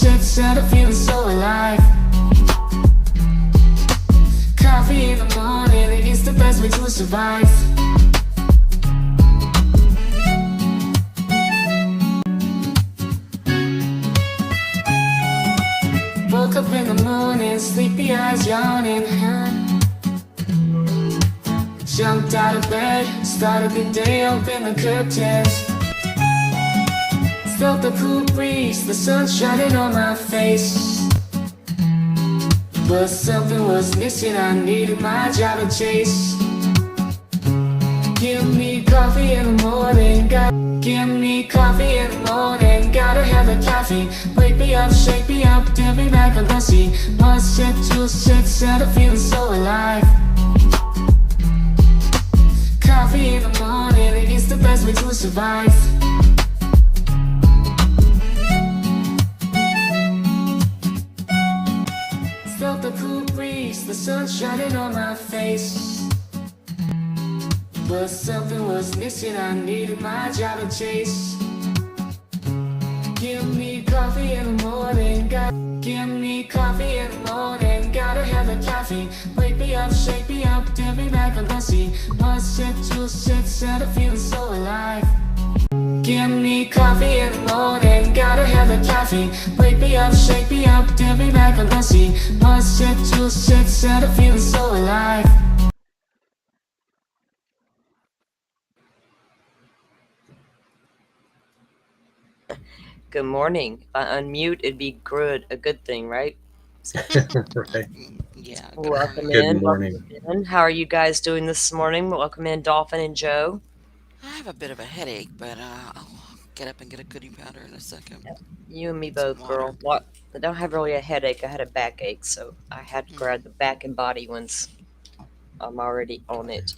shit, I'm feeling so alive. Coffee in the morning, it's the best way to survive. Woke up in the morning, sleepy eyes yawning. Jumped out of bed, started the day, opened the curtains. Felt the cool breeze, the sun shining on my face. But something was missing, I needed my job to chase. Give me coffee in the morning, give me coffee in the morning. Gotta have the coffee, wake me up, shake me up, dip me back and messy. 1 sip, 2 sips, and I'm feeling so alive. Coffee in the morning, it's the best way to survive. Felt the cool breeze, the sun shining on my face. But something was missing, I needed my job to chase. Give me coffee in the morning, give me coffee in the morning. Gotta have the coffee, wake me up, shake me up, dip me back and messy. 1 sip, 2 sips, and I'm feeling so alive. Give me coffee in the morning, gotta have the coffee, wake me up, shake me up, dip me back and messy. 1 sip, 2 sips, and I'm feeling so alive. Good morning. If I unmute, it'd be a good thing, right? Right. Yeah. Welcome Good in. morning. Welcome in. How are you guys doing this morning? Welcome in, Dolphin and Joe. I have a bit of a headache, but I'll get up and get a goodie powder in a second. You and me Some both, water. girl. What? I don't have really a headache. I had a backache, so I had to grab the back and body ones. I'm already on it.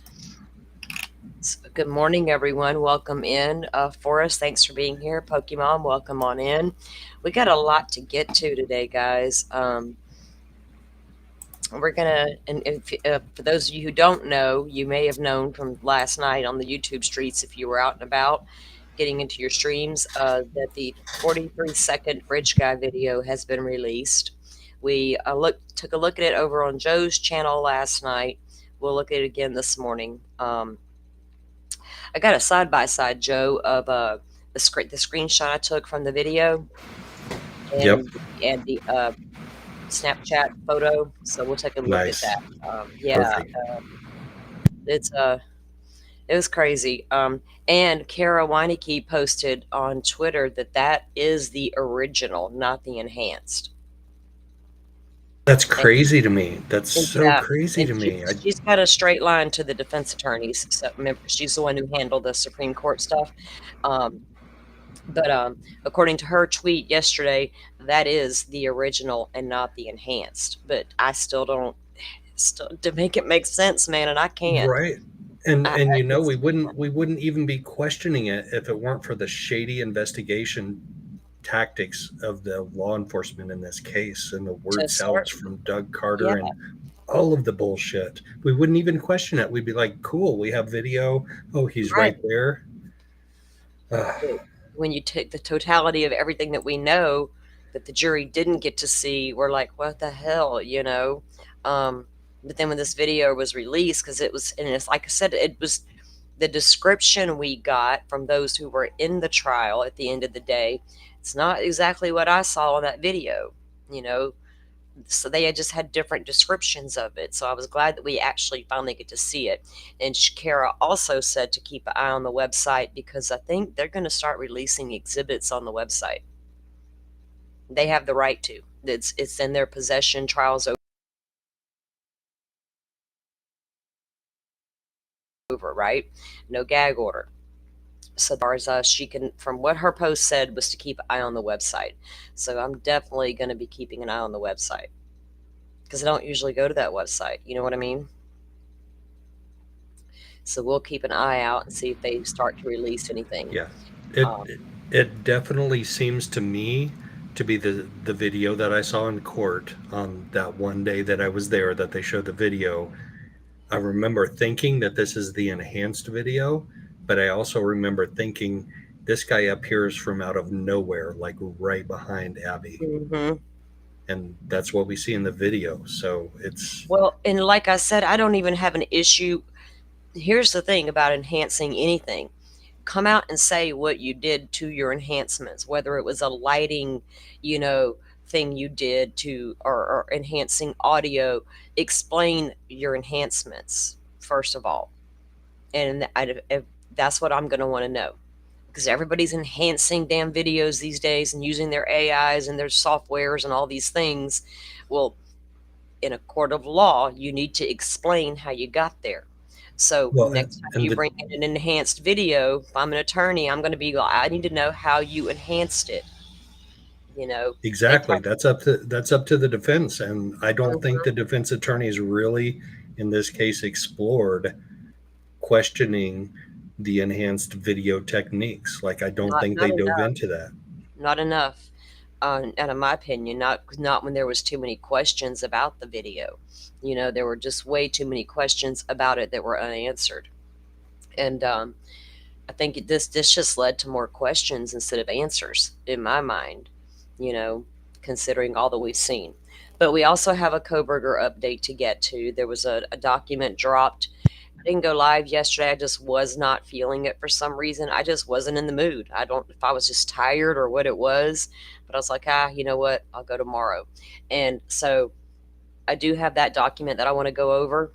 So, good morning, everyone. Welcome in. Forrest, thanks for being here. Pokemon, welcome on in. We got a lot to get to today, guys. We're gonna, and if, for those of you who don't know, you may have known from last night on the YouTube streets, if you were out and about getting into your streams, that the 43-second Bridge Guy video has been released. We took a look at it over on Joe's channel last night. We'll look at it again this morning. I got a side-by-side, Joe, of the screenshot I took from the video and the Snapchat photo, so we'll take a look Nice. at that. It was crazy. And Kara Weineke posted on Twitter that is the original, not the enhanced. That's crazy to me. That's so crazy to me. She's got a straight line to the defense attorneys. So remember, she's the one who handled the Supreme Court stuff. But according to her tweet yesterday, that is the original and not the enhanced. But I still don't, to make it make sense, man, and I can't. Right. And we wouldn't even be questioning it if it weren't for the shady investigation tactics of the law enforcement in this case and the word salads from Doug Carter and all of the bullshit. We wouldn't even question it. We'd be like, cool, we have video. Oh, he's right there. When you take the totality of everything that we know that the jury didn't get to see, we're like, what the hell, you know? But then when this video was released, because it's like I said, it was the description we got from those who were in the trial at the end of the day. It's not exactly what I saw in that video, you know? So they just had different descriptions of it. So I was glad that we actually finally get to see it. And Kara also said to keep an eye on the website because I think they're going to start releasing exhibits on the website. They have the right to. It's in their possession. Trials over, right? No gag order. So far as she can, from what her post said, was to keep an eye on the website. So I'm definitely going to be keeping an eye on the website because I don't usually go to that website. You know what I mean? So we'll keep an eye out and see if they start to release anything. Yeah, it definitely seems to me to be the video that I saw in court on that one day that I was there that they showed the video. I remember thinking that this is the enhanced video, but I also remember thinking This guy appears from out of nowhere, like right behind Abby. Mm-hmm. And that's what we see in the video. So it's... Well, and like I said, I don't even have an issue. Here's the thing about enhancing anything. Come out and say what you did to your enhancements, whether it was a lighting, thing you did to, or enhancing audio. Explain your enhancements, first of all. And that's what I'm going to want to know. Because everybody's enhancing damn videos these days and using their AIs and their softwares and all these things. Well, in a court of law, you need to explain how you got there. So next time you bring in an enhanced video, if I'm an attorney, I'm going to be, I need to know how you enhanced it. Exactly. That's up to the defense. And I don't think Mm-hmm. the defense attorneys really, in this case, explored questioning the enhanced video techniques. Like, I don't think they dove into that. Not enough. And in my opinion, not when there was too many questions about the video. There were just way too many questions about it that were unanswered. And I think this just led to more questions instead of answers, in my mind, considering all that we've seen. But we also have a Koberger update to get to. There was a document dropped. I didn't go live yesterday. I just was not feeling it for some reason. I just wasn't in the mood. I don't know if I was just tired or what it was, but I was like, you know what? I'll go tomorrow. And so I do have that document that I want to go over.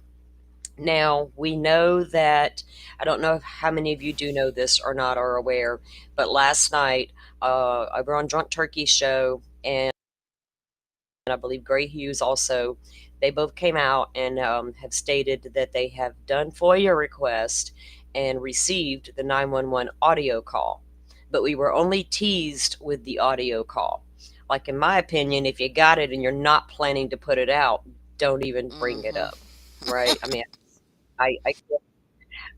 Now, we know that, I don't know how many of you do know this or not, or aware, but last night, over on Drunk Turkey show, and I believe Gray Hughes also, they both came out and have stated that they have done FOIA request and received the 911 audio call. But we were only teased with the audio call. Like, in my opinion, if you got it and you're not planning to put it out, don't even bring it up, right? I mean,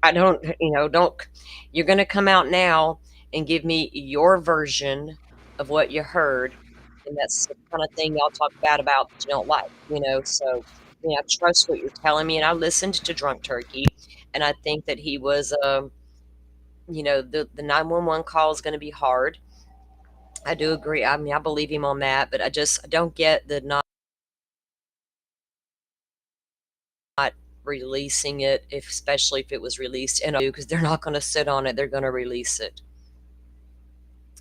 I don't, you're going to come out now and give me your version of what you heard. And that's the kind of thing y'all talk bad about that you don't like, so, I trust what you're telling me. And I listened to Drunk Turkey, and I think that he was, the 911 call is going to be hard. I do agree. I mean, I believe him on that, but I don't get the not releasing it, especially if it was released because they're not going to sit on it. They're going to release it.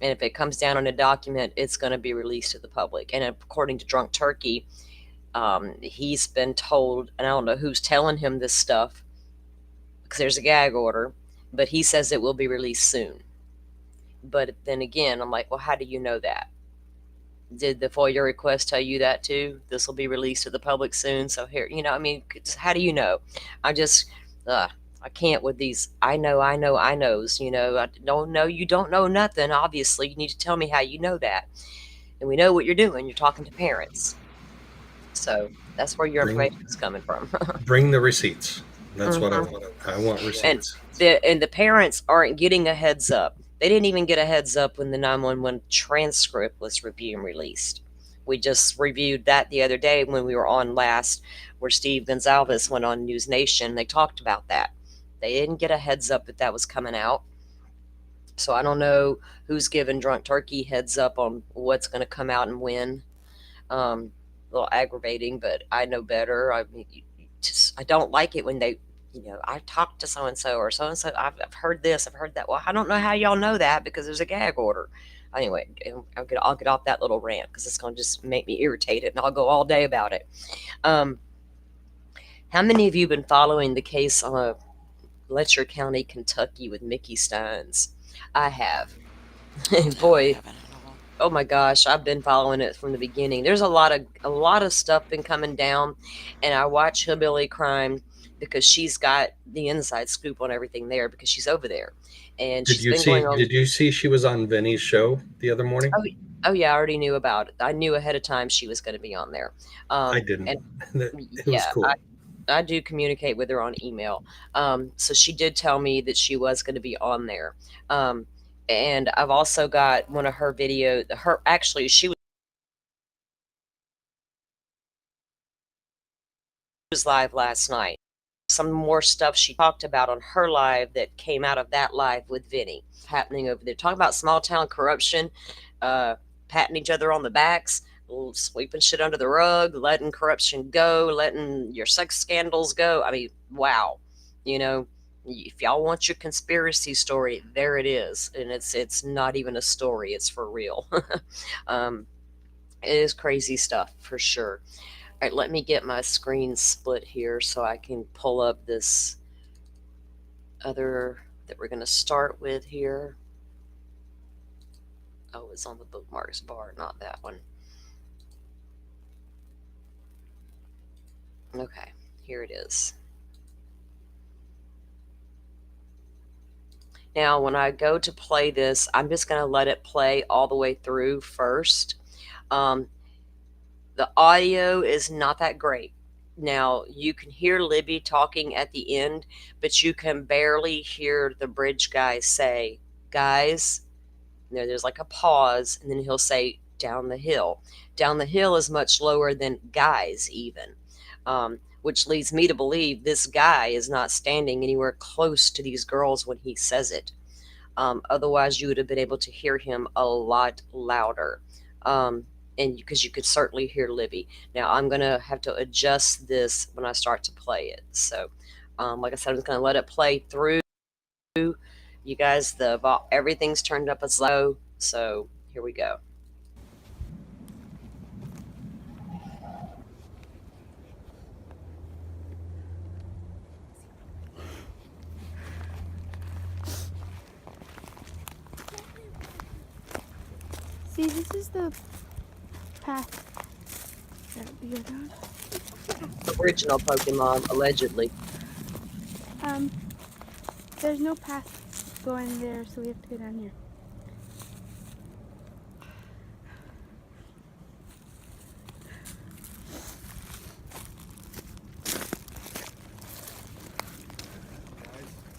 And if it comes down on a document, it's going to be released to the public. And according to Drunk Turkey, he's been told, and I don't know who's telling him this stuff because there's a gag order, but he says it will be released soon. But then again, I'm like, well, how do you know that? Did the FOIA request tell you that too? This will be released to the public soon. So here, how do you know? I can't with these I knows. I don't know. You don't know nothing. Obviously, you need to tell me how you know that. And we know what you're doing. You're talking to parents. So that's where your information is coming from. Bring the receipts. That's what I want. I want receipts. And the parents aren't getting a heads up. They didn't even get a heads up when the 911 transcript was being released. We just reviewed that the other day when we were on last, where Steve Gonzalez went on News Nation. They talked about that. They didn't get a heads up that that was coming out. So I don't know who's giving Drunk Turkey heads up on what's going to come out and when. A little aggravating, but I know better. I mean, I don't like it when they, I talked to so-and-so or so-and-so. I've heard this, I've heard that. Well, I don't know how y'all know that because there's a gag order. Anyway, I'll get off that little rant because it's going to just make me irritated and I'll go all day about it. How many of you have been following the case on Letcher County, Kentucky with Mickey Stines? I have. And boy, oh my gosh, I've been following it from the beginning. There's a lot of stuff been coming down, and I watch Hillbilly Crime because she's got the inside scoop on everything there because she's over there. And did you see she was on Vinny's show the other morning? Oh yeah, I already knew about it. I knew ahead of time she was going to be on there. I didn't. It was cool. I do communicate with her on email. So she did tell me that she was going to be on there. And I've also got one of her videos. She was live last night. some more stuff she talked about on her live that came out of that live with Vinny happening over there. Talking about small town corruption, patting each other on the backs, sweeping shit under the rug, letting corruption go, letting your sex scandals go. I mean, wow. You know, if y'all want your conspiracy story, there it is. And it's not even a story, it's for real. It is crazy stuff for sure. All right, let me get my screen split here so I can pull up this other that we're going to start with here. Oh, it's on the bookmarks bar, not that one. Okay, here it is. Now, when I go to play this, I'm just going to let it play all the way through first. The audio is not that great. Now, you can hear Libby talking at the end, but you can barely hear the bridge guy say, guys. There's like a pause, and then he'll say, down the hill. Down the hill is much lower than guys even, which leads me to believe this guy is not standing anywhere close to these girls when he says it. Otherwise, you would have been able to hear him a lot louder. And because you could certainly hear Libby. Now, I'm going to have to adjust this when I start to play it. So, like I said, I'm just going to let it play through. You guys, everything's turned up as low. So, here we go. See, this is the path that we go down. Original Pokemon, allegedly. There's no path going there, so we have to go down here.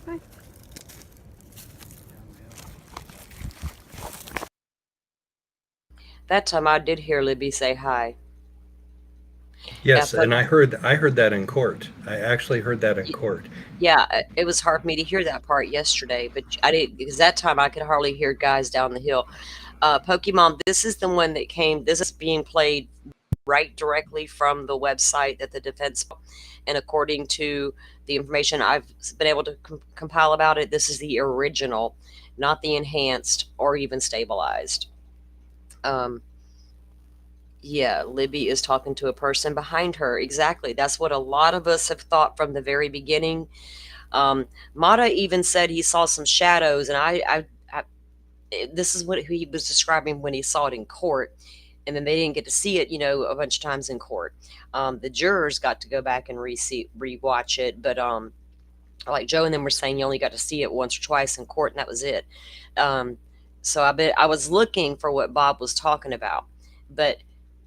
Bye. That time I did hear Libby say hi. Yes, and I heard that in court. I actually heard that in court. Yeah, it was hard for me to hear that part yesterday, but I didn't, because that time I could hardly hear guys down the hill. Pokemon, this is the one that came, this is being played right directly from the website that the defense, and according to the information I've been able to compile about it, this is the original, not the enhanced or even stabilized. Yeah, Libby is talking to a person behind her. Exactly. That's what a lot of us have thought from the very beginning. Mata even said he saw some shadows, and this is what he was describing when he saw it in court, and then they didn't get to see it, a bunch of times in court. The jurors got to go back and rewatch it, but like Joe and them were saying, you only got to see it once or twice in court, and that was it. So I was looking for what Bob was talking about, but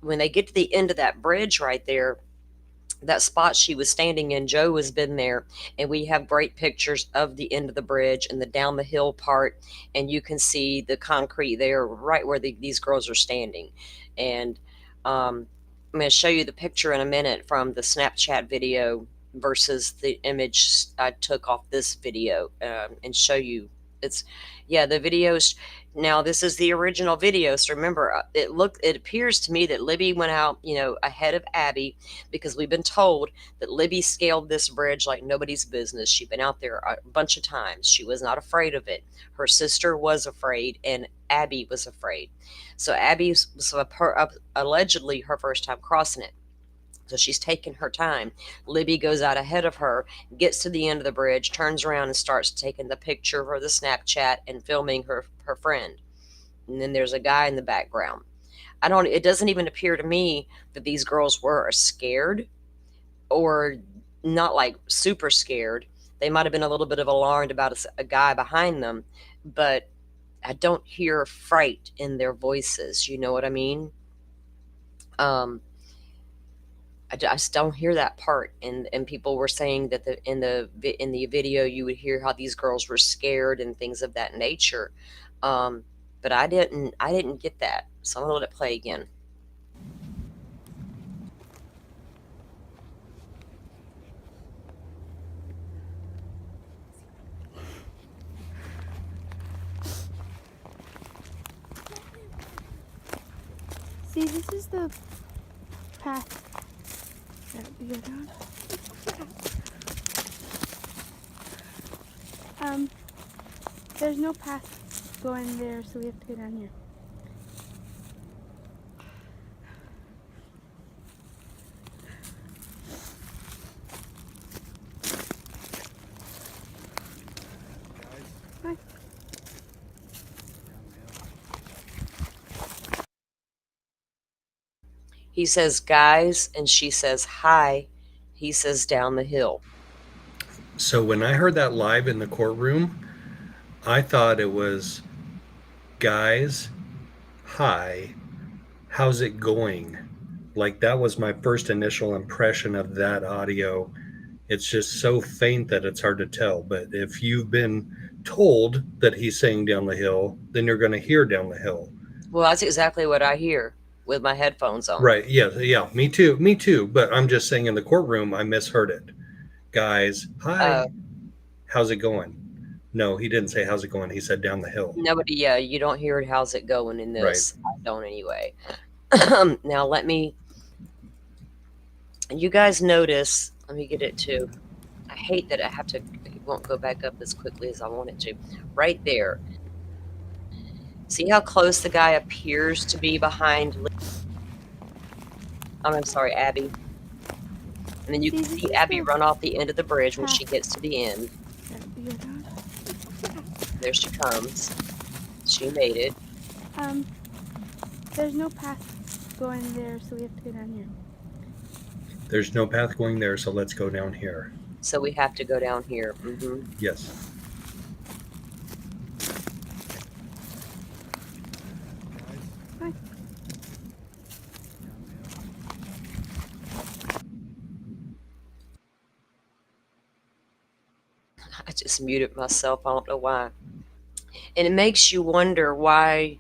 when they get to the end of that bridge right there, that spot she was standing in, Joe has been there, and we have great pictures of the end of the bridge and the down the hill part, and you can see the concrete there right where these girls are standing. And I'm going to show you the picture in a minute from the Snapchat video versus the image I took off this video, and show you. The videos. Now, this is the original video, so remember, it appears to me that Libby went out, ahead of Abby, because we've been told that Libby scaled this bridge like nobody's business. She'd been out there a bunch of times. She was not afraid of it. Her sister was afraid, and Abby was afraid. So Abby was allegedly her first time crossing it. So she's taking her time. Libby goes out ahead of her, gets to the end of the bridge, turns around and starts taking the picture for the Snapchat and filming her friend. And then there's a guy in the background. It doesn't even appear to me that these girls were scared, or not like super scared. They might have been a little bit of alarmed about a guy behind them, but I don't hear fright in their voices. You know what I mean? I just don't hear that part, and people were saying that in the video you would hear how these girls were scared and things of that nature, but I didn't get that, so I'm gonna let it play again. this is the path that we go down. There's no path going there, so we have to go down here. Hi. He says, guys, and she says, hi. He says, down the hill. So when I heard that live in the courtroom, I thought it was, guys, hi, how's it going? Like, that was my first initial impression of that audio. It's just so faint that it's hard to tell. But if you've been told that he's saying down the hill, then you're going to hear down the hill. Well, that's exactly what I hear with my headphones on. Right. Yeah. Me too. But I'm just saying in the courtroom, I misheard it. Guys, hi, how's it going? No, he didn't say how's it going. He said down the hill. Nobody, you don't hear it. How's it going in this? Right. I don't anyway. Now you guys notice, let me get it too. I hate that it won't go back up as quickly as I want it to. Right there. See how close the guy appears to be behind I'm sorry, Abby. And then you can see Abby run off the end of the bridge when she gets to the end. There she comes. She made it. There's no path going there, so we have to go down here. There's no path going there, so let's go down here. So we have to go down here. Mm-hmm. Yes. Hi. I just muted myself. I don't know why. And it makes you wonder, why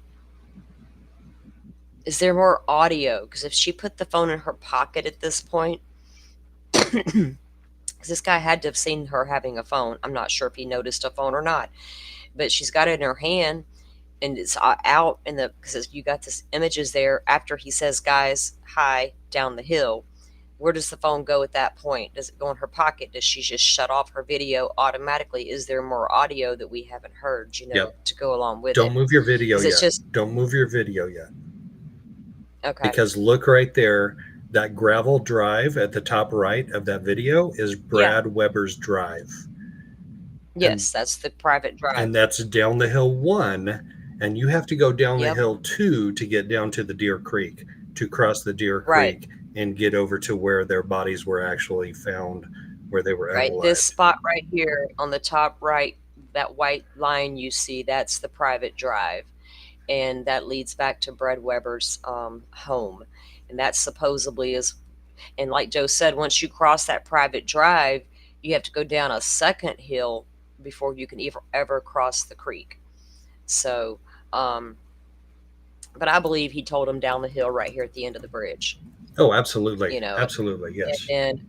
is there more audio? Because if she put the phone in her pocket at this point, because this guy had to have seen her having a phone. I'm not sure if he noticed a phone or not, but she's got it in her hand and it's out in the, because you got this images there after he says, guys, hi, down the hill. Where does the phone go at that point? Does it go in her pocket? Does she just shut off her video automatically? Is there more audio that we haven't heard, to go along with it? Don't move your video yet. Don't move your video yet. Okay. Because look right there, that gravel drive at the top right of that video is Brad Weber's drive. Yes, that's the private drive. And that's down the hill 1, and you have to go down the hill 2 to get down to the Deer Creek, to cross the Deer Creek and get over to where their bodies were actually found, where they were right. This spot right here on the top right, that white line you see, that's the private drive. And that leads back to Brad Weber's home. And that supposedly is, and like Joe said, once you cross that private drive, you have to go down a second hill before you can ever cross the creek. So, but I believe he told him down the hill right here at the end of the bridge. Oh, absolutely. Absolutely, yes. And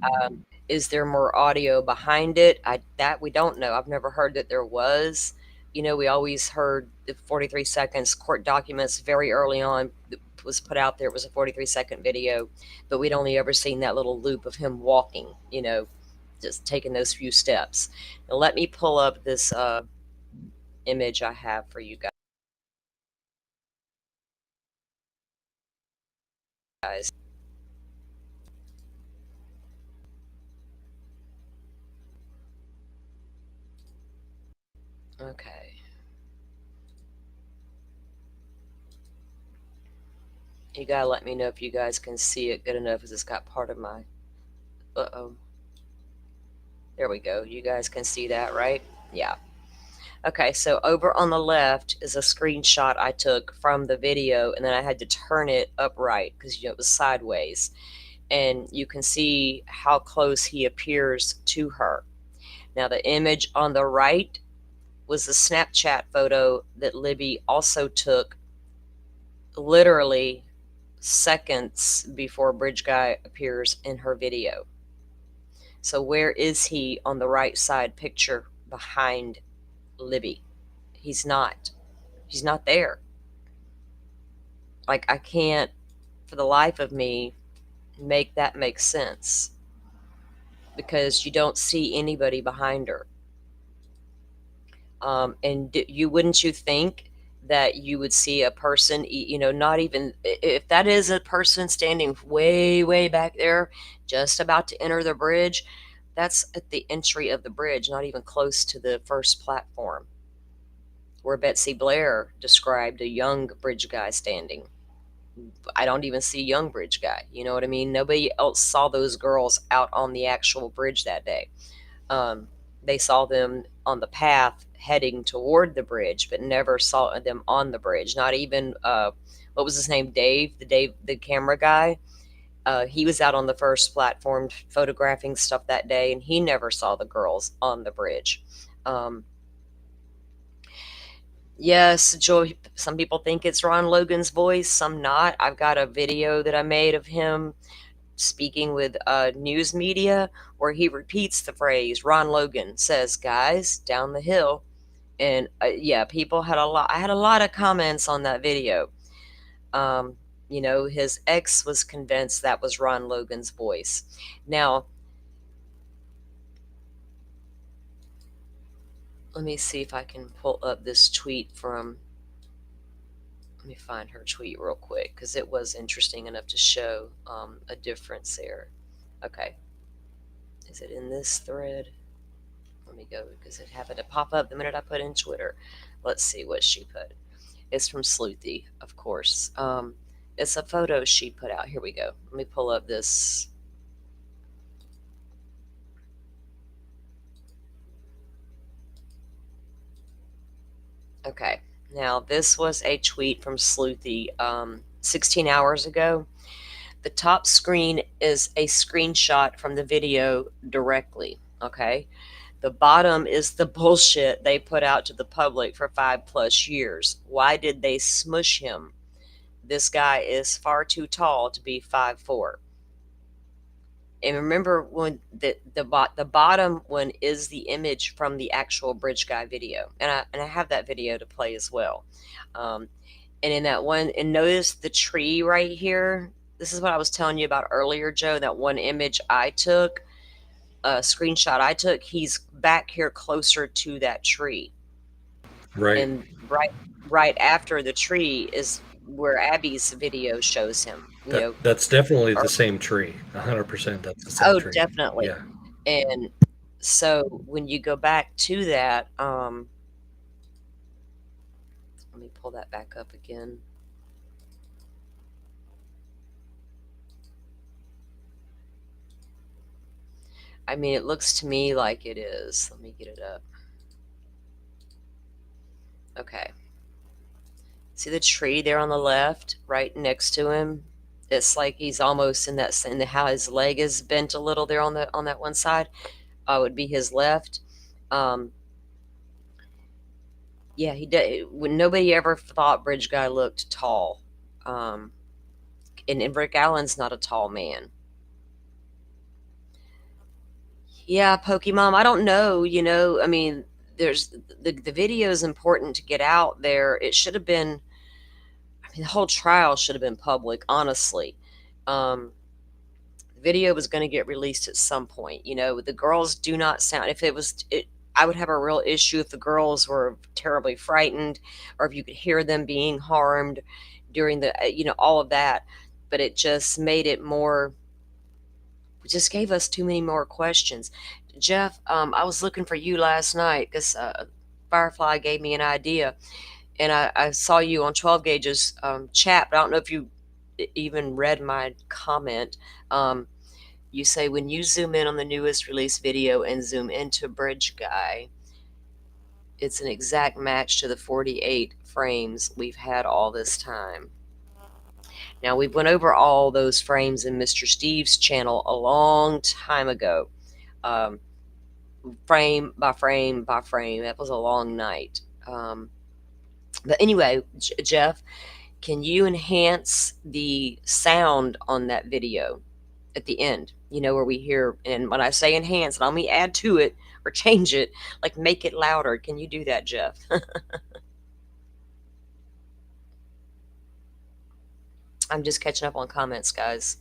is there more audio behind it? That we don't know. I've never heard that there was. We always heard the 43 seconds court documents very early on was put out there. It was a 43-second video, but we'd only ever seen that little loop of him walking, just taking those few steps. Now let me pull up this image I have for you guys. Okay. You gotta let me know if you guys can see it good enough, because it's got part of my, there we go. You guys can see that, right? Yeah. Okay, so over on the left is a screenshot I took from the video, and then I had to turn it upright because it was sideways. And you can see how close he appears to her. Now the image on the right was a Snapchat photo that Libby also took literally seconds before Bridge Guy appears in her video. So where is he on the right side picture behind Libby? He's not there. Like, I can't for the life of me, make that make sense, because you don't see anybody behind her. And you wouldn't you think that you would see a person, not even if that is a person standing way, way back there, just about to enter the bridge, that's at the entry of the bridge, not even close to the first platform, where Betsy Blair described a young bridge guy standing. I don't even see a young bridge guy. You know what I mean? Nobody else saw those girls out on the actual bridge that day. They saw them on the path heading toward the bridge, but never saw them on the bridge. Not even what was his name? Dave, the camera guy. He was out on the first platform photographing stuff that day, and he never saw the girls on the bridge. Yes, Joy, some people think it's Ron Logan's voice, some not. I've got a video that I made of him speaking with news media where he repeats the phrase, Ron Logan says, guys, down the hill. And yeah, people had I had a lot of comments on that video. His ex was convinced that was Ron Logan's voice. Now, let me see if I can pull up this tweet from, let me find her tweet real quick, because it was interesting enough to show a difference there. Okay. Is it in this thread? Let me go, because it happened to pop up the minute I put in Twitter. Let's see what she put. It's from Sleuthy, of course. It's a photo she put out. Here we go. Let me pull up this. Okay. Now, this was a tweet from Sleuthy 16 hours ago. The top screen is a screenshot from the video directly, okay? The bottom is the bullshit they put out to the public for 5+ years. Why did they smush him? This guy is far too tall to be 5'4". And remember, when the bottom one is the image from the actual bridge guy video, and I have that video to play as well. And in that one, and notice the tree right here. This is what I was telling you about earlier, Joe. That one image I took, a screenshot I took. He's back here closer to that tree, Right. and right after the tree is where Abby's video shows him. That's definitely the same tree. 100%. That's the same tree. Oh, definitely. Yeah. And so when you go back to that, let me pull that back up again. I mean, it looks to me like it is. Let me get it up. Okay. See the tree there on the left, right next to him? It's like he's almost in how his leg is bent a little there on that one side. Would be his left. Yeah, he did. When nobody ever thought Bridge Guy looked tall. And Rick Allen's not a tall man. Yeah, Pokemon, I don't know, I mean, there's the video is important to get out there. It should have been, I mean, the whole trial should have been public, honestly. The video was going to get released at some point. The girls do not sound, I would have a real issue if the girls were terribly frightened, or if you could hear them being harmed during the, all of that. But it just made it more, it just gave us too many more questions. Jeff, I was looking for you last night because Firefly gave me an idea, and I saw you on 12 Gauge's chat, but I don't know if you even read my comment. You say, when you zoom in on the newest release video and zoom into Bridge Guy, it's an exact match to the 48 frames we've had all this time. Now, we went over all those frames in Mr. Steve's channel a long time ago. Frame by frame by frame. That was a long night. But anyway, Jeff, can you enhance the sound on that video at the end? Where we hear, and when I say enhance, let me add to it or change it, like make it louder. Can you do that, Jeff? I'm just catching up on comments, guys.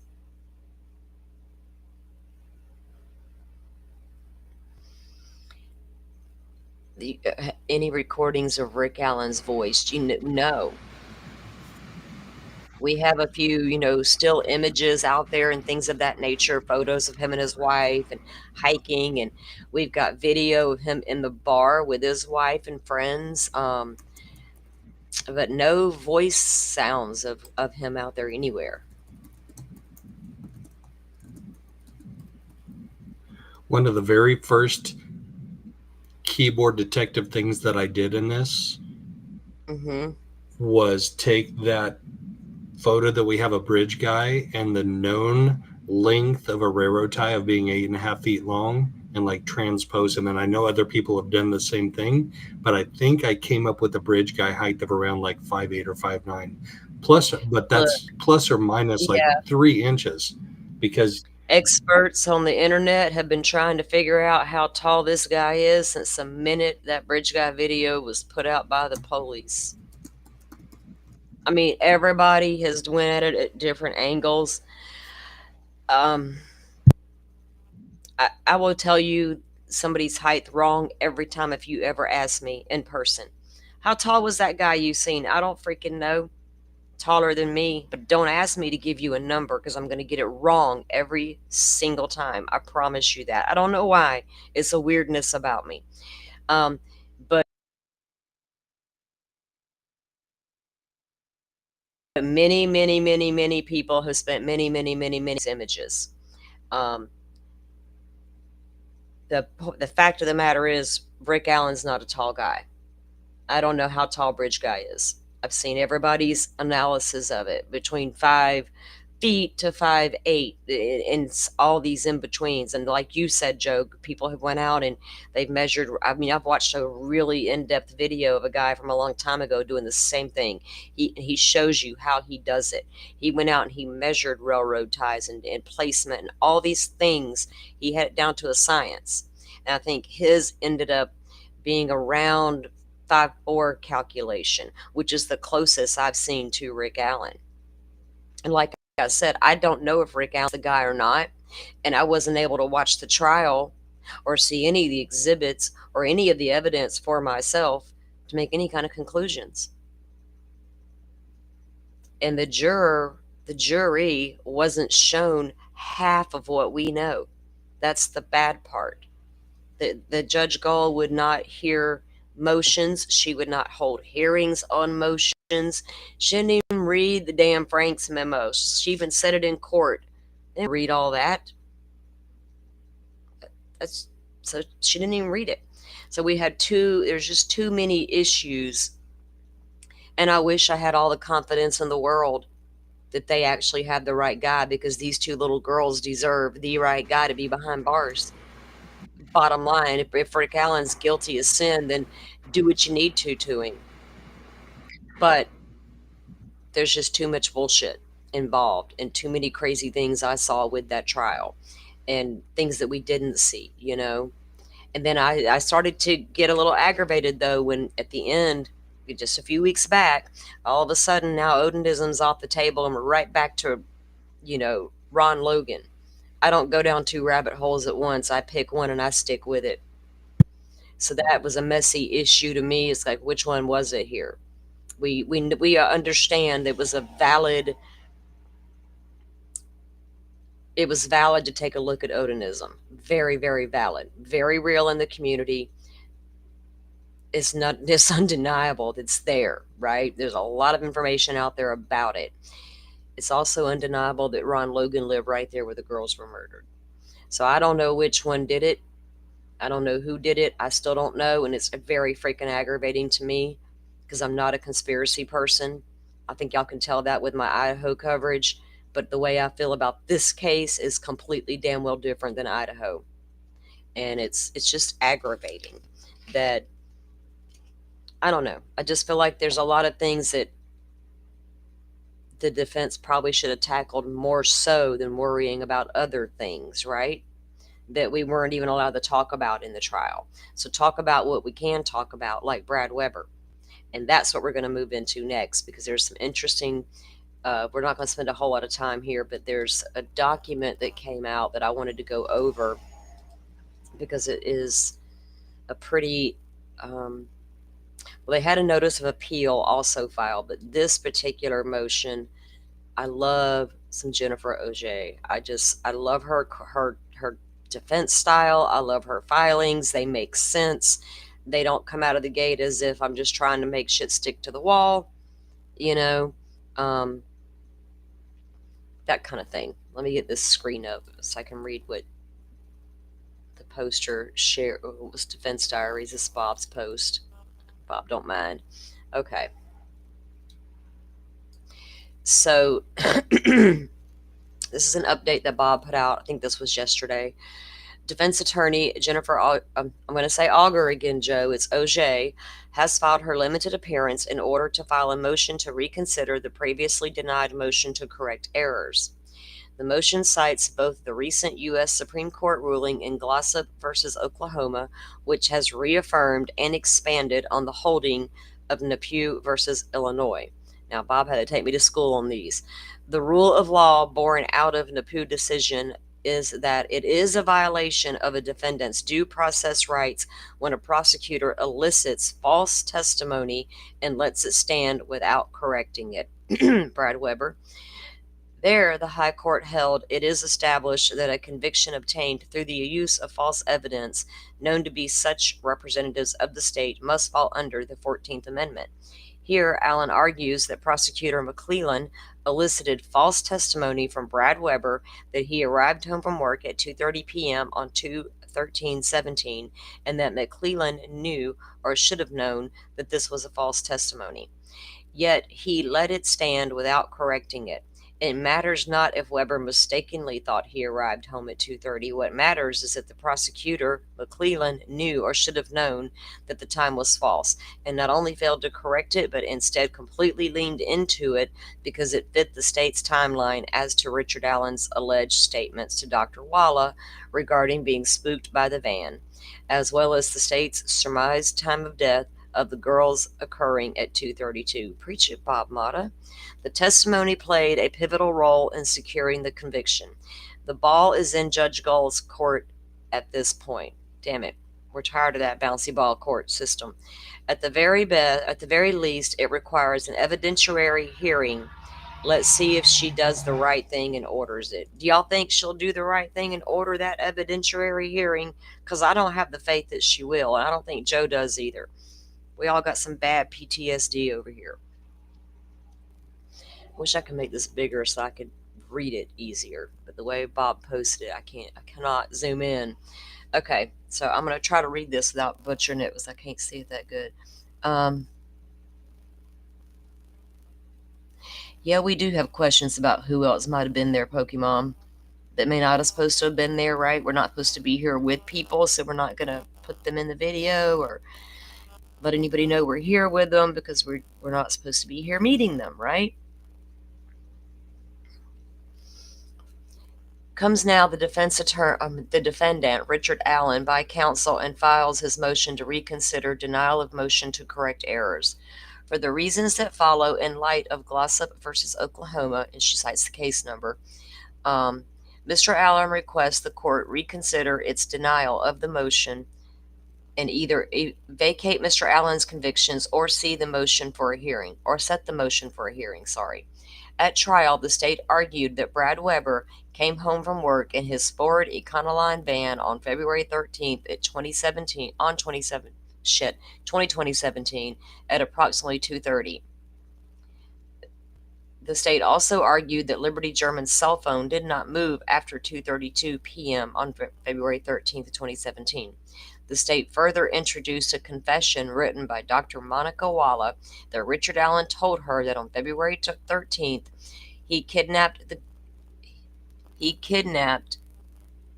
Any recordings of Rick Allen's voice? No. We have a few, still images out there and things of that nature, photos of him and his wife and hiking, and we've got video of him in the bar with his wife and friends. But no voice sounds of him out there anywhere. One of the very first keyboard detective things that I did in this was take that photo that we have a bridge guy and the known length of a railroad tie of being 8.5 feet long and like transpose him. And I know other people have done the same thing, but I think I came up with a bridge guy height of around like 5'8" or 5'9". Plus, but that's plus or minus like 3 inches, because experts on the internet have been trying to figure out how tall this guy is since the minute that bridge guy video was put out by the police. I mean, everybody has went at it at different angles. I will tell you somebody's height wrong every time if you ever ask me in person. How tall was that guy you seen? I don't freaking know. Taller than me, but don't ask me to give you a number because I'm going to get it wrong every single time. I promise you that. I don't know why. It's a weirdness about me. But many people have spent many images. The fact of the matter is, Rick Allen's not a tall guy. I don't know how tall Bridge Guy is. I've seen everybody's analysis of it, between 5 feet to 5'8", and all these in betweens. And like you said, Joe, people have went out and they've measured. I mean, I've watched a really in-depth video of a guy from a long time ago doing the same thing. He shows you how he does it. He went out and he measured railroad ties and placement and all these things. He had it down to a science. And I think his ended up being around 5'4" calculation, which is the closest I've seen to Rick Allen. And like I said, I don't know if Rick Allen's the guy or not, and I wasn't able to watch the trial or see any of the exhibits or any of the evidence for myself to make any kind of conclusions. And the jury wasn't shown half of what we know. That's the bad part. The Judge Gull would not hear motions. She would not hold hearings on motions. She didn't even read the damn Frank's memo. She even said it in court. Didn't read all that. So she didn't even read it. So we had there's just too many issues. And I wish I had all the confidence in the world that they actually had the right guy, because these two little girls deserve the right guy to be behind bars. Bottom line, if Rick Allen's guilty as sin, then do what you need to him. But there's just too much bullshit involved and too many crazy things I saw with that trial and things that we didn't see, And then I started to get a little aggravated, though, when at the end, just a few weeks back, all of a sudden now Odinism's off the table and we're right back to, Ron Logan. I don't go down 2 rabbit holes at once. I pick one and I stick with it. So that was a messy issue to me. It's like, which one was it here? We understand it was valid to take a look at Odinism. Very, very valid. Very real in the community. It's undeniable that it's there, right? There's a lot of information out there about it. It's also undeniable that Ron Logan lived right there where the girls were murdered. So I don't know which one did it. I don't know who did it. I still don't know. And it's very freaking aggravating to me because I'm not a conspiracy person. I think y'all can tell that with my Idaho coverage. But the way I feel about this case is completely damn well different than Idaho. And it's just aggravating that, I don't know. I just feel like there's a lot of things that the defense probably should have tackled more so than worrying about other things, right? That we weren't even allowed to talk about in the trial. So talk about what we can talk about, like Brad Weber. And that's what we're going to move into next, because there's some interesting We're not going to spend a whole lot of time here, but there's a document that came out that I wanted to go over because it is a pretty. Well, they had a notice of appeal also filed, but this particular motion, I love some Jennifer Auger. I love her defense style. I love her filings. They make sense. They don't come out of the gate as if I'm just trying to make shit stick to the wall, you know, that kind of thing. Let me get this screen up so I can read what the poster share was. Defense Diaries. This is Bob's post. Bob, don't mind. Okay. So this is an update that Bob put out. I think this was yesterday. Defense attorney Jennifer, I'm going to say Auger again, Joe. It's Auger, has filed her limited appearance in order to file a motion to reconsider the previously denied motion to correct errors. The motion cites both the recent U.S. Supreme Court ruling in Glossop versus Oklahoma, which has reaffirmed and expanded on the holding of Nepew versus Illinois. Now, Bob had to take me to school on these. The rule of law born out of Nepew decision is that it is a violation of a defendant's due process rights when a prosecutor elicits false testimony and lets it stand without correcting it. Brad Weber. There, the High Court held it is established that a conviction obtained through the use of false evidence known to be such representatives of the state must fall under the 14th Amendment. Here, Allen argues that Prosecutor McClellan elicited false testimony from Brad Weber that he arrived home from work at 2:30 p.m. on 2/13/17 and that McClellan knew or should have known that this was a false testimony. Yet he let it stand without correcting it. It matters not if Weber mistakenly thought he arrived home at 2:30. What matters is that the prosecutor, McClellan, knew or should have known that the time was false, and not only failed to correct it, but instead completely leaned into it because it fit the state's timeline as to Richard Allen's alleged statements to Dr. Walla regarding being spooked by the van, as well as the state's surmised time of death of the girls occurring at 2:32. Preach it, Bob Motta. The testimony played a pivotal role in securing the conviction. The ball is in Judge Gull's court at this point. Damn it. We're tired of that bouncy ball court system. At the very least, it requires an evidentiary hearing. Let's see if she does the right thing and orders it. Do y'all think she'll do the right thing and order that evidentiary hearing? Because I don't have the faith that she will, and I don't think Joe does either. We all got some bad PTSD over here. Wish I could make this bigger so I could read it easier. But the way Bob posted it, I cannot zoom in. Okay, so I'm going to try to read this without butchering it because I can't see it that good. Yeah, we do have questions about who else might have been there, Pokemon. That may not have supposed to have been there, right? We're not supposed to be here with people, so we're not going to put them in the video or let anybody know we're here with them because we're not supposed to be here meeting them, right? Comes now the the defendant, Richard Allen, by counsel and files his motion to reconsider denial of motion to correct errors. For the reasons that follow in light of Glossop versus Oklahoma, and she cites the case number, Mr. Allen requests the court reconsider its denial of the motion and either vacate Mr. Allen's convictions or set the motion for a hearing, At trial, the state argued that Brad Weber came home from work in his Ford Econoline van on February 13th at 2017 at approximately 2:30. The state also argued that Liberty German's cell phone did not move after 2:32 p.m. on February 13th, 2017. The state further introduced a confession written by Dr. Monica Walla that Richard Allen told her that on February 13th, he kidnapped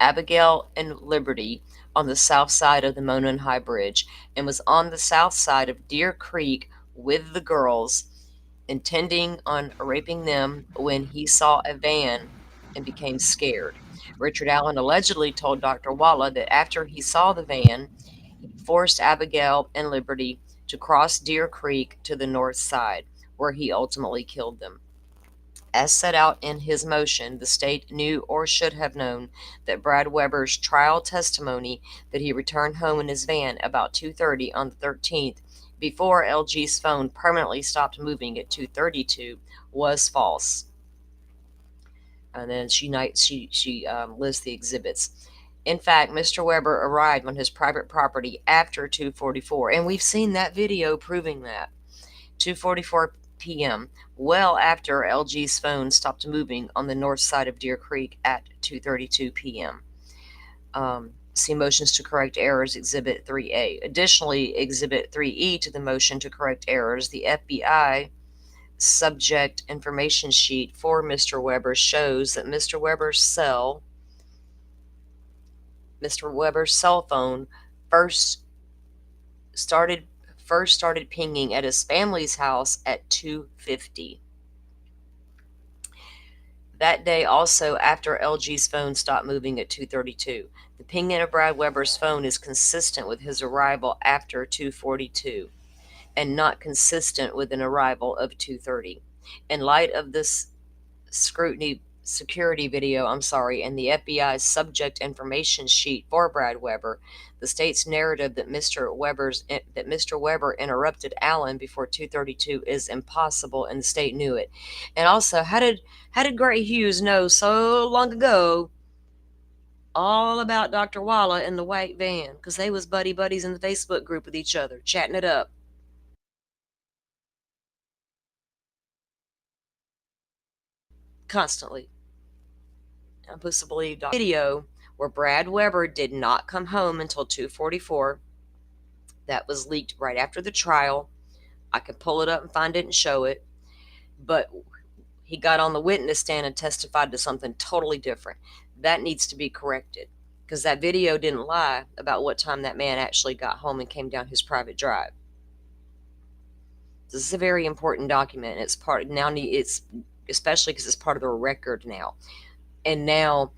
Abigail and Liberty on the south side of the Monon High Bridge and was on the south side of Deer Creek with the girls, intending on raping them when he saw a van and became scared. Richard Allen allegedly told Dr. Walla that after he saw the van, he forced Abigail and Liberty to cross Deer Creek to the north side, where he ultimately killed them. As set out in his motion, the state knew or should have known that Brad Weber's trial testimony that he returned home in his van about 2:30 on the 13th, before LG's phone permanently stopped moving at 2:32, was false. And then she lists the exhibits. In fact, Mr. Weber arrived on his private property after 2:44, and we've seen that video proving that. 2:44 p.m., well after LG's phone stopped moving on the north side of Deer Creek at 2:32 p.m. See motions to correct errors, Exhibit 3A. Additionally, Exhibit 3E to the motion to correct errors, the FBI subject information sheet for Mr. Weber shows that Mr. Weber's cell phone first started pinging at his family's house at 2:50. That day also after LG's phone stopped moving at 2:32. The pinging of Brad Weber's phone is consistent with his arrival after 2:42 and not consistent with an arrival of 2:30. In light of this security video, and the FBI's subject information sheet for Brad Weber, the state's narrative that Mr. Weber interrupted Allen before 2:32 is impossible, and the state knew it. And also, how did Gray Hughes know so long ago all about Dr. Walla in the white van? Because they was buddies in the Facebook group with each other, chatting it up. Constantly. I'm supposed to believe video where Brad Weber did not come home until 2:44. That was leaked right after the trial. I could pull it up and find it and show it. But he got on the witness stand and testified to something totally different. That needs to be corrected, because that video didn't lie about what time that man actually got home and came down his private drive. This is a very important document. It's especially because it's part of the record now. And now,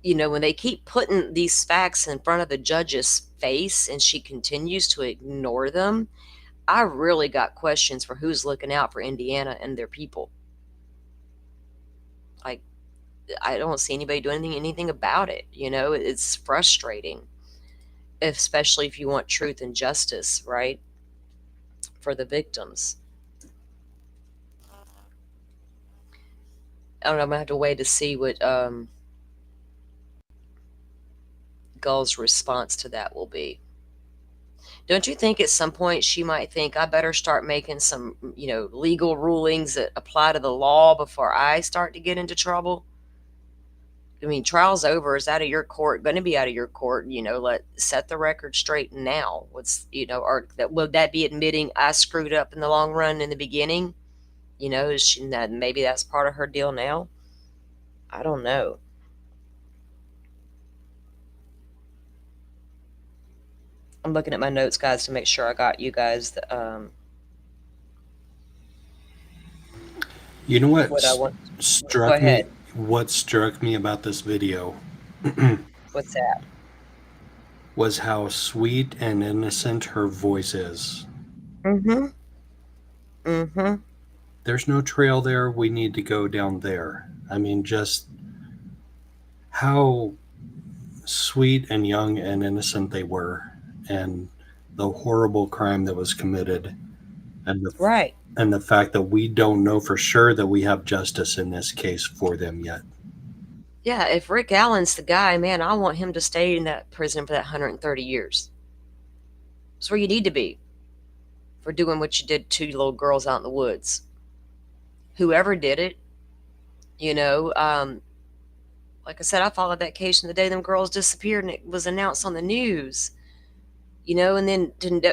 when they keep putting these facts in front of the judge's face and she continues to ignore them, I really got questions for who's looking out for Indiana and their people. Like, I don't see anybody doing anything about it. It's frustrating, especially if you want truth and justice, right, for the victims. I don't know, I'm going to have to wait to see what Gull's response to that will be. Don't you think at some point she might think, I better start making some, legal rulings that apply to the law before I start to get into trouble? I mean, trial's over. It's out of your court, going to be out of your court. Set the record straight now. Would that be admitting I screwed up in the long run in the beginning? Maybe that's part of her deal now. I don't know. I'm looking at my notes, guys, to make sure I got you guys You know what, what I want. struck me? What struck me about this video What's that? was how sweet and innocent her voice is. Mm-hmm. There's no trail there. We need to go down there. I mean, just how sweet and young and innocent they were, and the horrible crime that was committed, and the fact that we don't know for sure that we have justice in this case for them yet. Yeah, if Rick Allen's the guy, man, I want him to stay in that prison for that 130 years. That's where you need to be for doing what you did to little girls out in the woods. Whoever did it, like I said, I followed that case from the day them girls disappeared and it was announced on the news, and then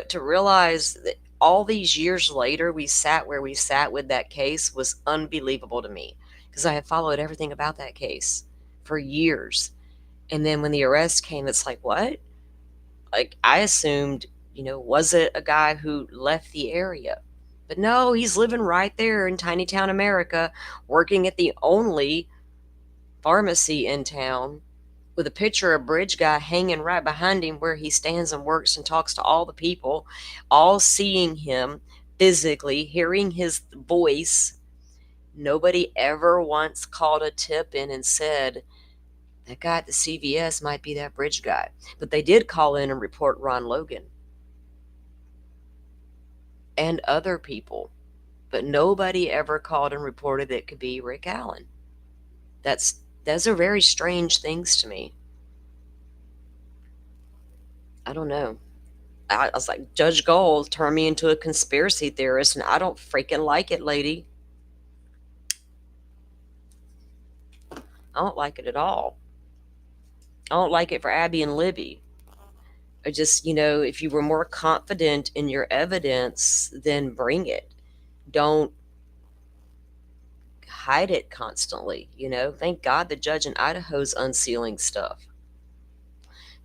to realize that all these years later we sat where we sat with that case was unbelievable to me, because I had followed everything about that case for years. And then when the arrest came, it's like, what? Like, I assumed, was it a guy who left the area? But no, he's living right there in tiny town America, working at the only pharmacy in town, with a picture of a bridge guy hanging right behind him where he stands and works and talks to all the people, all seeing him physically, hearing his voice, Nobody ever once called a tip in and said, that guy at the CVS might be that bridge guy. But they did call in and report Ron Logan and other people. But nobody ever called and reported it could be Rick Allen. Those are very strange things to me. I don't know. I was like, Judge Gold turned me into a conspiracy theorist, and I don't freaking like it, lady. I don't like it at all. I don't like it for Abby and Libby. I just, if you were more confident in your evidence, then bring it. Don't hide it constantly. Thank God the judge in Idaho's unsealing stuff.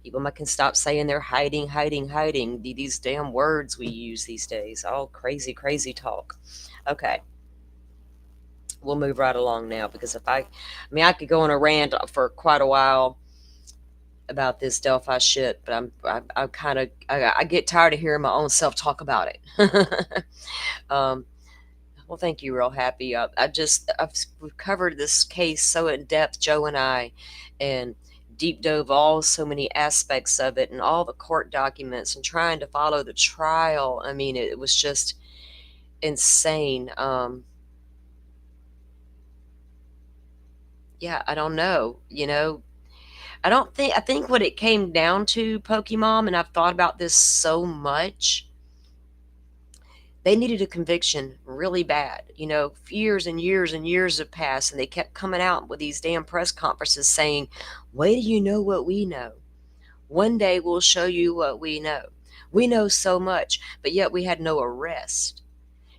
People can stop saying they're hiding. These damn words we use these days. All crazy talk. Okay. We'll move right along now, because I could go on a rant for quite a while about this Delphi shit, but I get tired of hearing my own self talk about it. Well, thank you, Real Happy. We've covered this case so in depth, Joe and I, and deep dove so many aspects of it and all the court documents and trying to follow the trial. I mean, it was just insane. Yeah, I don't know. I think what it came down to, Pokemon, and I've thought about this so much, they needed a conviction really bad. Years and years and years have passed, and they kept coming out with these damn press conferences saying, wait till you know what we know. One day we'll show you what we know. We know so much, but yet we had no arrest.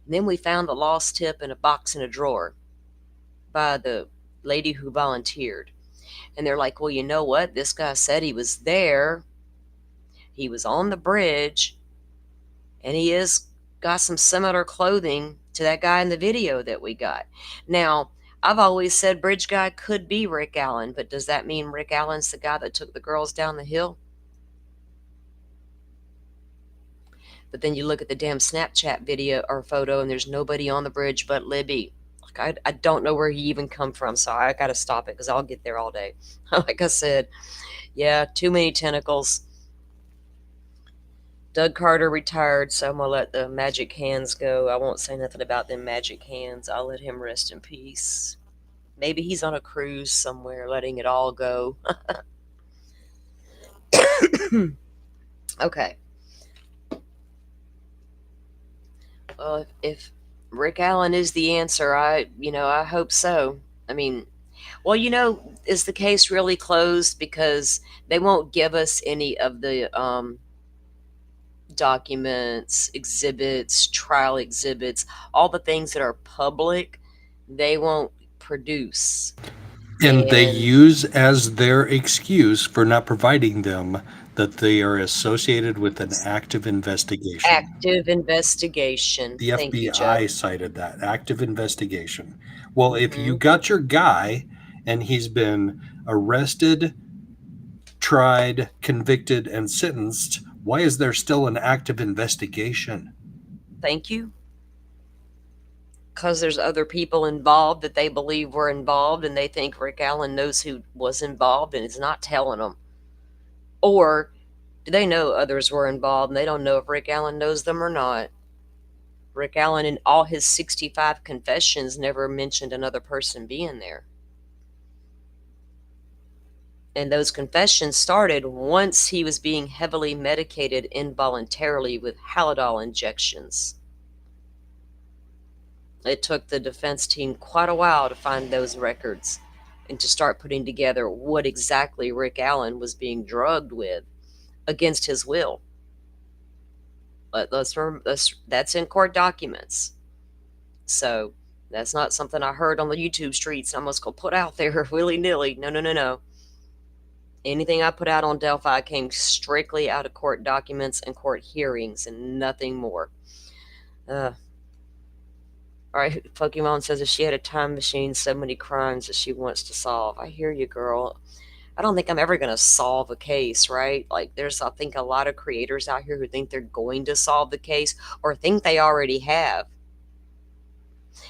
And then we found the lost tip in a box in a drawer by the lady who volunteered. And they're like, well, you know what? This guy said he was there. He was on the bridge. And he is got some similar clothing to that guy in the video that we got. Now, I've always said bridge guy could be Rick Allen, but does that mean Rick Allen's the guy that took the girls down the hill? But then you look at the damn Snapchat video or photo, and there's nobody on the bridge but Libby. Like, I don't know where he even come from, so I got to stop it, because I'll get there all day. Like I said, yeah, too many tentacles. Doug Carter retired, so I'm going to let the magic hands go. I won't say nothing about them magic hands. I'll let him rest in peace. Maybe he's on a cruise somewhere, letting it all go. Okay. Well, if Rick Allen is the answer, I hope so. I mean, well, is the case really closed? Because they won't give us any of the documents, exhibits, trial exhibits, all the things that are public, they won't produce. And they use as their excuse for not providing them that they are associated with an active investigation. Active investigation. The Thank you, FBI Joe. cited that. Active investigation. Well, if you got your guy and he's been arrested, tried, convicted, and sentenced, why is there still an active investigation? Thank you. Because there's other people involved that they believe were involved, and they think Rick Allen knows who was involved and is not telling them. Or do they know others were involved and they don't know if Rick Allen knows them or not? Rick Allen, in all his 65 confessions, never mentioned another person being there. And those confessions started once he was being heavily medicated involuntarily with Halidol injections. It took the defense team quite a while to find those records and to start putting together what exactly Rick Allen was being drugged with against his will. But that's in court documents. So that's not something I heard on the YouTube streets I'm just going to put out there willy-nilly. No. Anything I put out on Delphi came strictly out of court documents and court hearings and nothing more. All right, Pokemon says if she had a time machine, so many crimes that she wants to solve. I hear you, girl. I don't think I'm ever going to solve a case, right? Like, there's, I think, a lot of creators out here who think they're going to solve the case or think they already have.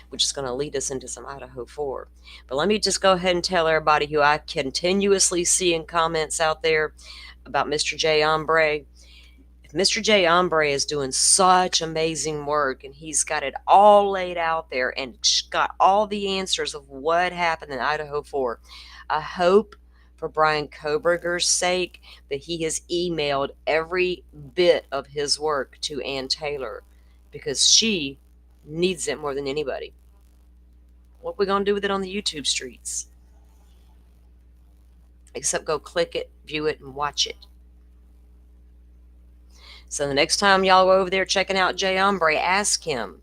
which is going to lead us into some Idaho 4. But let me just go ahead and tell everybody who I continuously see in comments out there about Mr. J. Ombre. If Mr. J. Ombre is doing such amazing work and he's got it all laid out there and got all the answers of what happened in Idaho 4, I hope for Brian Koberger's sake that he has emailed every bit of his work to Ann Taylor, because she needs it more than anybody. What are we going to do with it on the YouTube streets? Except go click it, view it, and watch it. So the next time y'all go over there checking out Jay Ombre, ask him,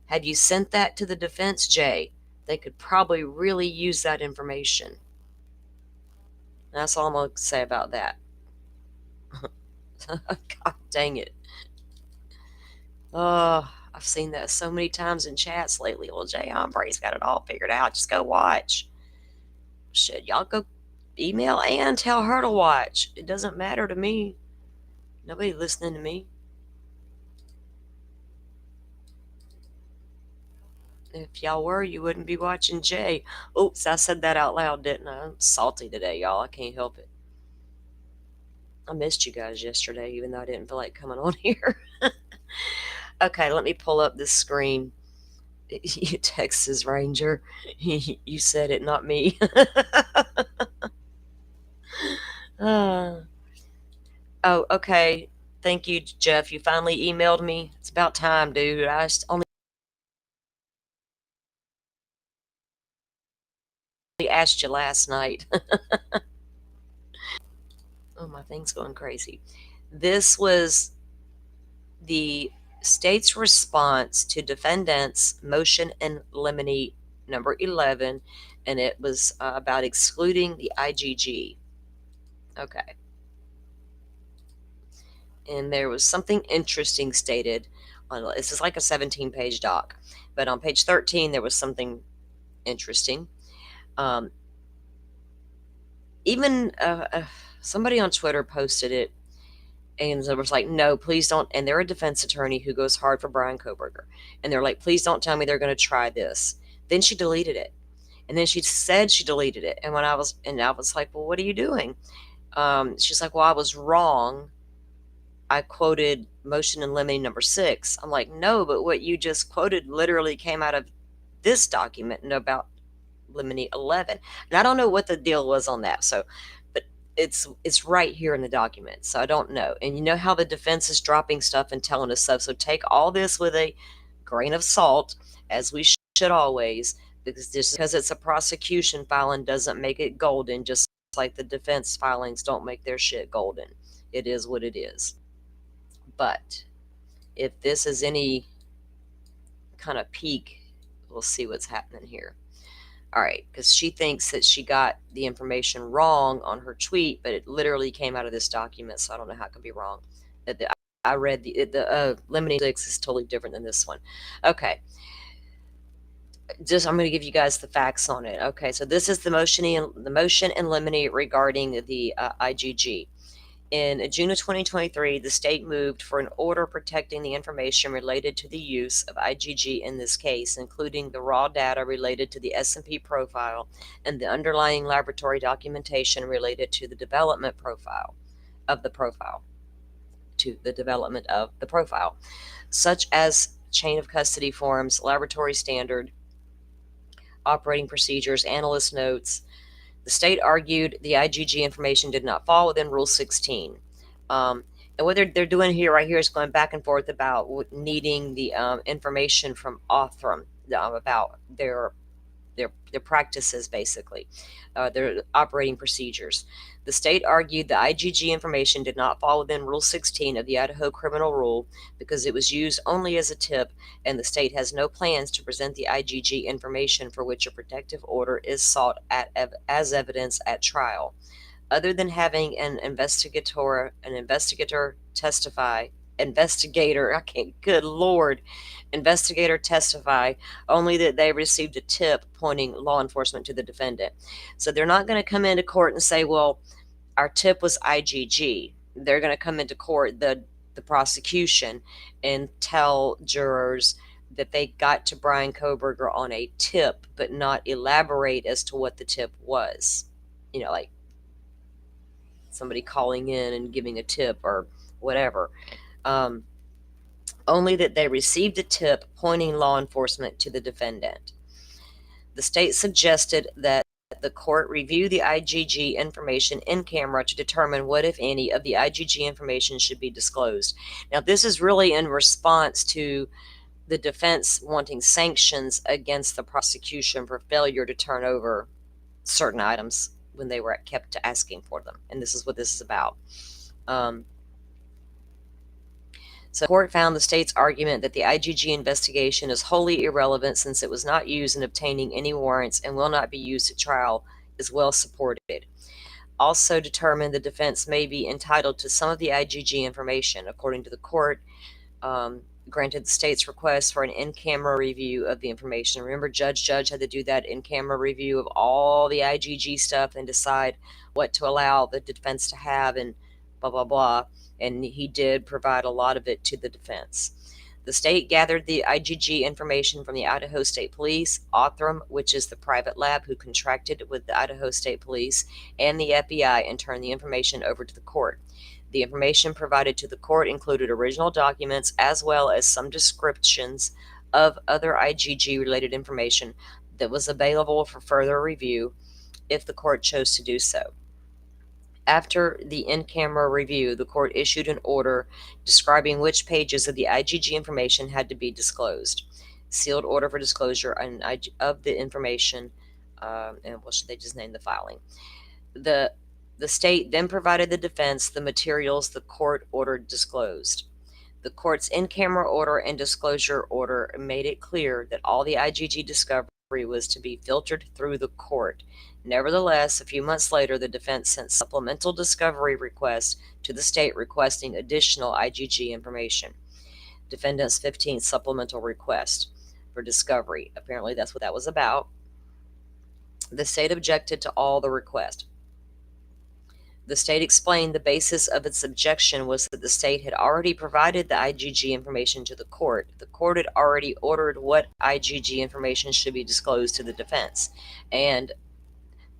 have you sent that to the defense, Jay? They could probably really use that information. That's all I'm going to say about that. God dang it. Oh, I've seen that so many times in chats lately. Well, Jay Ombre's got it all figured out. Just go watch. Shit, y'all go email Ann, tell her to watch. It doesn't matter to me. Nobody listening to me. If y'all were, you wouldn't be watching Jay. Oops, I said that out loud, didn't I? I'm salty today, y'all. I can't help it. I missed you guys yesterday, even though I didn't feel like coming on here. Okay, let me pull up this screen. You Texas Ranger. You said it, not me. Oh, okay. Thank you, Jeff. You finally emailed me. It's about time, dude. I only asked you last night. Oh, my thing's going crazy. This was the state's response to defendants' motion in limine number 11, and it was about excluding the IGG. Okay. And there was something interesting stated on this is like a 17-page doc, but on page 13 there was something interesting. Even somebody on Twitter posted it, and it was like, no, please don't. And they're a defense attorney who goes hard for Brian Koberger, and they're like, please don't tell me they're going to try this. Then she deleted it, and then she said she deleted it. And I was like, well, what are you doing? She's like, well, I was wrong. I quoted motion in limine number 6. I'm like, no, but what you just quoted literally came out of this document and about limine 11. And I don't know what the deal was on that. So, but it's right here in the document. So I don't know. And you know how the defense is dropping stuff and telling us stuff. So take all this with a grain of salt, as we should always, because just because it's a prosecution filing doesn't make it golden, just like the defense filings don't make their shit golden. It is what it is. But if this is any kind of peak, we'll see what's happening here. All right, because she thinks that she got the information wrong on her tweet, but it literally came out of this document, so I don't know how it could be wrong. I read the limine 6 is totally different than this one. Okay, I'm going to give you guys the facts on it. Okay, so this is the motion in limine regarding the IGG. In June of 2023, the state moved for an order protecting the information related to the use of IgG in this case, including the raw data related to the S&P profile and the underlying laboratory documentation related to the development of the profile, such as chain of custody forms, laboratory standard, operating procedures, analyst notes. The state argued the IgG information did not fall within Rule 16. And what they're doing here, right here, is going back and forth about needing the information from Othram about their practices, basically, their operating procedures. The state argued the IgG information did not fall within Rule 16 of the Idaho Criminal Rule because it was used only as a tip, and the state has no plans to present the IgG information for which a protective order is sought as evidence at trial. Other than having an investigator testify only that they received a tip pointing law enforcement to the defendant. So they're not going to come into court and say, well, our tip was IgG. They're going to come into court, the prosecution, and tell jurors that they got to Brian Koberger on a tip, but not elaborate as to what the tip was. Like somebody calling in and giving a tip or whatever. Only that they received a tip pointing law enforcement to the defendant. The state suggested that the court review the IGG information in camera to determine what, if any, of the IGG information should be disclosed. Now, this is really in response to the defense wanting sanctions against the prosecution for failure to turn over certain items when they were kept asking for them. And this is what this is about. So the court found the state's argument that the IGG investigation is wholly irrelevant since it was not used in obtaining any warrants and will not be used at trial is well supported. Also determined the defense may be entitled to some of the IGG information. According to the court, granted the state's request for an in-camera review of the information. Remember, Judge had to do that in-camera review of all the IGG stuff and decide what to allow the defense to have and blah, blah, blah. And he did provide a lot of it to the defense. The state gathered the IGG information from the Idaho State Police, Othram, which is the private lab who contracted with the Idaho State Police, and the FBI, and turned the information over to the court. The information provided to the court included original documents as well as some descriptions of other IGG-related information that was available for further review if the court chose to do so. After the in-camera review, the court issued an order describing which pages of the IGG information had to be disclosed. Sealed order for disclosure of the information, and what should they just name the filing? The state then provided the defense the materials the court ordered disclosed. The court's in-camera order and disclosure order made it clear that all the IGG discovery was to be filtered through the court. Nevertheless, a few months later, the defense sent supplemental discovery requests to the state requesting additional IGG information. Defendant's 15th supplemental request for discovery. Apparently that's what that was about. The state objected to all the requests. The state explained the basis of its objection was that the state had already provided the IGG information to the court. The court had already ordered what IGG information should be disclosed to the defense, and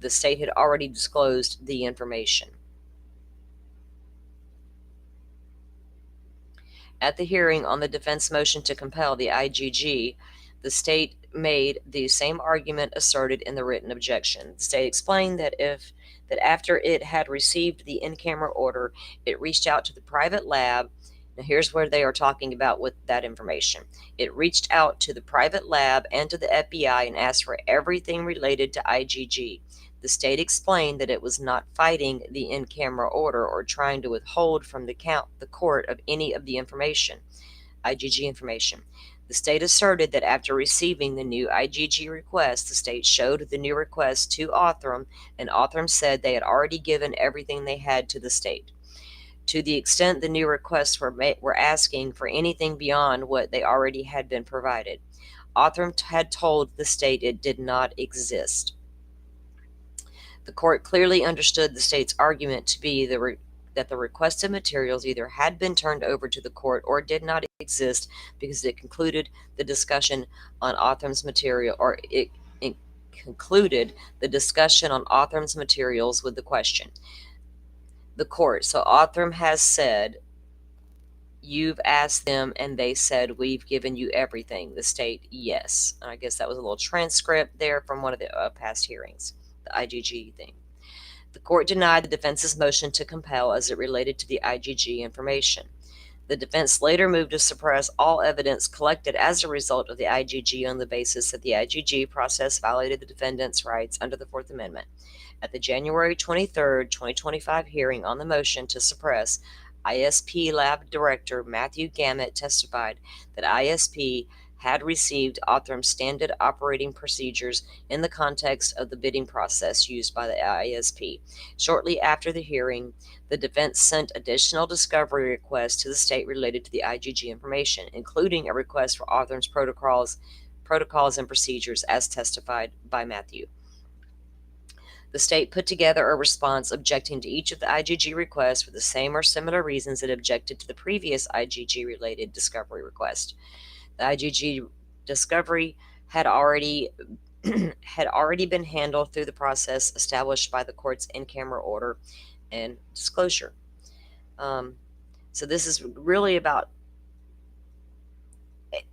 the state had already disclosed the information. At the hearing on the defense motion to compel the IGG, the state made the same argument asserted in the written objection. The state explained that after it had received the in-camera order, it reached out to the private lab. Now here's where they are talking about with that information. It reached out to the private lab and to the FBI and asked for everything related to IGG. The state explained that it was not fighting the in-camera order or trying to withhold from the court of any of the information, IGG information. The state asserted that after receiving the new IGG request, the state showed the new request to Othram, and Othram said they had already given everything they had to the state. To the extent the new requests were asking for anything beyond what they already had been provided, Othram had told the state it did not exist. The court clearly understood the state's argument to be that the requested materials either had been turned over to the court or did not exist because it concluded the discussion on Othram's material, or it concluded the discussion on Othram's materials with the question. The court, so Othram has said, you've asked them and they said, we've given you everything. The state, yes. And I guess that was a little transcript there from one of the past hearings, the IGG thing. The court denied the defense's motion to compel as it related to the IGG information. The defense later moved to suppress all evidence collected as a result of the IGG on the basis that the IGG process violated the defendant's rights under the Fourth Amendment. At the January 23, 2025 hearing on the motion to suppress, ISP Lab Director Matthew Gamet testified that ISP had received Othram's standard operating procedures in the context of the bidding process used by the ISP. Shortly after the hearing, the defense sent additional discovery requests to the state related to the IGG information, including a request for Othram's protocols and procedures as testified by Matthew. The state put together a response objecting to each of the IGG requests for the same or similar reasons it objected to the previous IGG-related discovery request. The IGG Discovery had already had already been handled through the process established by the court's in-camera order and disclosure. So this is really about.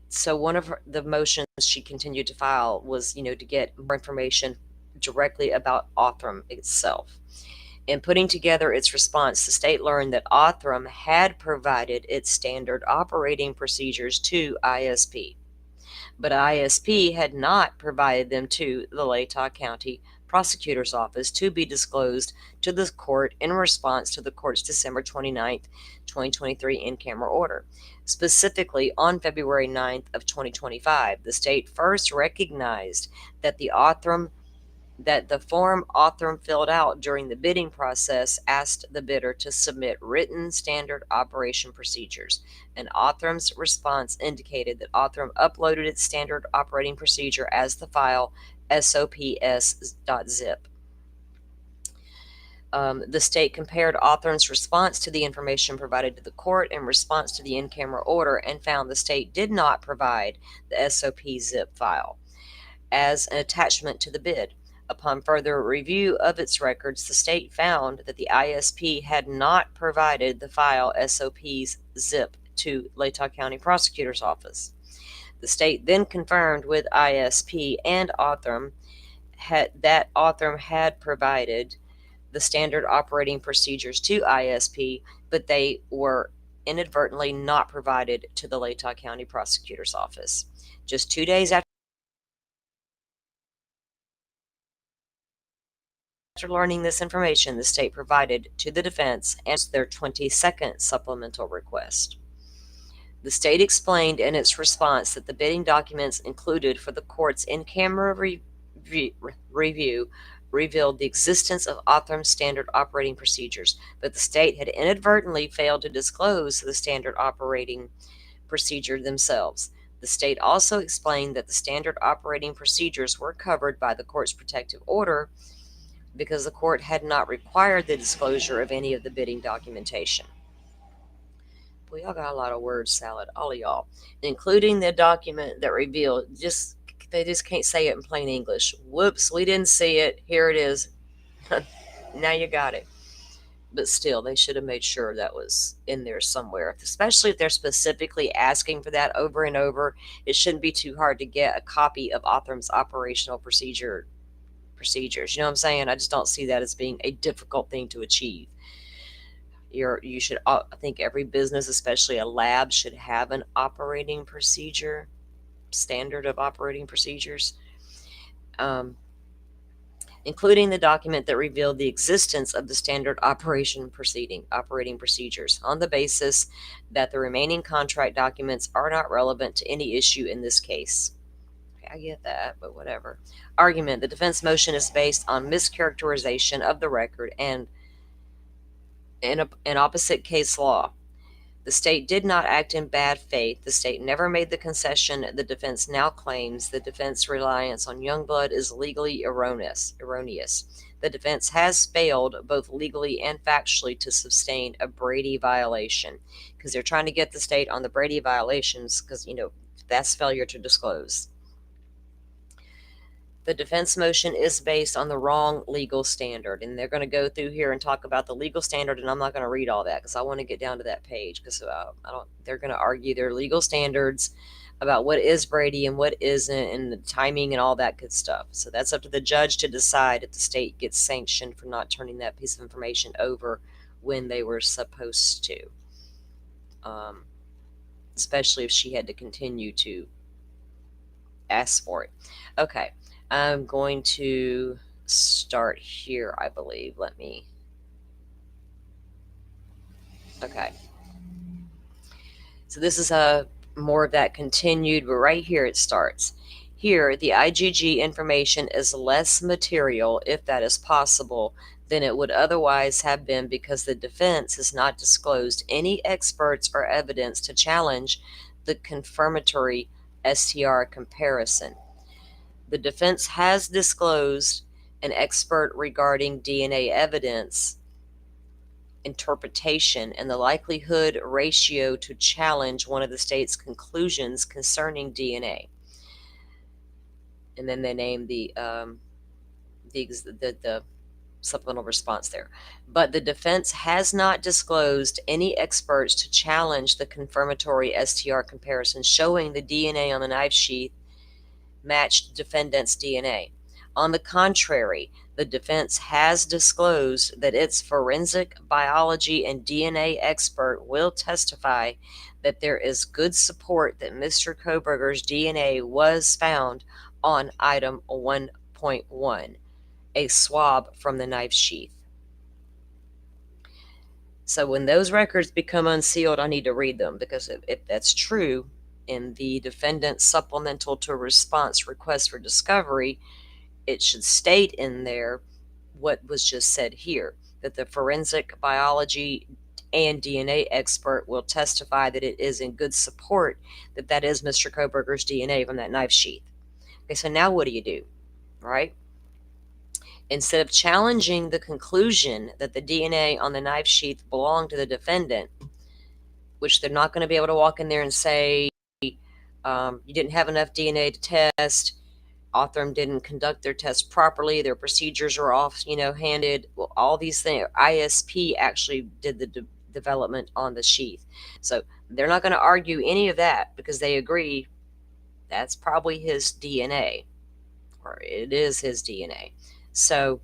So one of the motions she continued to file was, to get more information directly about Othram itself. In putting together its response, the state learned that Othram had provided its standard operating procedures to ISP, but ISP had not provided them to the Latah County Prosecutor's Office to be disclosed to the court in response to the court's December 29th, 2023 in-camera order. Specifically, on February 9th of 2025, the state first recognized that the form Othram filled out during the bidding process asked the bidder to submit written standard operation procedures, and Othram's response indicated that Othram uploaded its standard operating procedure as the file sops.zip. The state compared Othram's response to the information provided to the court in response to the in-camera order and found the state did not provide the SOP-zip file as an attachment to the bid. Upon further review of its records, the state found that the ISP had not provided the file SOPs-zip to Latah County Prosecutor's Office. The state then confirmed with ISP and Othram that Othram had provided the standard operating procedures to ISP, but they were inadvertently not provided to the Latah County Prosecutor's Office. Just 2 days after learning this information, the state provided to the defense and their 22nd supplemental request. The state explained in its response that the bidding documents included for the court's in-camera review revealed the existence of Othram's standard operating procedures, but the state had inadvertently failed to disclose the standard operating procedure themselves. The state also explained that the standard operating procedures were covered by the court's protective order because the court had not required the disclosure of any of the bidding documentation. Boy, y'all got a lot of word salad, all of y'all, including the document that revealed, they just can't say it in plain English. Whoops, we didn't see it. Here it is. Now you got it. But still, they should have made sure that was in there somewhere, especially if they're specifically asking for that over and over. It shouldn't be too hard to get a copy of Othram's operational procedures. You know what I'm saying? I just don't see that as being a difficult thing to achieve. You should, I think every business, especially a lab, should have an operating procedure, standard of operating procedures, including the document that revealed the existence of the standard operating procedures, on the basis that the remaining contract documents are not relevant to any issue in this case. I get that, but whatever. Argument: the defense motion is based on mischaracterization of the record and an opposite case law. The state did not act in bad faith. The state never made the concession the defense now claims. The defense reliance on Youngblood is legally erroneous. The defense has failed both legally and factually to sustain a Brady violation, because they're trying to get the state on the Brady violations because, that's failure to disclose. The defense motion is based on the wrong legal standard, and they're going to go through here and talk about the legal standard, and I'm not going to read all that because I want to get down to that page, because they're going to argue their legal standards about what is Brady and what isn't, and the timing and all that good stuff. So that's up to the judge to decide if the state gets sanctioned for not turning that piece of information over when they were supposed to, especially if she had to continue to ask for it. Okay. I'm going to start here, I believe. Okay. So this is more of that continued, but right here it starts. Here, the IGG information is less material, if that is possible, than it would otherwise have been, because the defense has not disclosed any experts or evidence to challenge the confirmatory STR comparison. The defense has disclosed an expert regarding DNA evidence interpretation and the likelihood ratio to challenge one of the state's conclusions concerning DNA. and then they name the supplemental response there. But the defense has not disclosed any experts to challenge the confirmatory STR comparison showing the DNA on the knife sheath matched defendant's DNA. On the contrary, the defense has disclosed that its forensic biology and DNA expert will testify that there is good support that Mr. Koberger's DNA was found on item 1.1, a swab from the knife sheath. So when those records become unsealed, I need to read them, because if that's true, in the defendant's supplemental to response request for discovery, it should state in there what was just said here, that the forensic biology and DNA expert will testify that it is in good support that that is Mr. Koberger's DNA from that knife sheath. Okay, so now what do you do, right? Instead of challenging the conclusion that the DNA on the knife sheath belonged to the defendant, which they're not going to be able to walk in there and say, you didn't have enough DNA to test, Othram didn't conduct their test properly, their procedures are off, handed, well, all these things. ISP actually did the development on the sheath. So they're not going to argue any of that, because they agree that's probably his DNA, or it is his DNA. So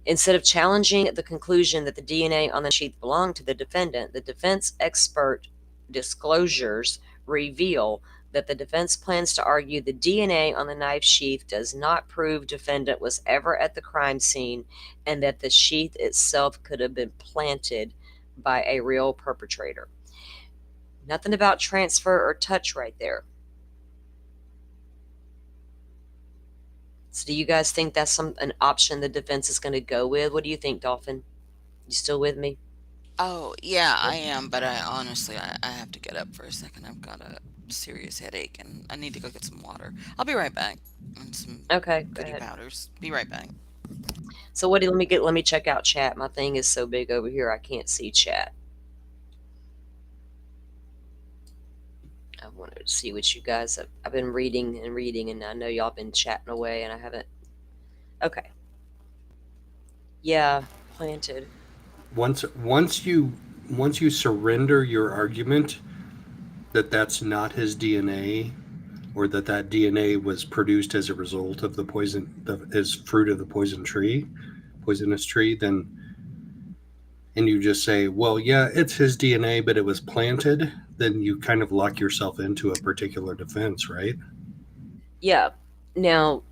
instead of challenging the conclusion that the DNA on the sheath belonged to the defendant, the defense expert disclosures reveal that the defense plans to argue the DNA on the knife sheath does not prove defendant was ever at the crime scene, and that the sheath itself could have been planted by a real perpetrator. Nothing about transfer or touch right there. So do you guys think that's an option the defense is going to go with? What do you think, Dolphin? You still with me? Oh, yeah, I am, but I honestly, I have to get up for a second. I've got a serious headache and I need to go get some water. I'll be right back. And some Okay, go goody ahead. powders. Be right back. So let me check out chat. My thing is so big over here I can't see chat. I wanted to see what you guys I've been reading, and I know y'all been chatting away and I haven't. Okay. Yeah, planted. Once you surrender your argument that that's not his DNA, or that DNA was produced as a result of as fruit of the poisonous tree, then, and you just say, well, yeah, it's his DNA, but it was planted, then you kind of lock yourself into a particular defense, right? Yeah. Now,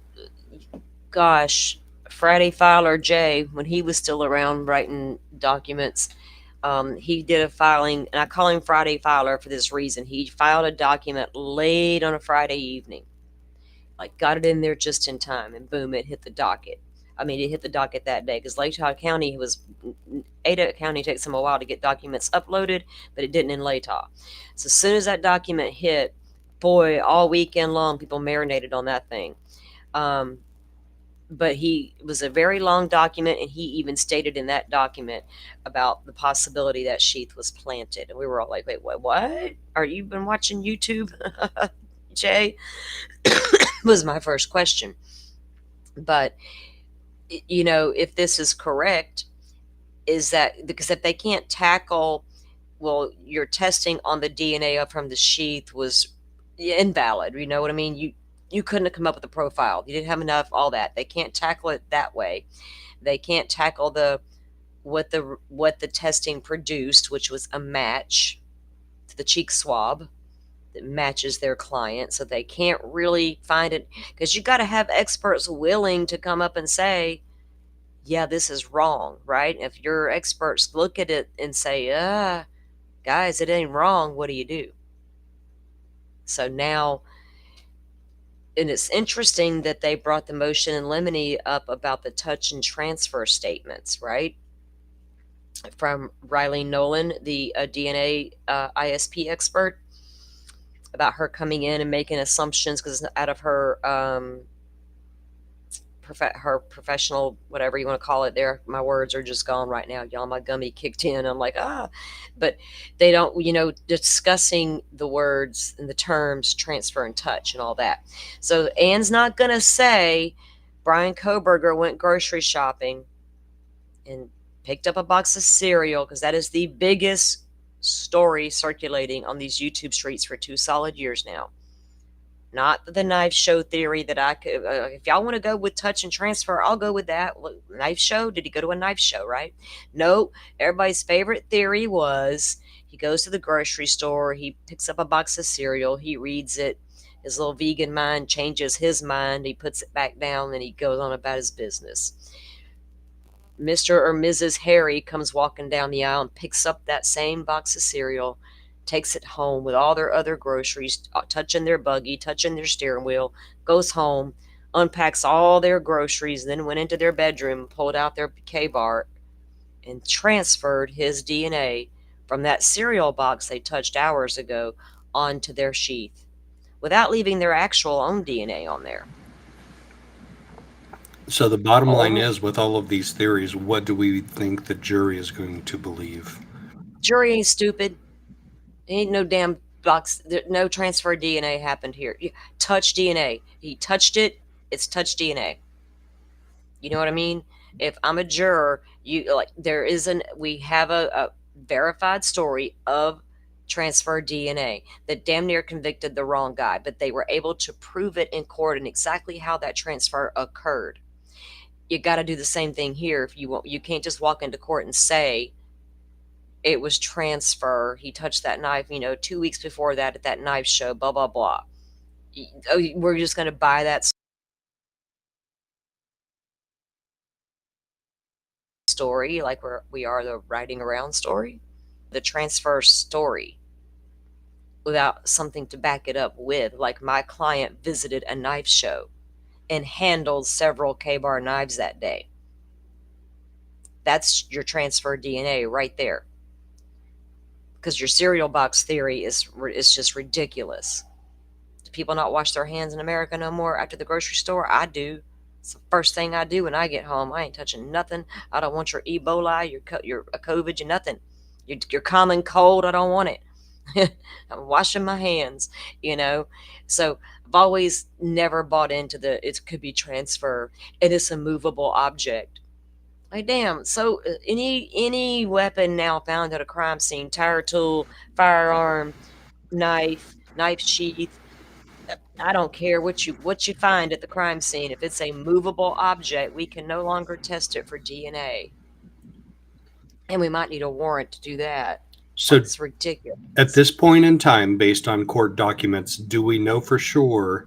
gosh, Friday Filer Jay, when he was still around writing documents, he did a filing, and I call him Friday Filer for this reason. He filed a document late on a Friday evening, like got it in there just in time, and boom, it hit the docket. I mean, it hit the docket that day, because Latah County Ada County takes them a while to get documents uploaded, but it didn't in Latah. So as soon as that document hit, boy, all weekend long, people marinated on that thing. But it was a very long document, and he even stated in that document about the possibility that sheath was planted. And we were all like, wait, what? Are you been watching YouTube, Jay? Was my first question. But, if this is correct, is that because if they can't tackle, well, your testing on the DNA from the sheath was invalid, you know what I mean? You couldn't have come up with a profile. You didn't have enough, all that. They can't tackle it that way. They can't tackle what the testing produced, which was a match to the cheek swab that matches their client. So they can't really find it, because you got to have experts willing to come up and say, yeah, this is wrong, right? If your experts look at it and say, guys, it ain't wrong, what do you do? So now, and it's interesting that they brought the motion in limine up about the touch and transfer statements, right? From Riley Nolan, the DNA ISP expert, about her coming in and making assumptions because out of her her professional, whatever you want to call it there. My words are just gone right now, y'all. My gummy kicked in. I'm like, but they don't, discussing the words and the terms transfer and touch and all that. So Anne's not going to say Brian Koberger went grocery shopping and picked up a box of cereal, because that is the biggest story circulating on these YouTube streets for 2 solid years now. Not the knife show theory that I could. If y'all want to go with touch and transfer, I'll go with that. Knife show? Did he go to a knife show, right? No. Everybody's favorite theory was he goes to the grocery store, he picks up a box of cereal, he reads it, his little vegan mind changes his mind, he puts it back down, and he goes on about his business. Mr. or Mrs. Harry comes walking down the aisle and picks up that same box of cereal, takes it home with all their other groceries, touching their buggy, touching their steering wheel, goes home, unpacks all their groceries, then went into their bedroom, pulled out their K-bar, and transferred his DNA from that cereal box they touched hours ago onto their sheath without leaving their actual own DNA on there. So the bottom line is, with all of these theories, what do we think the jury is going to believe? Jury ain't stupid. Ain't no damn box. No transfer DNA happened here. Touch DNA. He touched it. It's touch DNA. You know what I mean? If I'm a juror, we have a verified story of transfer DNA that damn near convicted the wrong guy, but they were able to prove it in court and exactly how that transfer occurred. You got to do the same thing here. If you want, you can't just walk into court and say it was transfer. He touched that knife, 2 weeks before that at that knife show, blah, blah, blah. We're just going to buy that story like we are the riding around story, the transfer story, without something to back it up with. Like, my client visited a knife show and handled several K-bar knives that day. That's your transfer DNA right there. Because your cereal box theory is just ridiculous. Do people not wash their hands in America no more after the grocery store? I do. It's the first thing I do when I get home. I ain't touching nothing. I don't want your Ebola, your COVID, your nothing. Your common cold, I don't want it. I'm washing my hands, So I've always never bought into it could be transfer, and it's a movable object. Like, damn. So any weapon now found at a crime scene, tire tool, firearm, knife sheath, I don't care what you find at the crime scene. If it's a movable object, we can no longer test it for DNA. And we might need a warrant to do that. So it's ridiculous. At this point in time, based on court documents, do we know for sure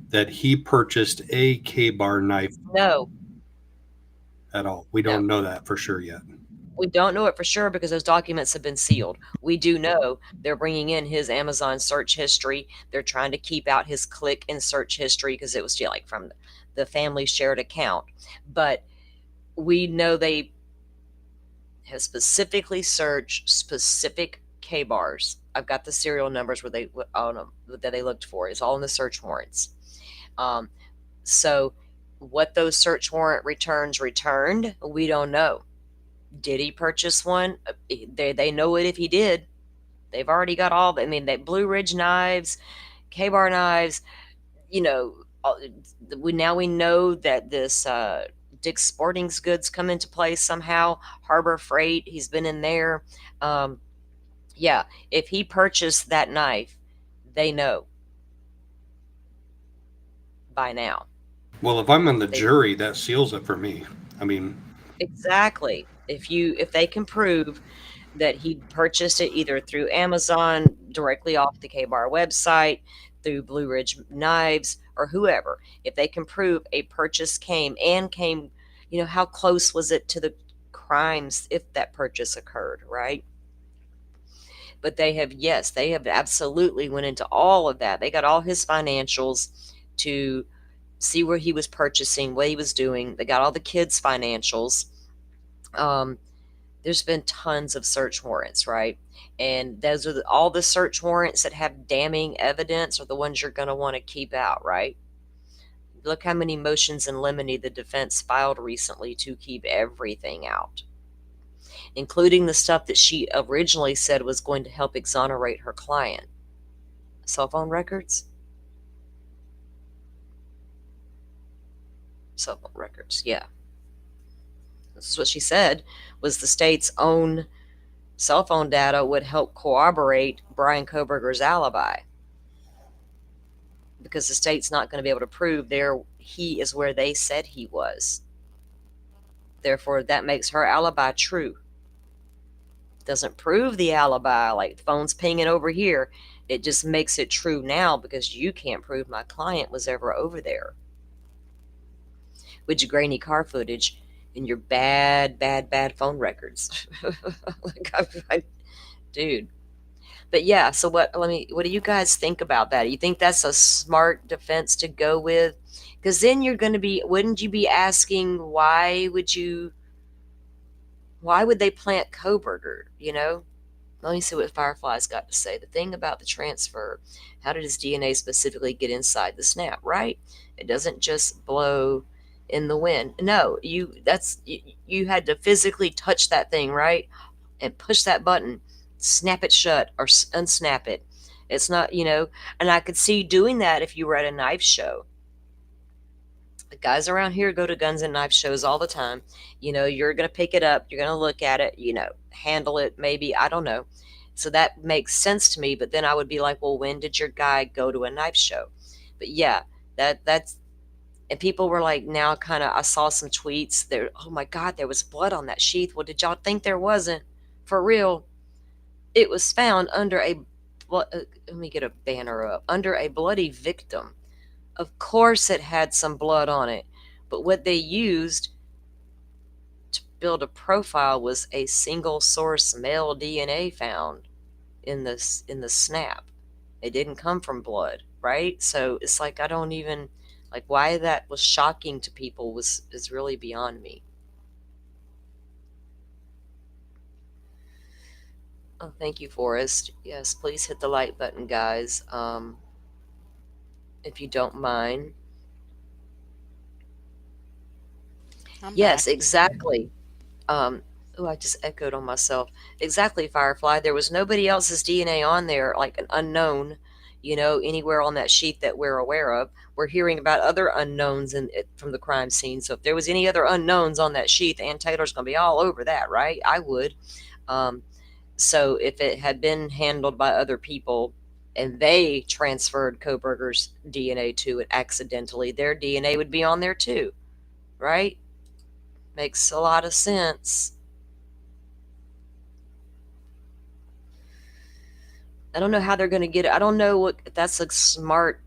that he purchased a K-bar knife? No. At all. We don't know that for sure yet. We don't know it for sure because those documents have been sealed. We do know they're bringing in his Amazon search history. They're trying to keep out his click and search history because it was like from the family shared account. But we know they have specifically searched specific K-bars. I've got the serial numbers that they looked for. It's all in the search warrants. So what those search warrant returns returned, we don't know. Did he purchase one? They know it if he did. They've already got all. They Blue Ridge knives, K-bar knives. We know that this Dick's Sporting Goods come into play somehow. Harbor Freight, he's been in there. If he purchased that knife, they know by now. Well, if I'm on the jury, that seals it for me. Exactly. If they can prove that he purchased it either through Amazon, directly off the K-Bar website, through Blue Ridge Knives, or whoever, if they can prove a purchase came, how close was it to the crimes if that purchase occurred, right? But they have absolutely went into all of that. They got all his financials to see where he was purchasing, what he was doing. They got all the kids' financials. There's been tons of search warrants, right? And those are all the search warrants that have damning evidence are the ones you're going to want to keep out, right? Look how many motions in limine the defense filed recently to keep everything out, including the stuff that she originally said was going to help exonerate her client. Cell phone records? Cell phone records, yeah. This is what she said, was the state's own cell phone data would help corroborate Brian Kohberger's alibi, because the state's not going to be able to prove he is where they said he was. Therefore, that makes her alibi true. Doesn't prove the alibi, like the phone's pinging over here. It just makes it true now because you can't prove my client was ever over there. With your grainy car footage and your bad phone records. Dude. But yeah, so what do you guys think about that? You think that's a smart defense to go with? Because then wouldn't you be asking, why would they plant Kohberger, Let me see what Firefly's got to say. The thing about the transfer, how did his DNA specifically get inside the snap, right? It doesn't just blow in the wind. No, you had to physically touch that thing, right? And push that button, snap it shut or unsnap it. It's not, and I could see doing that if you were at a knife show. The guys around here go to guns and knife shows all the time. You're going to pick it up, you're going to look at it, handle it, maybe, I don't know. So that makes sense to me. But then I would be like, well, when did your guy go to a knife show? But yeah, that's, and people were like, now kind of, I saw some tweets there. Oh my God, there was blood on that sheath. Well, did y'all think there wasn't? For real, it was found under let me get a banner up, under a bloody victim. Of course it had some blood on it, but what they used to build a profile was a single source male DNA found in the snap. It didn't come from blood, right? So it's like, I don't even, like, why that was shocking to people is really beyond me. Oh, thank you, Forrest. Yes, please hit the like button, guys, if you don't mind. Yes, back. exactly. I just echoed on myself. Exactly, Firefly. There was nobody else's DNA on there, like an unknown, anywhere on that sheet that we're aware of. We're hearing about other unknowns from the crime scene. So if there was any other unknowns on that sheet, Ann Taylor's going to be all over that, right? I would. So if it had been handled by other people and they transferred Kohberger's DNA to it accidentally, their DNA would be on there too, right? Makes a lot of sense. I don't know how they're going to get it. I don't know what that's a smart,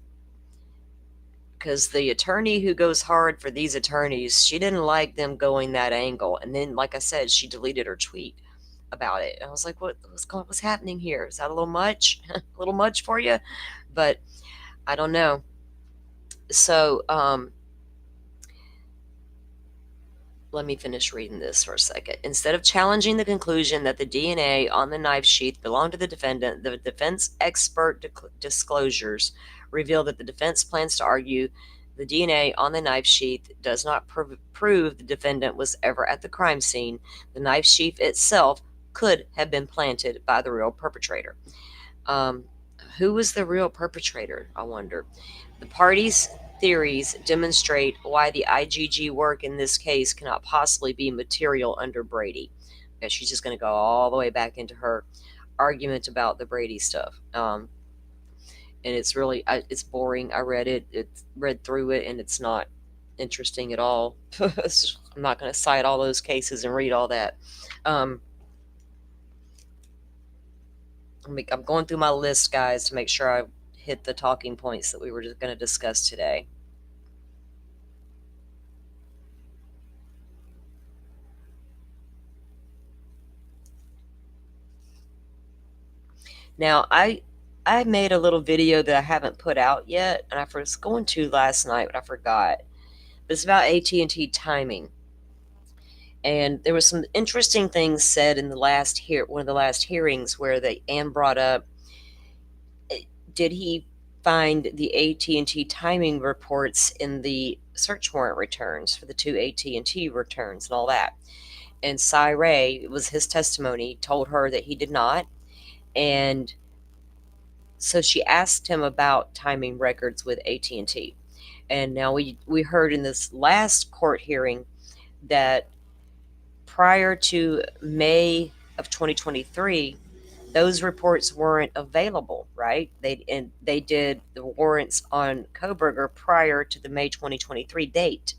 because the attorney who goes hard for these attorneys, she didn't like them going that angle. And then, like I said, she deleted her tweet about it. I was like, what's happening here? Is that a little much? A little much for you? But I don't know. So, let me finish reading this for a second. Instead of challenging the conclusion that the DNA on the knife sheath belonged to the defendant, the defense expert disclosures reveal that the defense plans to argue the DNA on the knife sheath does not prove the defendant was ever at the crime scene. The knife sheath itself could have been planted by the real perpetrator. Who was the real perpetrator, I wonder? The parties' theories demonstrate why the IGG work in this case cannot possibly be material under Brady. Okay, she's just going to go all the way back into her argument about the Brady stuff. And it's really, it's boring. I read through it, and it's not interesting at all. I'm not going to cite all those cases and read all that. I'm going through my list, guys, to make sure I hit the talking points that we were just going to discuss today. Now, I made a little video that I haven't put out yet, and I was going to last night, but I forgot. But it's about AT&T timing. And there was some interesting things said in one of the last hearings where Ann brought up, did he find the AT&T timing reports in the search warrant returns for the two AT&T returns and all that. And Cy Ray, it was his testimony, told her that he did not. And so she asked him about timing records with AT&T. And now we heard in this last court hearing that prior to May of 2023, those reports weren't available, right? They did the warrants on Koberger prior to the May 2023 date.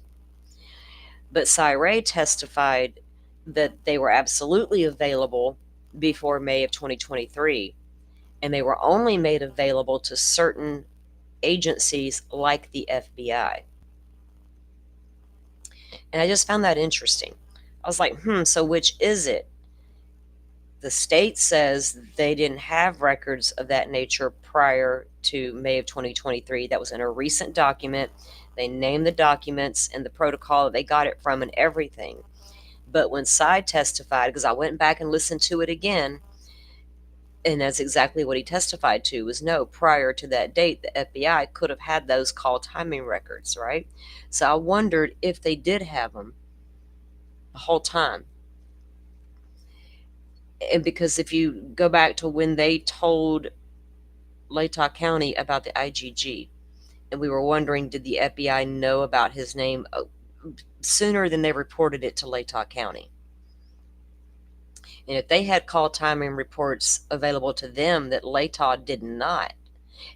But Cy Ray testified that they were absolutely available before May of 2023, and they were only made available to certain agencies like the FBI. And I just found that interesting. I was like, so which is it? The state says they didn't have records of that nature prior to May of 2023. That was in a recent document. They named the documents and the protocol that they got it from and everything. But when Cy testified, because I went back and listened to it again, and that's exactly what he testified to, was no, prior to that date, the FBI could have had those call timing records, right? So I wondered if they did have them the whole time. And because if you go back to when they told Latah County about the IGG, and we were wondering, did the FBI know about his name sooner than they reported it to Latah County? And if they had call timing reports available to them that Latah did not,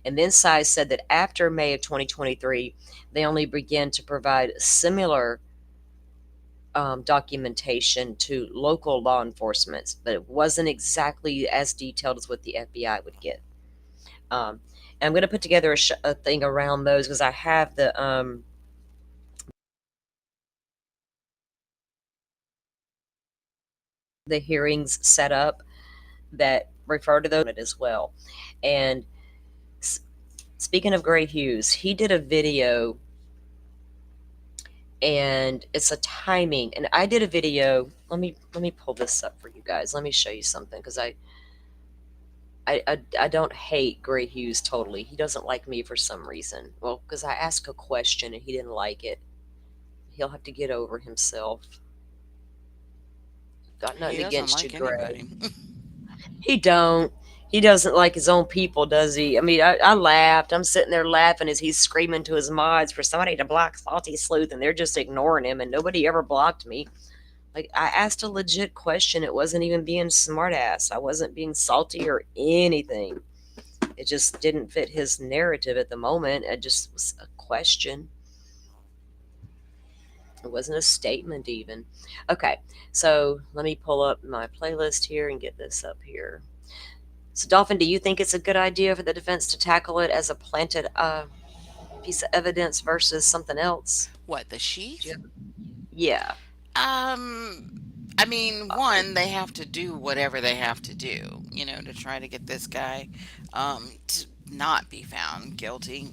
and then Cy said that after May of 2023, they only began to provide similar documentation to local law enforcement, but it wasn't exactly as detailed as what the FBI would get. And I'm going to put together a thing around those because I have the hearings set up that refer to those as well. And speaking of Gray Hughes, he did a video, and it's a timing. And I did a video. Let me pull this up for you guys. Let me show you something, because I don't hate Gray Hughes totally. He doesn't like me for some reason. Well, because I asked a question and he didn't like it. He'll have to get over himself. Got nothing He doesn't against like you, Gray. anybody. He don't. He doesn't like his own people, does he? I mean, I laughed. I'm sitting there laughing as he's screaming to his mods for somebody to block Salty Sleuth, and they're just ignoring him, and nobody ever blocked me. Like, I asked a legit question. It wasn't even being smartass. I wasn't being salty or anything. It just didn't fit his narrative at the moment. It just was a question. It wasn't a statement even. Okay, so let me pull up my playlist here and get this up here. So, Dolphin, do you think it's a good idea for the defense to tackle it as a planted piece of evidence versus something else? What, the sheath? Yeah. I mean, one, they have to do whatever they have to do, to try to get this guy to not be found guilty,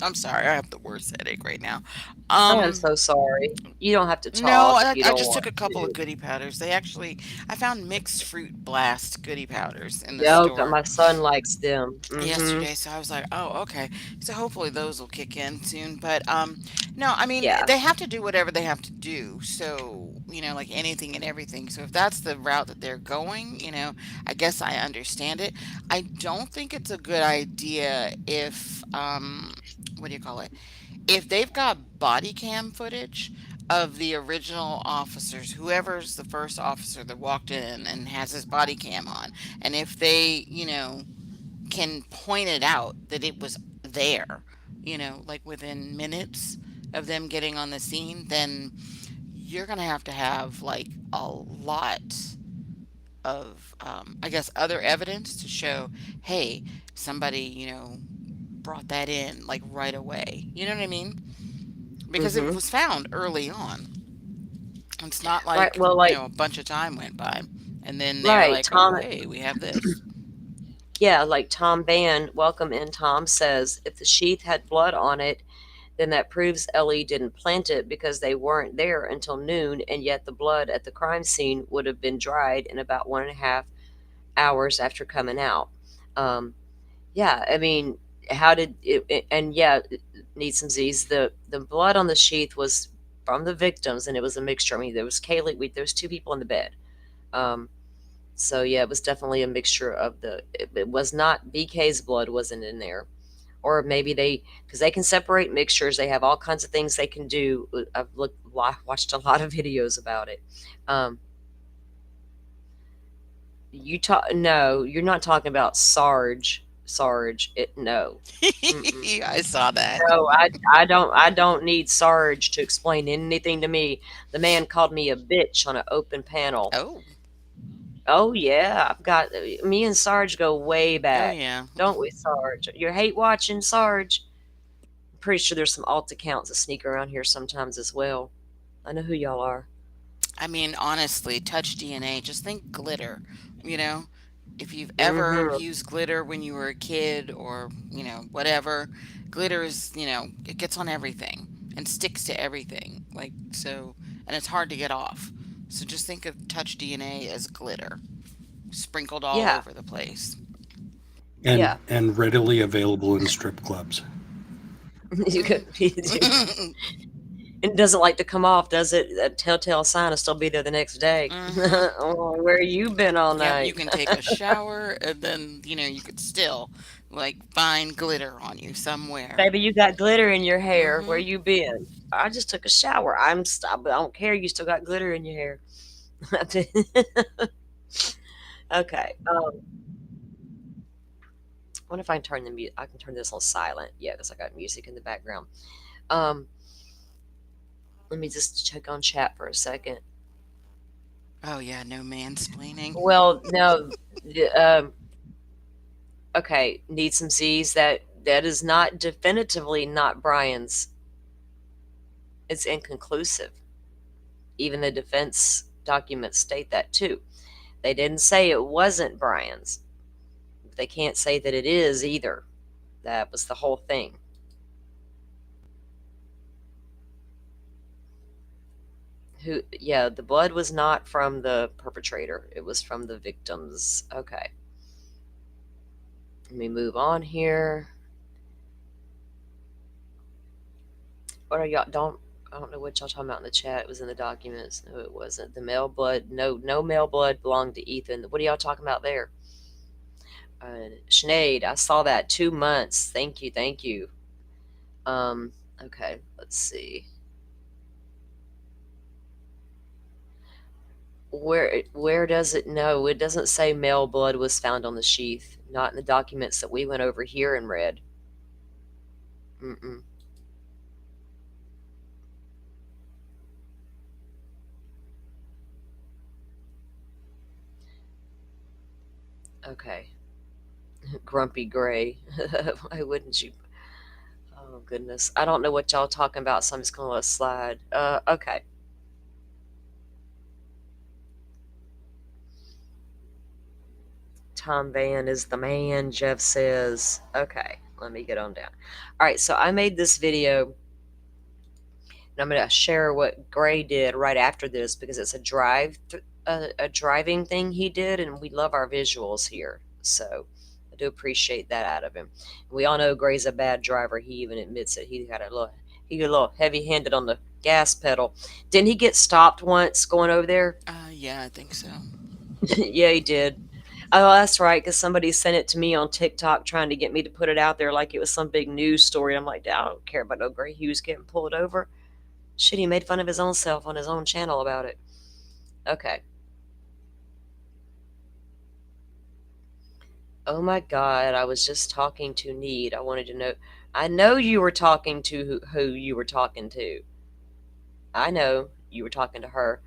I'm sorry, I have the worst headache right now. I am so sorry. You don't have to No, talk if I, you I don't just took want a couple of to. goodie powders. I found mixed fruit blast goodie powders in the Yeah, store my son likes them. Mm-hmm. yesterday, so I was like, oh, okay. So hopefully those will kick in soon. But no, I mean, Yeah. they have to do whatever they have to do. So, like anything and everything. So if that's the route that they're going, I guess I understand it. I don't think it's a good idea if what do you call it? If they've got body cam footage of the original officers, whoever's the first officer that walked in and has his body cam on, and if they, can point it out that it was there, like within minutes of them getting on the scene, then you're going to have like a lot of, I guess, other evidence to show, hey, somebody, brought that in like right away. You know what I mean? Because it Mm-hmm. was found early on. It's not Right. like, Well, like, a bunch of time went by and then they were right. like, oh, Tom. hey, we have this. Yeah, like Tom Ban, welcome in, Tom, says if the sheath had blood on it, then that proves Ellie didn't plant it because they weren't there until noon, and yet the blood at the crime scene would have been dried in about 1.5 hours after coming out. Yeah, I mean, how did it, and yeah, needs some Z's. The blood on the sheath was from the victims, and it was a mixture. I mean, there was Kaylee. There was two people in the bed. Um, so yeah, it was definitely a mixture of the. It was not BK's blood wasn't in there, or maybe they because they can separate mixtures. They have all kinds of things they can do. I've watched a lot of videos about it. Um, you talk no, you're not talking about Sarge. Sarge, it no. Mm-mm. I saw that. No, I don't need Sarge to explain anything to me. The man called me a bitch on an open panel. Oh, Oh yeah, I've got me and Sarge go way oh back, yeah. don't we, Sarge? You hate watching Sarge? I'm pretty sure there's some alt accounts that sneak around here sometimes as well. I know who y'all are. I mean, honestly, touch DNA, just think glitter, you know? If you've ever Mm-hmm. used glitter when you were a kid or, whatever, glitter is, it gets on everything and sticks to everything. Like, so, and it's hard to get off. So just think of touch DNA as glitter sprinkled all Yeah, over the place. yeah. And readily available in strip clubs. You Mm. could. It doesn't like to come off, does it? A telltale sign will still be there the next day. Hmm. Oh, where you been all Yep, you night? can take a shower and then, you could still like find glitter on you somewhere. Baby, you got glitter in your hair. Where Hmm. you been? I just took a shower. I don't care. You still got glitter in your hair. Okay. What if I can turn the I can turn this on silent? Yeah, because I got music in the background. Um, let me just check on chat for a second. Oh yeah, no mansplaining. Well, no. Okay. Need some Z's. That is not definitively not Brian's. It's inconclusive. Even the defense documents state that too. They didn't say it wasn't Brian's. They can't say that it is either. That was the whole thing. Who? Yeah, the blood was not from the perpetrator. It was from the victims. Okay. Let me move on here. What are y'all? I don't know what y'all talking about in the chat. It was in the documents. No, it wasn't. The male blood. No male blood belonged to Ethan. What are y'all talking about there? Sinead, I saw that 2 months. Thank you, thank you. Okay, let's see. Where does it know? It doesn't say male blood was found on the sheath. Not in the documents that we went over here and read. Mm-mm. Okay. Grumpy Gray. Why wouldn't you? Oh goodness. I don't know what y'all talking about, so I'm just gonna let it slide. Okay. Tom Van is the man, Jeff says. Okay, let me get on down. All right, so I made this video, and I'm going to share what Gray did right after this because it's a driving thing he did, and we love our visuals here. So I do appreciate that out of him. We all know Gray's a bad driver. He even admits it. He got a little heavy-handed on the gas pedal. Didn't he get stopped once going over there? Yeah, I think so. Yeah, he did. Oh, that's right, because somebody sent it to me on TikTok trying to get me to put it out there like it was some big news story. I'm like, I don't care about no Gray Hughes getting pulled over. Shit, he made fun of his own self on his own channel about it. Okay. Oh my God, I was just talking to Need. I wanted to know. I know you were talking to who you were talking to. I know you were talking to her.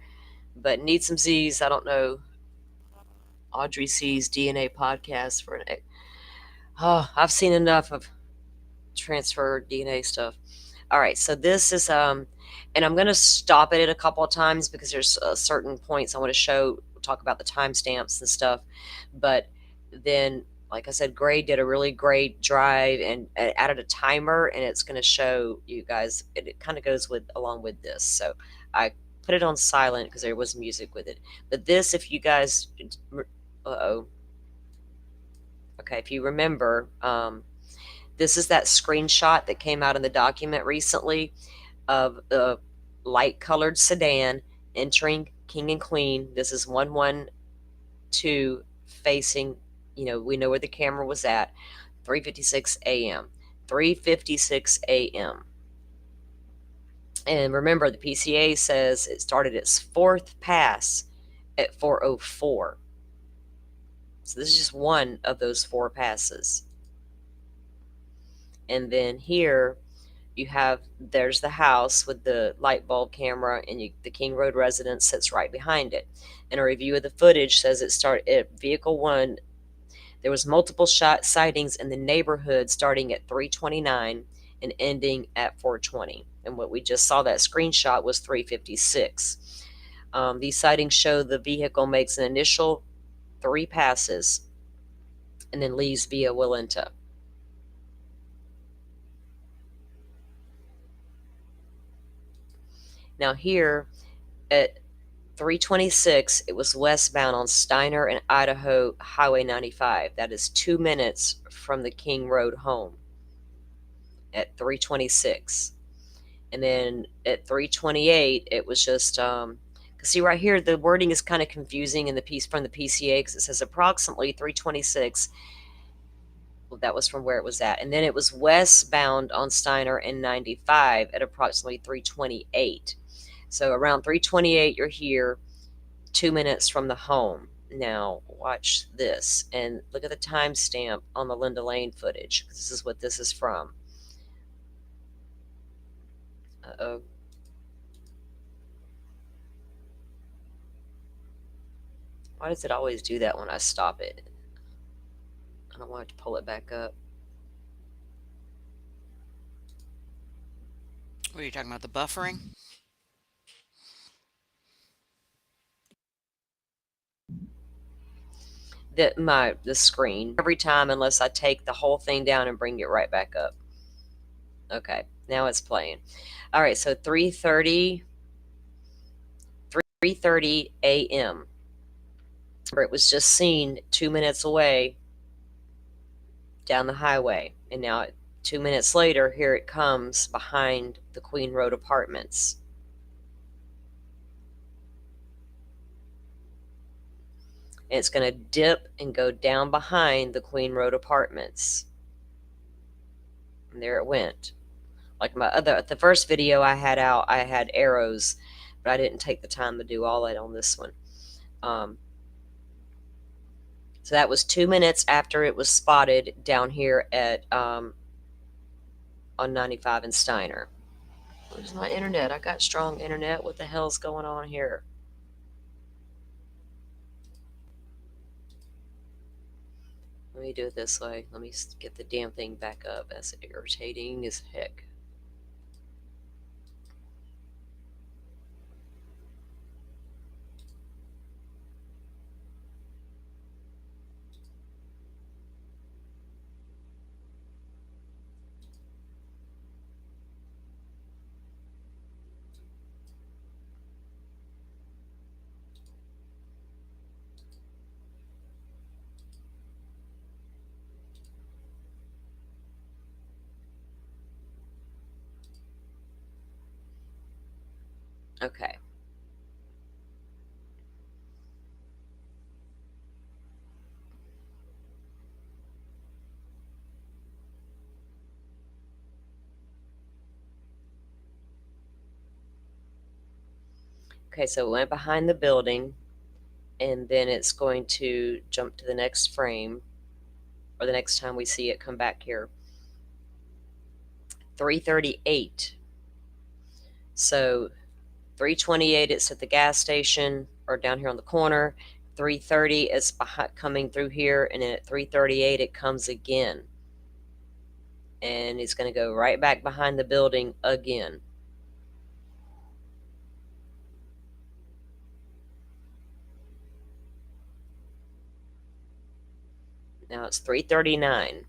But Need Some Z's, I don't know. Audrey C's DNA podcast for an. Oh, I've seen enough of transfer DNA stuff. All right, so this is and I'm going to stop it a couple of times because there's certain points I want to talk about the timestamps and stuff. But then, like I said, Gray did a really great drive and added a timer, and it's going to show you guys. It kind of goes along with this, so I put it on silent because there was music with it. But this, if you guys, okay, if you remember, This is that screenshot that came out in the document recently of the light colored sedan entering King and Queen. This is 112 facing, we know where the camera was at, 3:56 a.m. 3:56 a.m. And remember, the PCA says it started its fourth pass at 4:04. So this is just one of those 4 passes. And then here you have, there's the house with the light bulb camera, and the King Road residence sits right behind it. And a review of the footage says it started at vehicle 1. There was multiple sightings in the neighborhood starting at 3:29 and ending at 4:20. And what we just saw, that screenshot, was 3:56. These sightings show the vehicle makes an initial 3 passes and then leaves via Willenta. Now here at 3:26, it was westbound on Steiner and Idaho Highway 95. That is 2 minutes from the King Road home at 3:26. And then at 3:28, it was just, see right here, the wording is kind of confusing in the piece from the PCA, because it says approximately 3:26. Well, that was from where it was at. And then it was westbound on Steiner and 95 at approximately 3:28. So around 3:28, you're here, 2 minutes from the home. Now, watch this and look at the timestamp on the Linda Lane footage. This is what this is from. Uh-oh. Why does it always do that when I stop it? I don't want to pull it back up. What are you talking about, the buffering? The screen every time, unless I take the whole thing down and bring it right back up. Okay, now it's playing. All right, so 3:30 a.m. It was just seen 2 minutes away down the highway, and now 2 minutes later, here it comes behind the Queen Road apartments. And it's going to dip and go down behind the Queen Road apartments. And there it went. Like the first video I had out, I had arrows, but I didn't take the time to do all that on this one. So that was 2 minutes after it was spotted down here at on 95 in Steiner. Where's my internet? I got strong internet. What the hell's going on here? Let me do it this way. Let me get the damn thing back up. That's irritating as heck. Okay. Okay, so it went behind the building, and then it's going to jump to the next frame, or the next time we see it come back here. 3:38. So 3:28, it's at the gas station, or down here on the corner. 3:30, it's coming through here, and then at 3:38, it comes again. And it's going to go right back behind the building again. Now it's 3:39.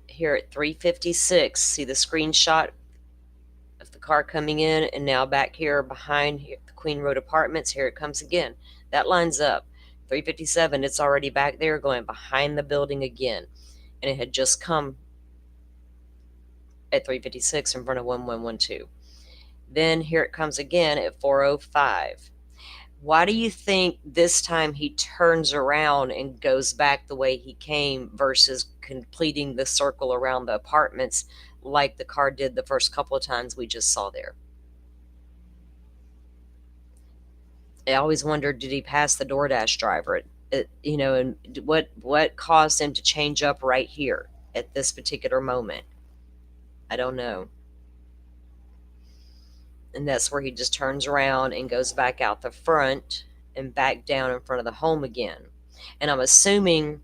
Here at 3:56, see the screenshot of the car coming in, and now back here behind here, the Queen Road Apartments, here it comes again. That lines up. 357, it's already back there going behind the building again. And it had just come at 356 in front of 1112. Then here it comes again at 405. Why do you think this time he turns around and goes back the way he came versus completing the circle around the apartments like the car did the first couple of times we just saw there? I always wondered, did he pass the DoorDash driver? And what caused him to change up right here at this particular moment? I don't know. And that's where he just turns around and goes back out the front and back down in front of the home again. And I'm assuming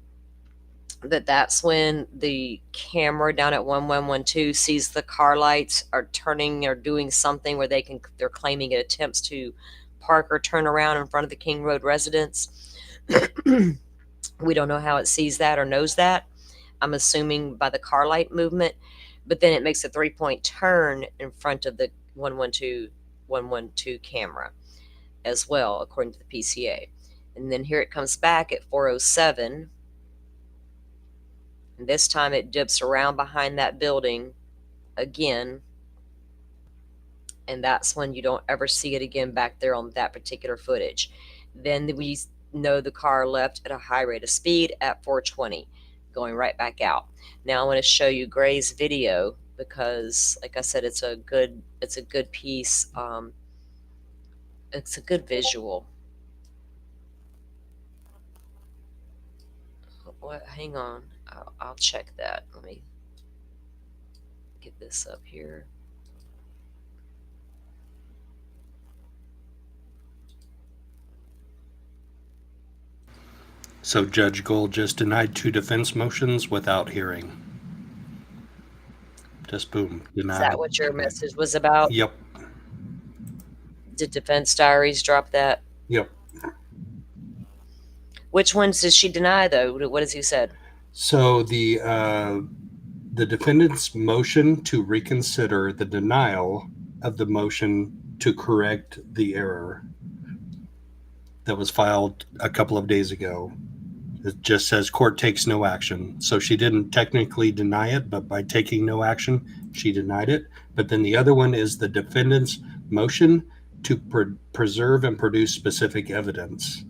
that that's when the camera down at 1112 sees the car lights are turning or doing something where they're claiming it attempts to park or turn around in front of the King Road residence. We don't know how it sees that or knows that. I'm assuming by the car light movement, but then it makes a 3-point turn in front of the 112 camera as well, according to the PCA. And then here it comes back at 407. And this time it dips around behind that building again. And that's when you don't ever see it again back there on that particular footage. Then we know the car left at a high rate of speed at 420, going right back out. Now I want to show you Gray's video because, like I said, it's a good piece. It's a good visual. What? Hang on, I'll check that. Let me get this up here. So Judge Gold just denied 2 defense motions without hearing. Just boom, denied. Is that what your message was about? Yep. Did Defense Diaries drop that? Yep. Which ones did she deny, though? What has he said? So the defendant's motion to reconsider the denial of the motion to correct the error that was filed a couple of days ago. It just says court takes no action. So she didn't technically deny it, but by taking no action, she denied it. But then the other one is the defendant's motion to preserve and produce specific evidence.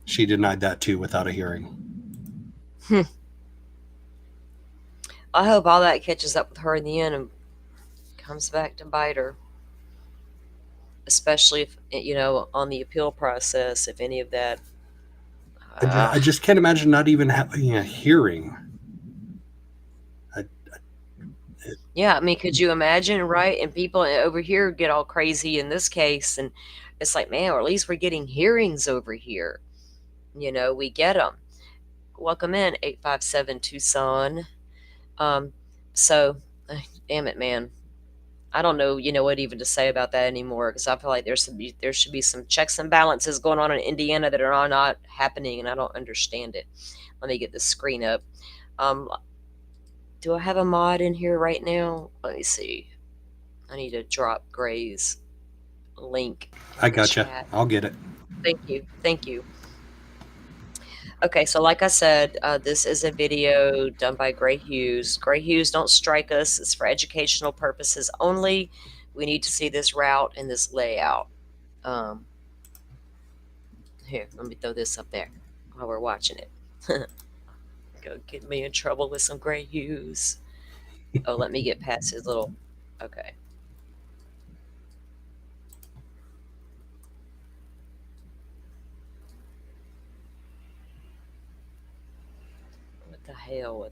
She denied that too without a hearing. I hope all that catches up with her in the end and comes back to bite her. Especially if, on the appeal process, if any of that. I just can't imagine not even having a hearing. Yeah, I mean, could you imagine, right? And people over here get all crazy in this case, and it's like, man, or at least we're getting hearings over here. We get them. Welcome in, 857 Tucson. So, damn it, man. I don't know, what even to say about that anymore, because I feel like there should be some checks and balances going on in Indiana that are not happening, and I don't understand it. Let me get the screen up. Do I have a mod in here right now? Let me see. I need to drop Gray's link. I gotcha. I'll get it. Thank you. Okay, so like I said, this is a video done by Gray Hughes. Gray Hughes, don't strike us. It's for educational purposes only. We need to see this route and this layout. Here, let me throw this up there while we're watching it. Go get me in trouble with some Gray Hughes. Oh, let me get past his little... Okay. What the hell?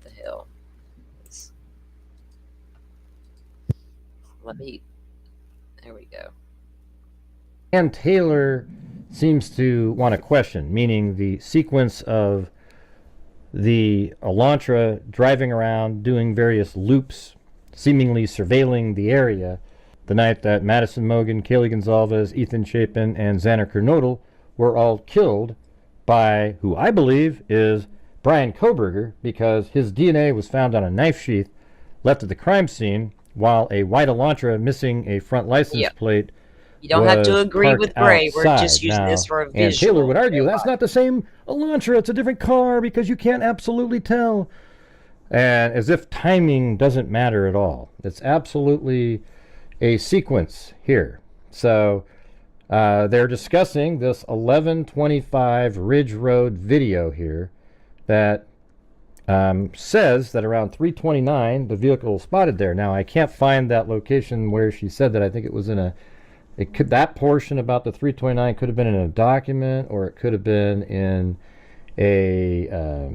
There we go. And Taylor seems to want to question, meaning the sequence of the Elantra driving around, doing various loops, seemingly surveilling the area, the night that Madison Mogan, Kaylee Gonzalez, Ethan Chapin, and Xander Kernodle were all killed by who I believe is Brian Koberger, because his DNA was found on a knife sheath left at the crime scene while a white Elantra missing a front license Yep. plate You don't have to was agree with parked Gray. We're outside. just using Now, this for a and visual. Taylor would argue that's not the same Elantra, it's a different car because you can't absolutely tell. And as if timing doesn't matter at all. It's absolutely a sequence here. So they're discussing this 1125 Ridge Road video here that says that around 3:29 the vehicle spotted there. Now I can't find that location where she said that. I think it was in that portion about the 3:29 could have been in a document, or it could have been in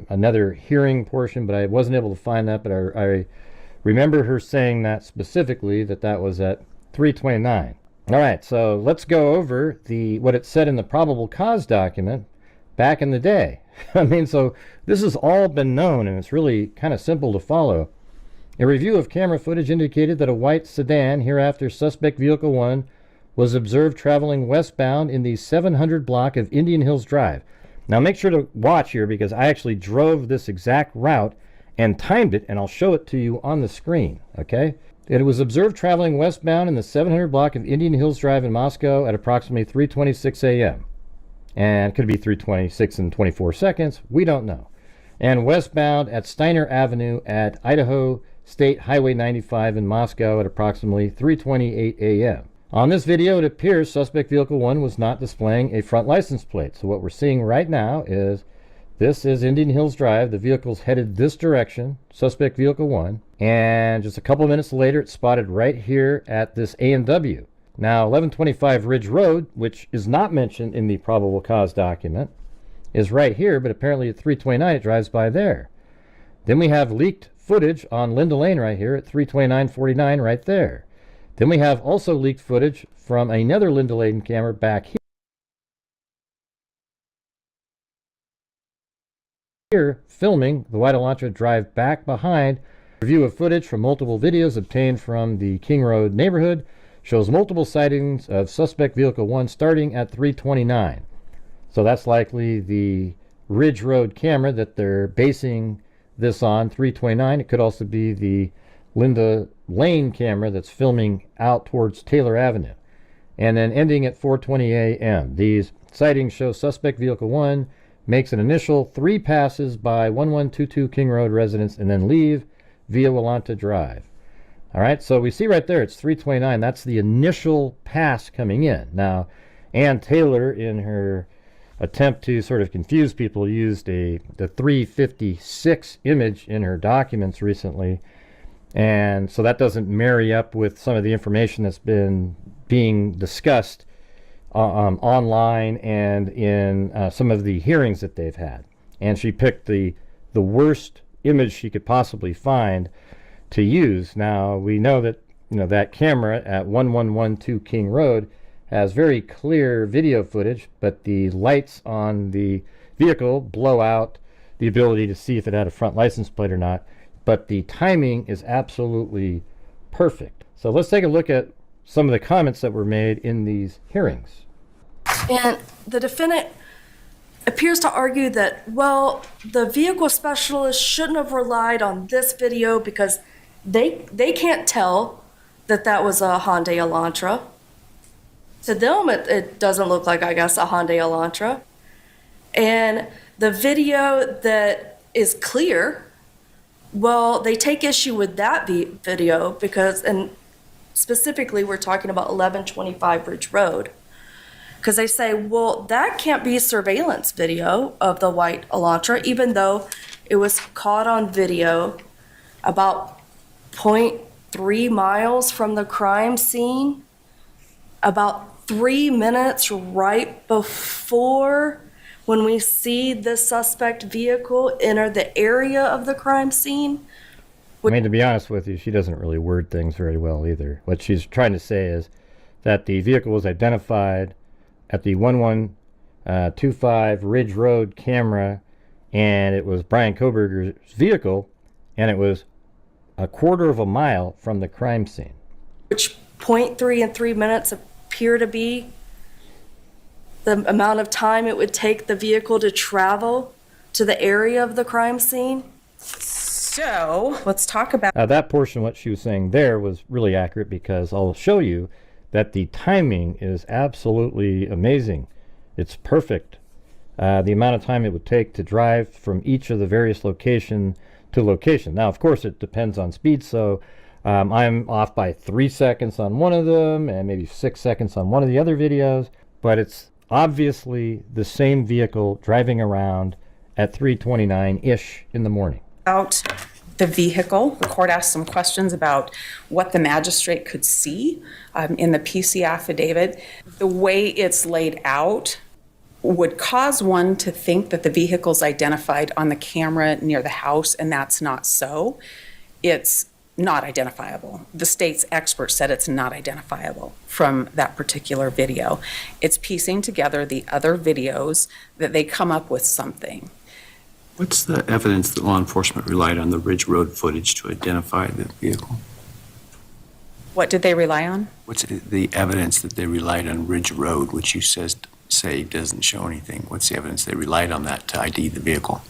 another hearing portion, but I wasn't able to find that. But I remember her saying that specifically, that was at 3:29. All right, so let's go over what it said in the probable cause document back in the day. I mean, so this has all been known, and it's really kind of simple to follow. A review of camera footage indicated that a white sedan, hereafter suspect vehicle 1, was observed traveling westbound in the 700 block of Indian Hills Drive. Now make sure to watch here, because I actually drove this exact route and timed it, and I'll show it to you on the screen, okay? It was observed traveling westbound in the 700 block of Indian Hills Drive in Moscow at approximately 3:26 a.m. And it could be 3:26 and 24 seconds. We don't know. And westbound at Steiner Avenue at Idaho State Highway 95 in Moscow at approximately 3:28 a.m. On this video, it appears suspect vehicle 1 was not displaying a front license plate. So what we're seeing right now is this is Indian Hills Drive. The vehicle's headed this direction, suspect vehicle 1. And just a couple minutes later, it's spotted right here at this A&W. Now, 1125 Ridge Road, which is not mentioned in the probable cause document, is right here, but apparently at 3:29 it drives by there. Then we have leaked footage on Linda Lane right here at 3:29:49 right there. Then we have also leaked footage from another Linda Lane camera back here filming the white Elantra drive back behind. Review of footage from multiple videos obtained from the King Road neighborhood shows multiple sightings of suspect vehicle 1 starting at 3:29. So that's likely the Ridge Road camera that they're basing this on, 3:29. It could also be the Linda Lane camera that's filming out towards Taylor Avenue. And then ending at 4:20 a.m. These sightings show suspect vehicle 1 makes an initial 3 passes by 1122 King Road residents and then leave via Willanta Drive. All right, so we see right there, it's 3:29. That's the initial pass coming in. Now, Ann Taylor, in her attempt to sort of confuse people, used the 356 image in her documents recently. And so that doesn't marry up with some of the information that's been being discussed online and in some of the hearings that they've had. And she picked the worst image she could possibly find to use. Now we know that that camera at 1112 King Road has very clear video footage, but the lights on the vehicle blow out the ability to see if it had a front license plate or not. But the timing is absolutely perfect. So let's take a look at some of the comments that were made in these hearings. And the defendant appears to argue that, well, the vehicle specialist shouldn't have relied on this video because they can't tell that was a Hyundai Elantra. To them, it doesn't look like, I guess, a Hyundai Elantra. And the video that is clear, well, they take issue with that video because, and specifically we're talking about 1125 Ridge Road, because they say, well, that can't be surveillance video of the white Elantra, even though it was caught on video about 0.3 miles from the crime scene, about 3 minutes right before when we see the suspect vehicle enter the area of the crime scene. I mean, to be honest with you, she doesn't really word things very well either. What she's trying to say is that the vehicle was identified at the 1125 Ridge Road camera, and it was Brian Koberger's vehicle, and it was a quarter of a mile from the crime scene. Which 0.3 and 3 minutes appear to be the amount of time it would take the vehicle to travel to the area of the crime scene. So let's talk about That portion, what she was saying there, was really accurate, because I'll show you that the timing is absolutely amazing. It's perfect. The amount of time it would take to drive from each of the various location to location. Now, of course, it depends on speed, so I'm off by 3 seconds on one of them and maybe 6 seconds on one of the other videos, but it's obviously the same vehicle driving around at 3:29-ish in the morning. the vehicle. The court asked some questions about what the magistrate could see in the PC affidavit. The way it's laid out would cause one to think that the vehicle's identified on the camera near the house, and that's not so. It's not identifiable. The state's expert said it's not identifiable from that particular video. It's piecing together the other videos that they come up with something. What's the evidence that law enforcement relied on the Ridge Road footage to identify the vehicle? What did they rely on? What's the evidence that they relied on Ridge Road, which you say doesn't show anything? What's the evidence they relied on that to ID the vehicle?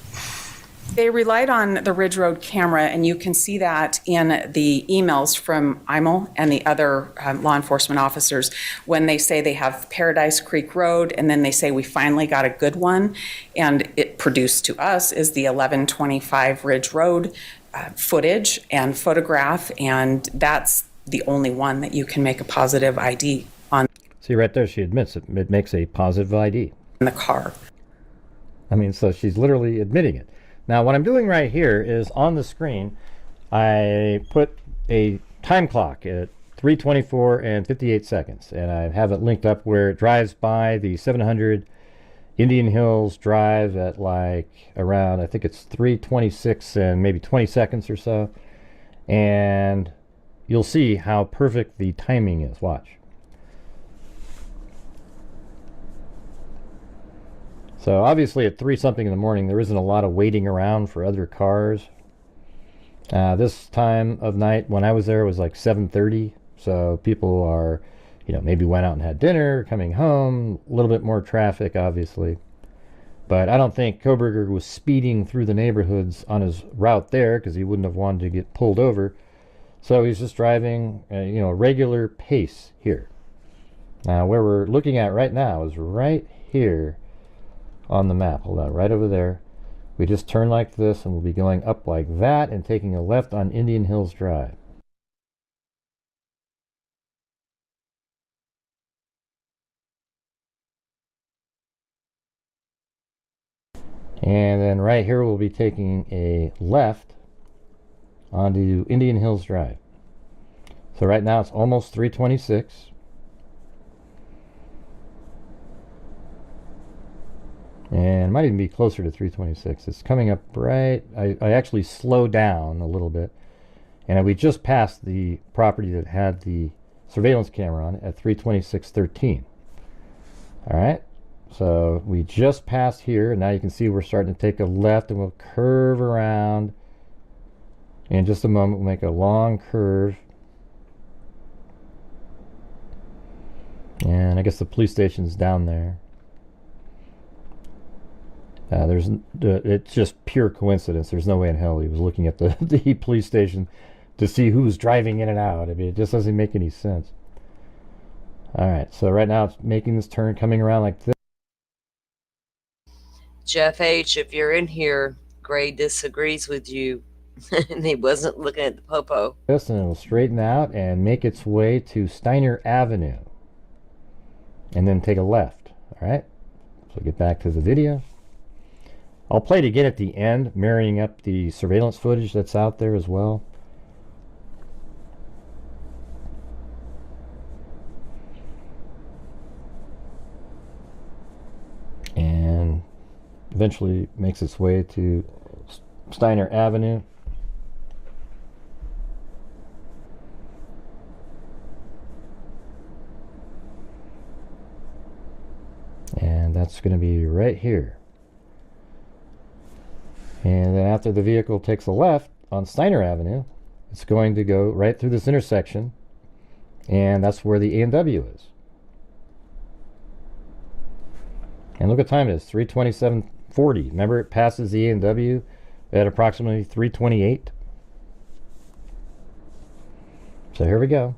They relied on the Ridge Road camera, and you can see that in the emails from Imel and the other law enforcement officers when they say they have Paradise Creek Road, and then they say we finally got a good one, and it produced to us is the 1125 Ridge Road footage and photograph, and that's the only one that you can make a positive ID on. See, right there, she admits it makes a positive ID. In the car. I mean, so she's literally admitting it. Now, what I'm doing right here is on the screen, I put a time clock at 3:24 and 58 seconds, and I have it linked up where it drives by the 700 Indian Hills Drive at like around, I think it's 3:26 and maybe 20 seconds or so. And you'll see how perfect the timing is. Watch. So obviously at 3-something in the morning, there isn't a lot of waiting around for other cars. This time of night when I was there was like 7:30. So people are, maybe went out and had dinner, coming home, a little bit more traffic, obviously. But I don't think Koberger was speeding through the neighborhoods on his route there, because he wouldn't have wanted to get pulled over. So he's just driving, a regular pace here. Now where we're looking at right now is right here on the map. Hold on, right over there. We just turn like this and we'll be going up like that and taking a left on Indian Hills Drive. And then right here we'll be taking a left onto Indian Hills Drive. So right now it's almost 3:26. And it might even be closer to 3:26. It's coming up right. I actually slowed down a little bit. And we just passed the property that had the surveillance camera on it at 3:26:13. All right. So we just passed here. And now you can see we're starting to take a left, and we'll curve around. In just a moment, we'll make a long curve. And I guess the police station's down there. It's just pure coincidence. There's no way in hell he was looking at the police station to see who's driving in and out. I mean, it just doesn't make any sense. All right, so right now it's making this turn, coming around like this. Jeff H., if you're in here, Gray disagrees with you. And he wasn't looking at the popo. This, and it'll straighten out and make its way to Steiner Avenue. And then take a left. All right, so get back to the video. I'll play it again at the end, marrying up the surveillance footage that's out there as well. And eventually makes its way to Steiner Avenue. And that's going to be right here. And then after the vehicle takes a left on Steiner Avenue, it's going to go right through this intersection, and that's where the A&W is. And look what time it is, 3:27:40. Remember, it passes the A&W at approximately 3:28. So here we go.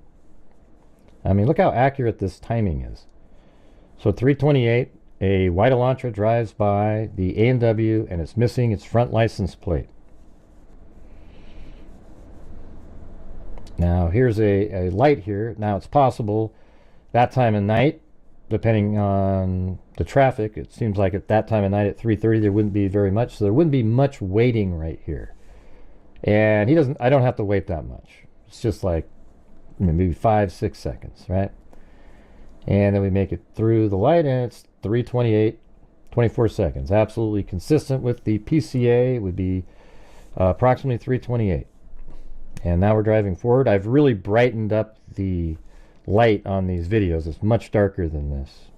I mean, look how accurate this timing is. So 3:28, a white Elantra drives by the A&W and it's missing its front license plate. Now here's a light here. Now it's possible that time of night, depending on the traffic, it seems like at that time of night at 3:30 there wouldn't be very much, so there wouldn't be much waiting right here. And I don't have to wait that much. It's just like maybe 5-6 seconds, right? And then we make it through the light and it's 3:28, 24 seconds. Absolutely consistent with the PCA, would be approximately 3:28. And now we're driving forward. I've really brightened up the light on these videos. It's much darker than this.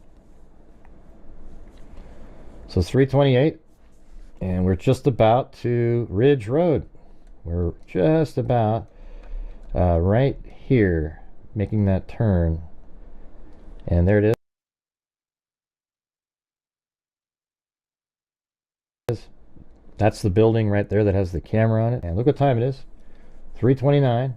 So 3:28, and we're just about to Ridge Road. We're just about right here, making that turn. And there it is. That's the building right there that has the camera on it. And look what time it is. 3:29.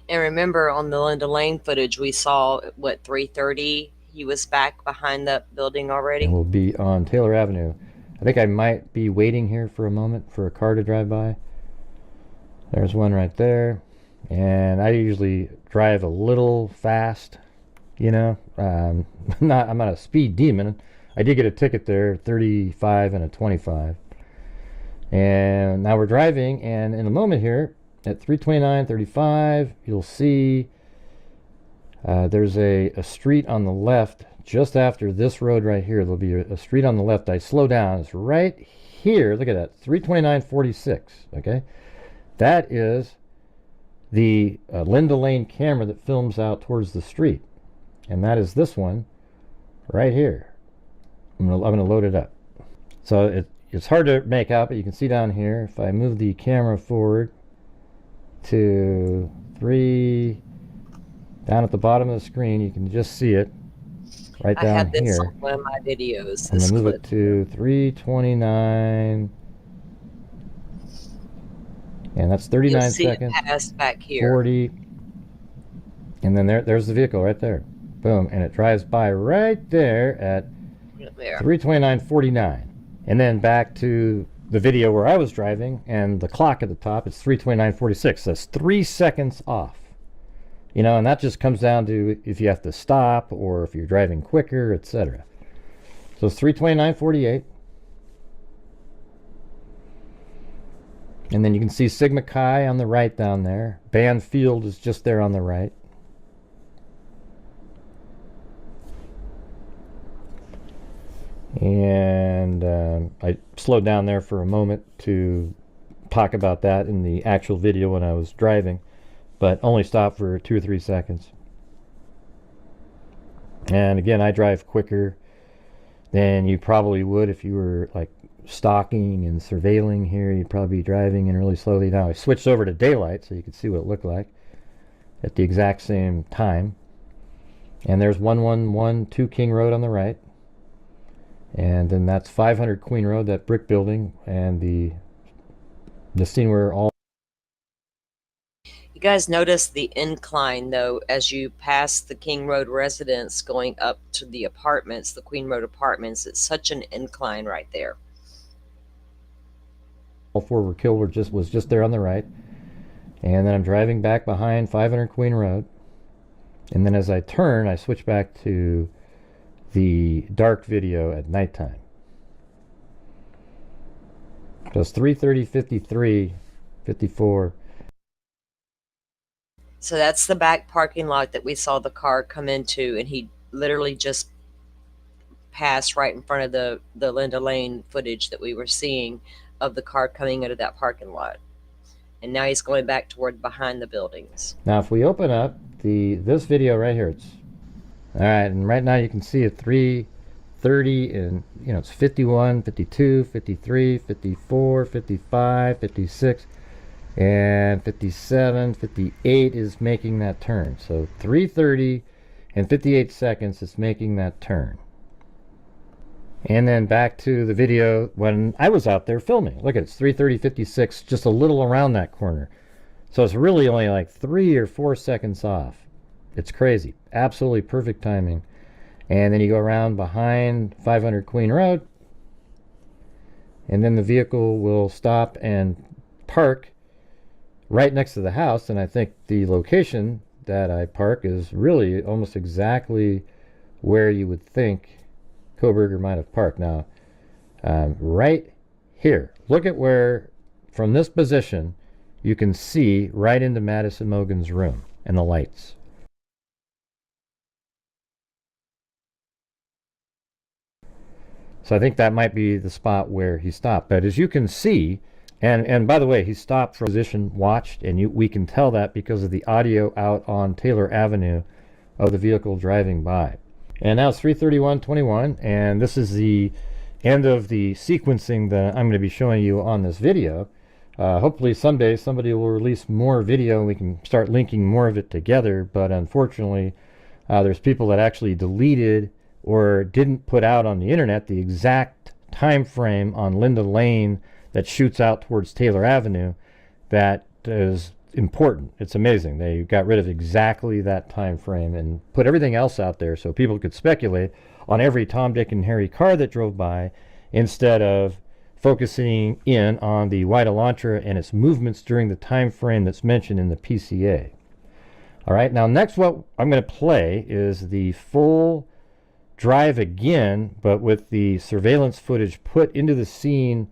And remember, on the Linda Lane footage, we saw, what, 3:30? He was back behind that building already. And we'll be on Taylor Avenue. I think I might be waiting here for a moment for a car to drive by. There's one right there. And I usually drive a little fast, you know. I'm not a speed demon. I did get a ticket there, 35 and a 25. And now we're driving, and in a moment here, at 3:29:35, you'll see there's a street on the left just after this road right here. There'll be a street on the left. I slow down. It's right here. Look at that. 3:29:46. Okay, that is the Linda Lane camera that films out towards the street, and that is this one right here. I'm gonna load it up. So it's hard to make out, but you can see down here. If I move the camera forward to 3, down at the bottom of the screen, you can just see it right down I had this here. on one of my videos. I'm This gonna move clip. it to 3:29, and that's 39 You'll see seconds. it pass back here. 40, and then there's the vehicle right there. Boom, and it drives by right there at There. 3:29:49, and then back to the video where I was driving, and the clock at the top, it's 3:29:46. That's 3 seconds off. You know, and that just comes down to if you have to stop or if you're driving quicker, etc. So it's 3:29:48. And then you can see Sigma Chi on the right down there. Band Field is just there on the right. And I slowed down there for a moment to talk about that in the actual video when I was driving, but only stopped for 2 or 3 seconds. And again, I drive quicker than you probably would if you were like stalking and surveilling here. You'd probably be driving in really slowly. Now I switched over to daylight so you could see what it looked like at the exact same time. And there's 1112 King Road on the right. And then that's 500 Queen Road, that brick building, and the scene where all... You guys notice the incline, though, as you pass the King Road residence going up to the apartments, the Queen Road apartments. It's such an incline right there. all 4 were killed was just there on the right. And then I'm driving back behind 500 Queen Road. And then as I turn, I switch back to the dark video at nighttime. So it's 3:30, 53, 54. So that's the back parking lot that we saw the car come into, and he literally just passed right in front of the Linda Lane footage that we were seeing of the car coming out of that parking lot. And now he's going back toward behind the buildings. Now if we open up this video right here, it's all right, and right now you can see at 3:30, and you know, it's 51, 52, 53, 54, 55, 56. And 57, 58 is making that turn. So 3:30 and 58 seconds it's making that turn. And then back to the video when I was out there filming. Look at it, it's 3:30:56, just a little around that corner. So it's really only like 3 or 4 seconds off. It's crazy. Absolutely perfect timing. And then you go around behind 500 Queen Road, and then the vehicle will stop and park right next to the house. And I think the location that I park is really almost exactly where you would think Kohberger might have parked. Now, right here, look at where, from this position, you can see right into Madison Mogen's room and the lights. So I think that might be the spot where he stopped. But as you can see, and by the way, he stopped for position watched, and we can tell that because of the audio out on Taylor Avenue of the vehicle driving by. And now it's 3:31:21, and this is the end of the sequencing that I'm going to be showing you on this video. Hopefully someday somebody will release more video and we can start linking more of it together, but unfortunately there's people that actually deleted or didn't put out on the internet the exact time frame on Linda Lane that shoots out towards Taylor Avenue. That is important. It's amazing. They got rid of exactly that time frame and put everything else out there so people could speculate on every Tom, Dick, and Harry car that drove by, instead of focusing in on the white Elantra and its movements during the time frame that's mentioned in the PCA. All right, now next what I'm going to play is the full drive again, but with the surveillance footage put into the scene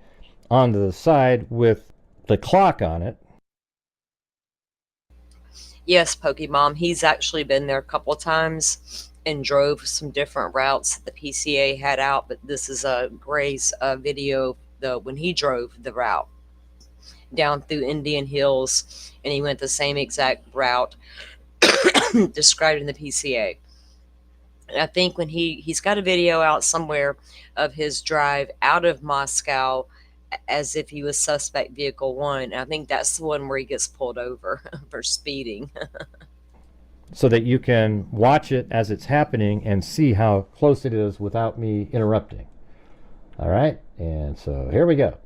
onto the side with the clock on it. Yes, Pokemon. He's actually been there a couple of times and drove some different routes that the PCA had out, but this is Gray's video when he drove the route down through Indian Hills, and he went the same exact route described in the PCA. And I think when he's got a video out somewhere of his drive out of Moscow as if he was suspect vehicle 1. And I think that's the one where he gets pulled over for speeding. So that you can watch it as it's happening and see how close it is without me interrupting. All right, and so here we go.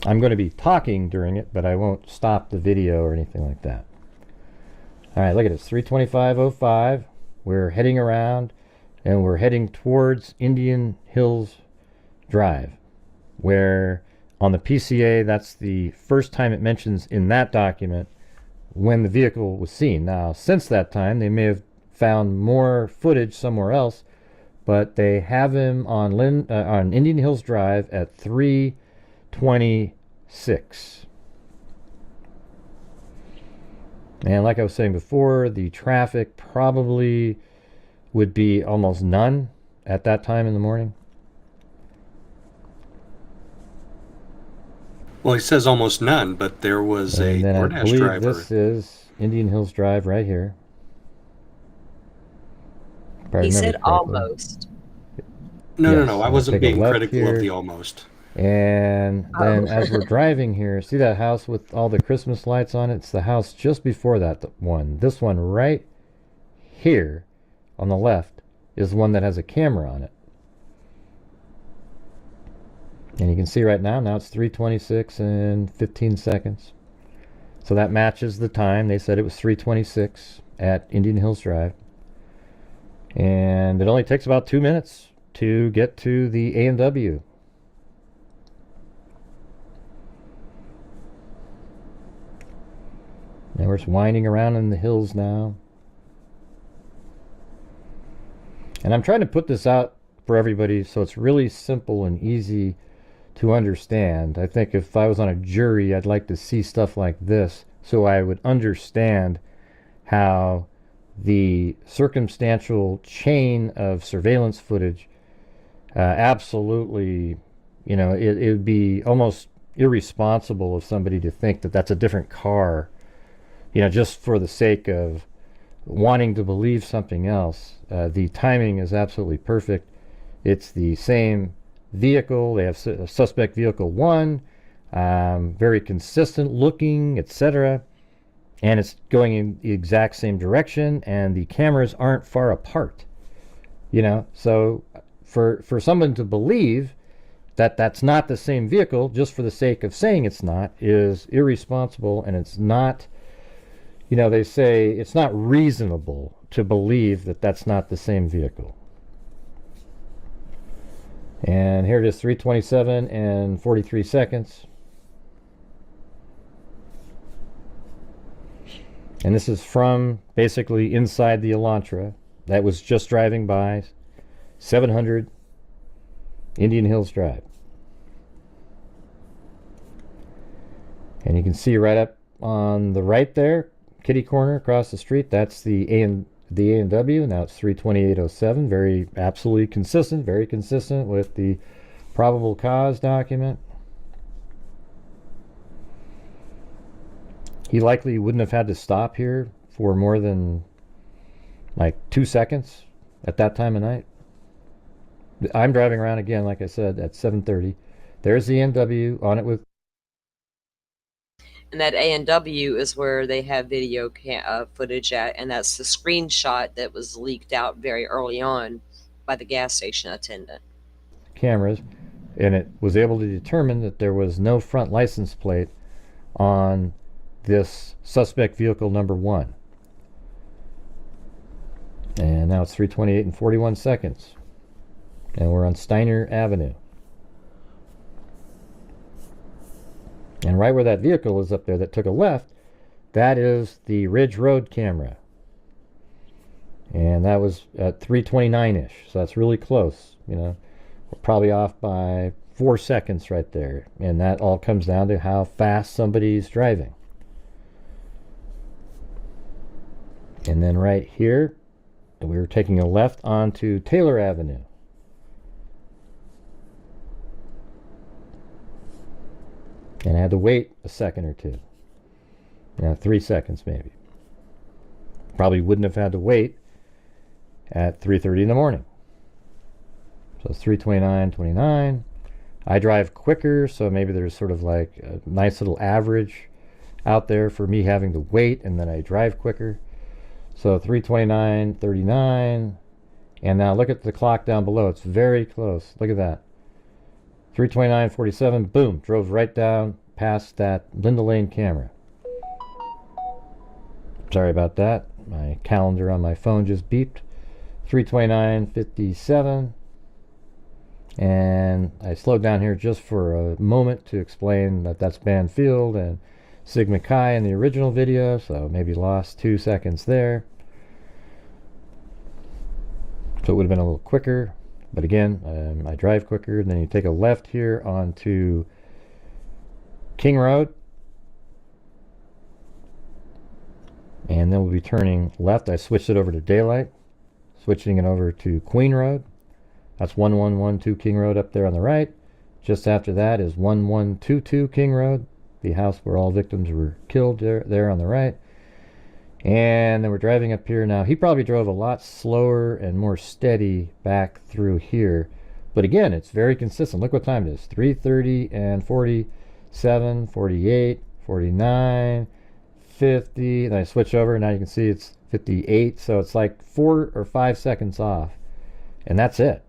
I'm going to be talking during it, but I won't stop the video or anything like that. All right, look at it. It's 3:25:05. We're heading around, and we're heading towards Indian Hills Drive, where on the PCA, that's the first time it mentions in that document when the vehicle was seen. Now, since that time, they may have found more footage somewhere else, but they have him on Indian Hills Drive at 3:26. And like I was saying before, the traffic probably would be almost none at that time in the morning. Well, he says almost none, but there was and a then DoorDash I believe driver. This is Indian Hills Drive right here. He said almost. No. I wasn't take a being left critical here. of the almost. And then as we're driving here, see that house with all the Christmas lights on it? It's the house just before that one. This one right here on the left is the one that has a camera on it. And you can see right now it's 3:26 and 15 seconds. So that matches the time. They said it was 3:26 at Indian Hills Drive. And it only takes about 2 minutes to get to the A&W. And we're just winding around in the hills now. And I'm trying to put this out for everybody so it's really simple and easy to understand. I think if I was on a jury, I'd like to see stuff like this so I would understand how the circumstantial chain of surveillance footage absolutely, it would be almost irresponsible of somebody to think that that's a different car, just for the sake of wanting to believe something else. The timing is absolutely perfect. It's the same vehicle. They have suspect vehicle 1 very consistent looking, etc. And it's going in the exact same direction, and the cameras aren't far apart. So for someone to believe that that's not the same vehicle just for the sake of saying it's not is irresponsible, and it's not, they say it's not reasonable to believe that that's not the same vehicle. And here it is, 3:27 and 43 seconds. And this is from basically inside the Elantra that was just driving by 700 Indian Hills Drive. And you can see right up on the right there, kitty corner across the street, that's the A&W. Now it's 32807. Very absolutely consistent, very consistent with the probable cause document. He likely wouldn't have had to stop here for more than like 2 seconds at that time of night. I'm driving around again, like I said, at 7:30. There's the A&W on it with. And that A&W is where they have video footage at, and that's the screenshot that was leaked out very early on by the gas station attendant. Cameras, and it was able to determine that there was no front license plate on this suspect vehicle number 1. And now it's 3:28 and 41 seconds. And we're on Steiner Avenue. And right where that vehicle is up there that took a left, that is the Ridge Road camera. And that was at 3:29-ish, so that's really close. We're probably off by 4 seconds right there. And that all comes down to how fast somebody's driving. And then right here, we were taking a left onto Taylor Avenue. And I had to wait a second or two. 3 seconds maybe. Probably wouldn't have had to wait at 3:30 in the morning. So it's 3:29:29. I drive quicker, so maybe there's sort of like a nice little average out there for me having to wait, and then I drive quicker. So 3:29:39. And now look at the clock down below. It's very close. Look at that. 3:29:47, boom, drove right down past that Linda Lane camera. Sorry about that. My calendar on my phone just beeped. 3:29:57. And I slowed down here just for a moment to explain that that's Banfield and Sigma Chi in the original video, so maybe lost 2 seconds there. So it would have been a little quicker. But again, I drive quicker. And then you take a left here onto King Road. And then we'll be turning left. I switched it over to daylight. Switching it over to Queen Road. That's 1112 King Road up there on the right. Just after that is 1122 King Road. The house where all victims were killed there on the right. And then we're driving up here now. He probably drove a lot slower and more steady back through here. But again, it's very consistent. Look what time it is. 3:30 and 47, 48, 49, 50. Then I switch over. Now you can see it's 58. So it's like 4 or 5 seconds off. And that's it.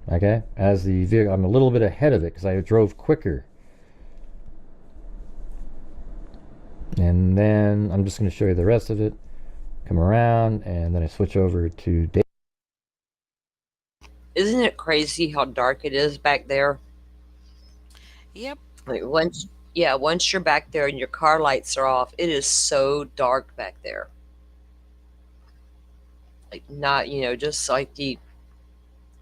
Okay? As the vehicle, I'm a little bit ahead of it because I drove quicker. And then I'm just going to show you the rest of it. Come around, and then I switch over to day. Isn't it crazy how dark it is back there? Yep. Like once you're back there and your car lights are off, it is so dark back there. Like not, just like the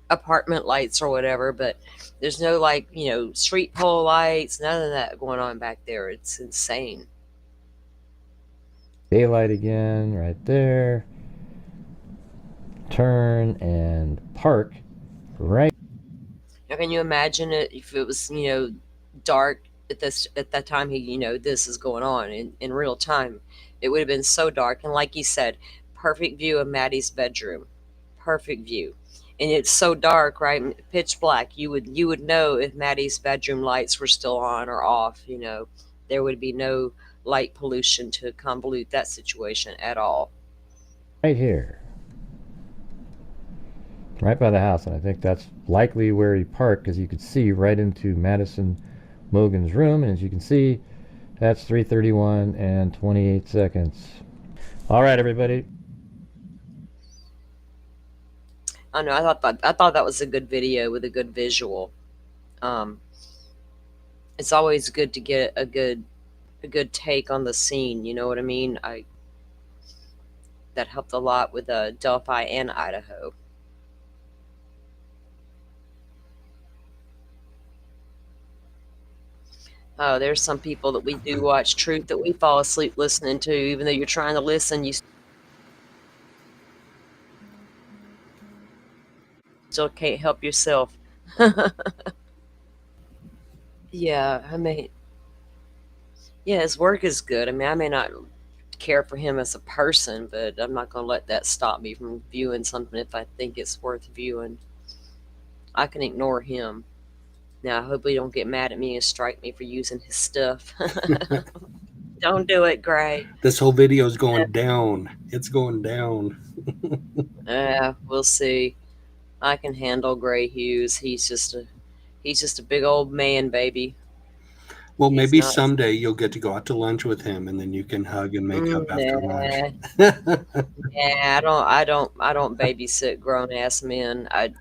apartment lights or whatever, but there's no street pole lights, none of that going on back there. It's insane. Daylight again, right there. Turn and park right. Now, can you imagine it if it was, dark at that time? This is going on in real time. It would have been so dark, and like you said, perfect view of Maddie's bedroom, perfect view. and it's so dark, right? Pitch black. You would know if Maddie's bedroom lights were still on or off. There would be no light pollution to convolute that situation at all. Right here. Right by the house, and I think that's likely where he parked, because you could see right into Madison Mogan's room, and as you can see, that's 3:31 and 28 seconds. All right, everybody. I know. I thought that was a good video with a good visual. It's always good to get a good take on the scene. You know what I mean? That helped a lot with Delphi and Idaho. Oh, there's some people that we do watch Truth that we fall asleep listening to, even though you're trying to listen, you still can't help yourself. Yeah, yeah, his work is good. I mean, I may not care for him as a person, but I'm not going to let that stop me from viewing something if I think it's worth viewing. I can ignore him. Now, I hope he don't get mad at me and strike me for using his stuff. Don't do it, Gray. This whole video is going down. It's going down. We'll see. I can handle Gray Hughes. He's just a big old man, baby. Well, maybe someday you'll get to go out to lunch with him, and then you can hug and make up after lunch. Yeah, I don't babysit grown ass men. I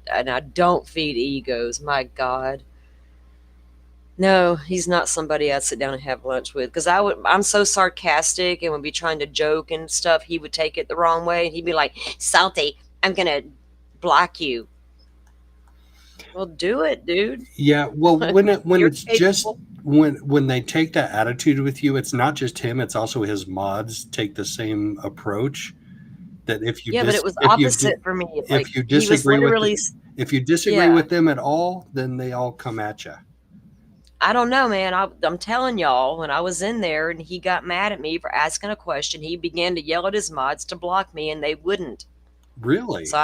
don't feed egos. My God. No, he's not somebody I'd sit down and have lunch with, because I'm so sarcastic and would be trying to joke and stuff. He would take it the wrong way, and he'd be like, "Salty, I'm gonna block you." Well, do it, dude. Yeah, well, when it's just when they take that attitude with you, it's not just him; it's also his mods take the same approach. That if you but it was opposite for me. If you disagree with them at all, then they all come at you. I don't know, man. I'm telling y'all, when I was in there and he got mad at me for asking a question, he began to yell at his mods to block me, and they wouldn't. Really? So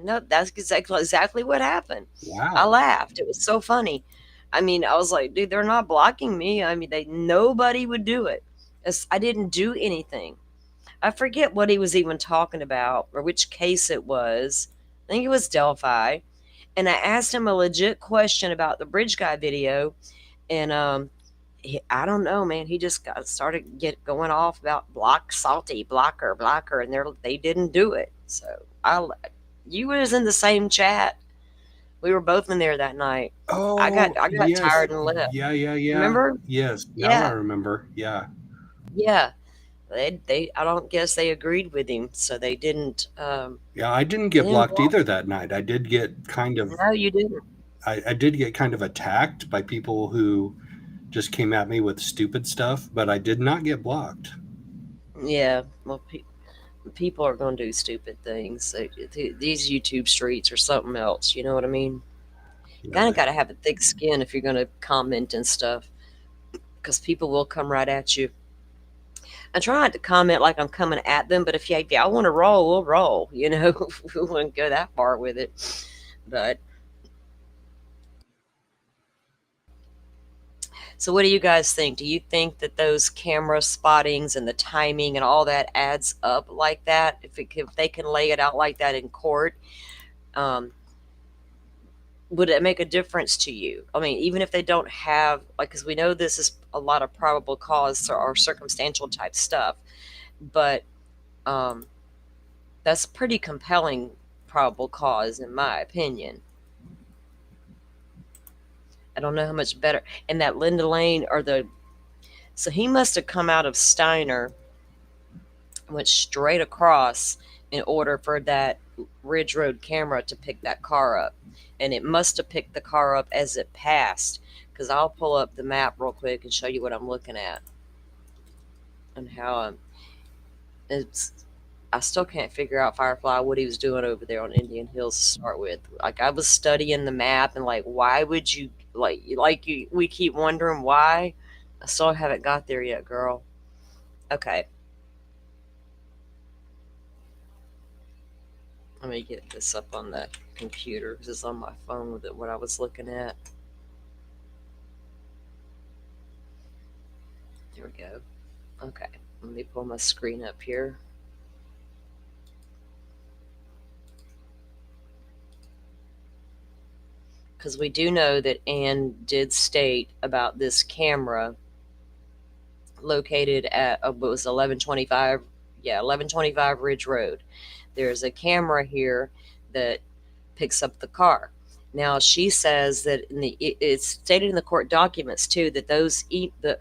no, that's exactly what happened. Wow. I laughed. It was so funny. I mean, I was like, dude, they're not blocking me. I mean, nobody would do it. I didn't do anything. I forget what he was even talking about or which case it was. I think it was Delphi. And I asked him a legit question about the Bridge Guy video, and I don't know, man. He just started going off about salty, blocker, and they didn't do it. So you was in the same chat. We were both in there that night. Oh, I got yes. tired and left. Yeah. Remember? Yes. Now I remember. Yeah. Yeah. I don't guess they agreed with him, so they didn't. Yeah, I didn't get blocked either that night. I did get kind of. No, you didn't. I did get kind of attacked by people who just came at me with stupid stuff, but I did not get blocked. Yeah, well, people are going to do stupid things. These YouTube streets are something else. You know what I mean? You kind of got to have a thick skin if you're going to comment and stuff, because people will come right at you. I try not to comment like I'm coming at them, but if y'all want to roll, we'll roll. You know, we wouldn't go that far with it. But so what do you guys think? Do you think that those camera spottings and the timing and all that adds up like that? If they can lay it out like that in court, would it make a difference to you? I mean, even if they don't have, because we know this is a lot of probable cause or circumstantial type stuff, but that's pretty compelling probable cause in my opinion. I don't know how much better. And that Linda Lane so he must have come out of Steiner, went straight across in order for that Ridge Road camera to pick that car up. And it must have picked the car up as it passed, because I'll pull up the map real quick and show you what I'm looking at and how I still can't figure out, Firefly, what he was doing over there on Indian Hills to start with. Like, I was studying the map and why would you we keep wondering why. I still haven't got there yet, girl. Okay. Let me get this up on the computer because it's on my phone with what I was looking at. There we go. Okay, let me pull my screen up here. Because we do know that Ann did state about this camera located at what was 1125, 1125 Ridge Road. There's a camera here that picks up the car. Now she says that it's stated in the court documents too that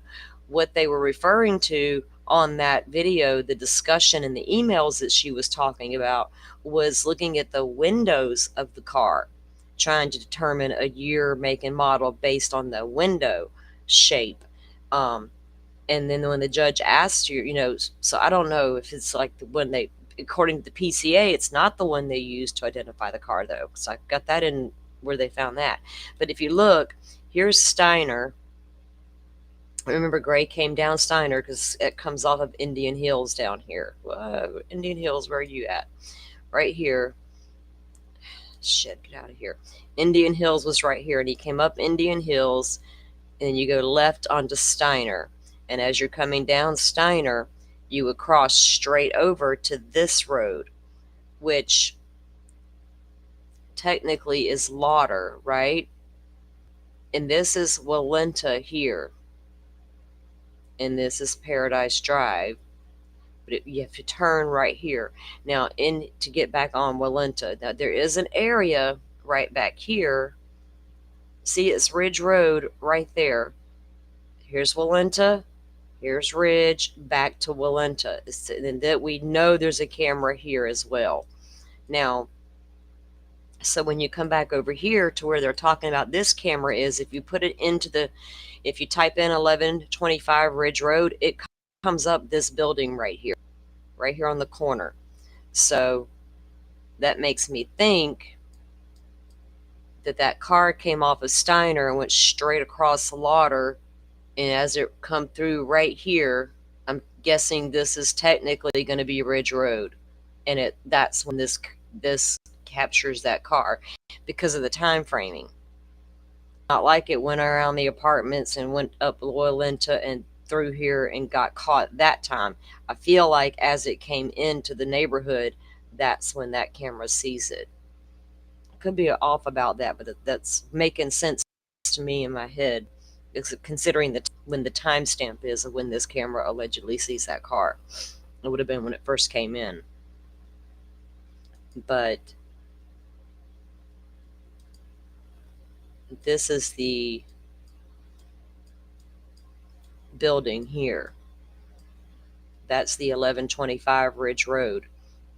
what they were referring to on that video, the discussion and the emails that she was talking about, was looking at the windows of the car, trying to determine a year, make, and model based on the window shape. And then when the judge asked you, so I don't know if it's like when they, according to the PCA, it's not the one they used to identify the car, though, because I got that in where they found that. But if you look, here's Steiner. Remember, Gray came down Steiner because it comes off of Indian Hills down here. Whoa, Indian Hills, where are you at? Right here. Shit, get out of here. Indian Hills was right here, and he came up Indian Hills, and you go left onto Steiner. And as you're coming down Steiner, you would cross straight over to this road, which technically is Lauder, right? And this is Walenta here. And this is Paradise Drive. But you have to turn right here. Now, to get back on Walenta, now there is an area right back here. See, it's Ridge Road right there. Here's Walenta. Here's Ridge, back to Walenta. And that we know there's a camera here as well. Now, so when you come back over here to where they're talking about this camera is, if you put it if you type in 1125 Ridge Road, it comes up this building right here on the corner. So that makes me think that car came off of Steiner and went straight across Lauder. And as it come through right here, I'm guessing this is technically going to be Ridge Road. And that's when this captures that car because of the time framing. Not like it went around the apartments and went up Loyalenta and through here and got caught that time. I feel like as it came into the neighborhood, that's when that camera sees it. Could be off about that, but that's making sense to me in my head. Considering when the timestamp is of when this camera allegedly sees that car. It would have been when it first came in. But this is the building here. That's the 1125 Ridge Road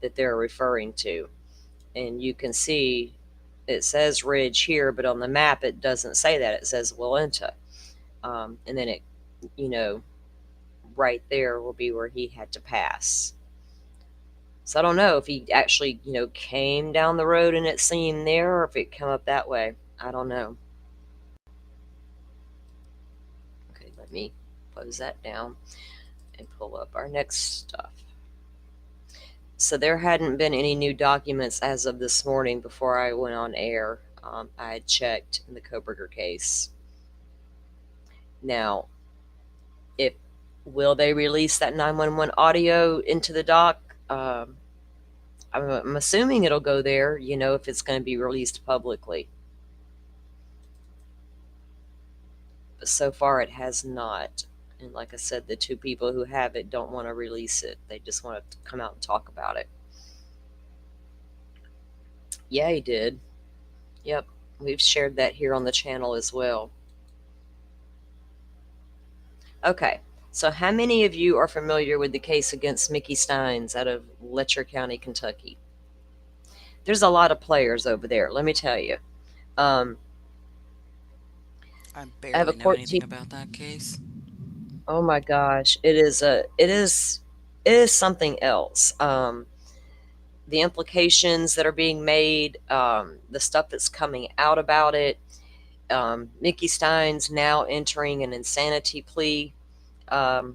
that they're referring to. And you can see it says Ridge here, but on the map it doesn't say that. It says Walenta. And then it, right there will be where he had to pass. So I don't know if he actually, came down the road and it seen there, or if it came up that way. I don't know. Okay, let me close that down and pull up our next stuff. So there hadn't been any new documents as of this morning before I went on air. I had checked in the Koberger case. Now, will they release that 911 audio into the doc? I'm assuming it'll go there, if it's going to be released publicly. But so far it has not. And like I said, the two people who have it don't want to release it. They just want to come out and talk about it. Yeah, he did. Yep, we've shared that here on the channel as well. Okay, so how many of you are familiar with the case against Mickey Stines out of Letcher County, Kentucky? There's a lot of players over there, let me tell you. I I have barely a know court anything team. about that case. Oh my gosh, it is something else. The implications that are being made, the stuff that's coming out about it. Mickey Stines now entering an insanity plea. Yeah,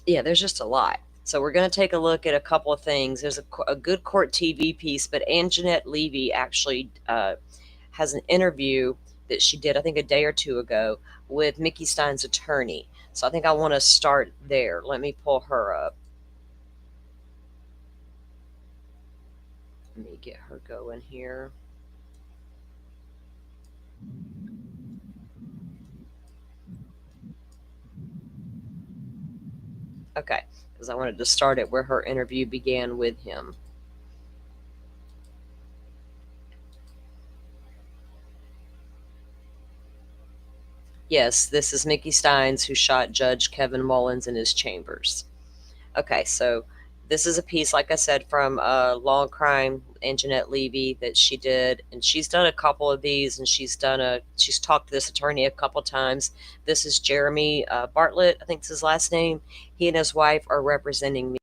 there's just a lot. So we're going to take a look at a couple of things. There's a good court TV piece, but Anjanette Levy actually has an interview that she did, I think, a day or two ago with Mickey Stines' attorney. So I think I want to start there. Let me pull her up. Let me get her going here. Okay, because I wanted to start it where her interview began with him. Yes, this is Mickey Stines, who shot Judge Kevin Mullins in his chambers. Okay, so this is a piece, like I said, from Law and Crime, Anjanette Levy, that she did, and she's done a couple of these, and she's talked to this attorney a couple times. This is Jeremy Bartlett, I think it's his last name. He and his wife are representing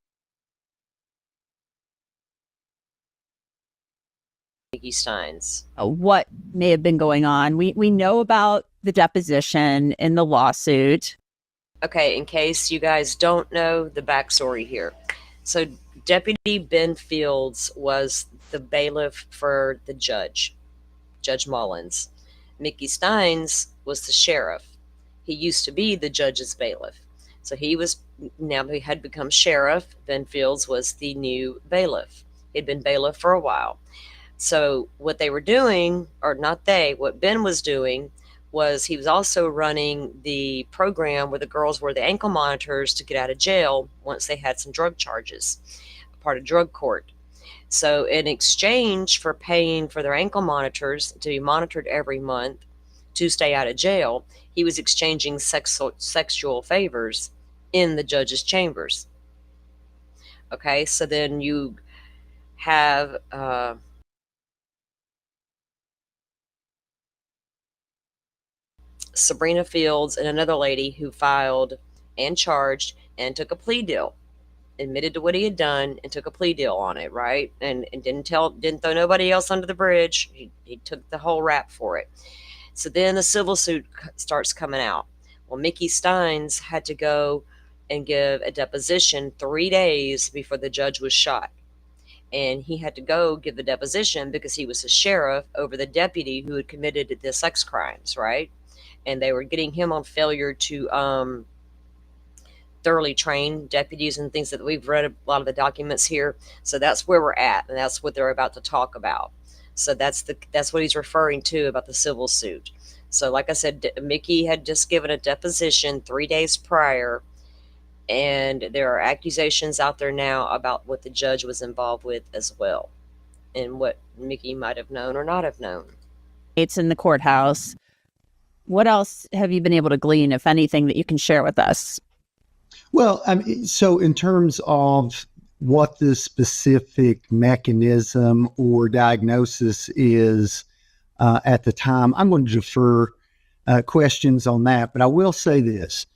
Mickey Stines. What may have been going on? We know about the deposition in the lawsuit. Okay, in case you guys don't know the backstory here. So Deputy Ben Fields was the bailiff for the judge, Judge Mullins. Mickey Stines was the sheriff. He used to be the judge's bailiff. So he had become sheriff. Ben Fields was the new bailiff. He'd been bailiff for a while. So what they were doing, or not they, what Ben was doing was he was also running the program where the girls wore the ankle monitors to get out of jail once they had some drug charges, part of drug court. So in exchange for paying for their ankle monitors to be monitored every month to stay out of jail, he was exchanging sexual favors in the judge's chambers. Okay, so then you have Sabrina Fields and another lady who filed and charged and took a plea deal, admitted to what he had done and took a plea deal on it, right? And didn't throw nobody else under the bridge. He took the whole rap for it. So then the civil suit starts coming out. Well, Mickey Stines had to go and give a deposition 3 days before the judge was shot. And he had to go give the deposition because he was a sheriff over the deputy who had committed the sex crimes, right? And they were getting him on failure to thoroughly train deputies and things that we've read a lot of the documents here. So that's where we're at, and that's what they're about to talk about. So that's what he's referring to about the civil suit. So like I said, Mickey had just given a deposition 3 days prior, and there are accusations out there now about what the judge was involved with as well, and what Mickey might have known or not have known. It's in the courthouse. What else have you been able to glean, if anything, that you can share with us? Well, so in terms of what the specific mechanism or diagnosis is at the time, I'm going to defer questions on that. But I will say this.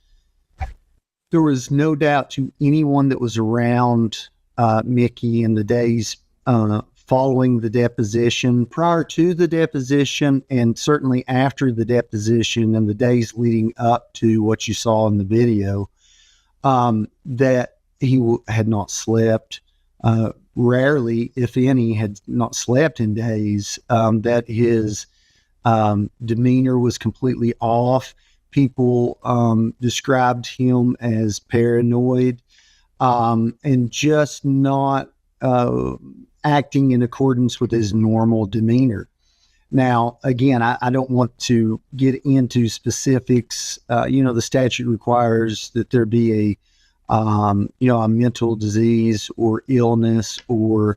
There was no doubt to anyone that was around Mickey in the days following the deposition, prior to the deposition, and certainly after the deposition and the days leading up to what you saw in the video, that he had not slept, rarely, if any, had not slept in days, that his demeanor was completely off. People described him as paranoid and just not acting in accordance with his normal demeanor. Now, again, I don't want to get into specifics. The statute requires that there be a mental disease or illness or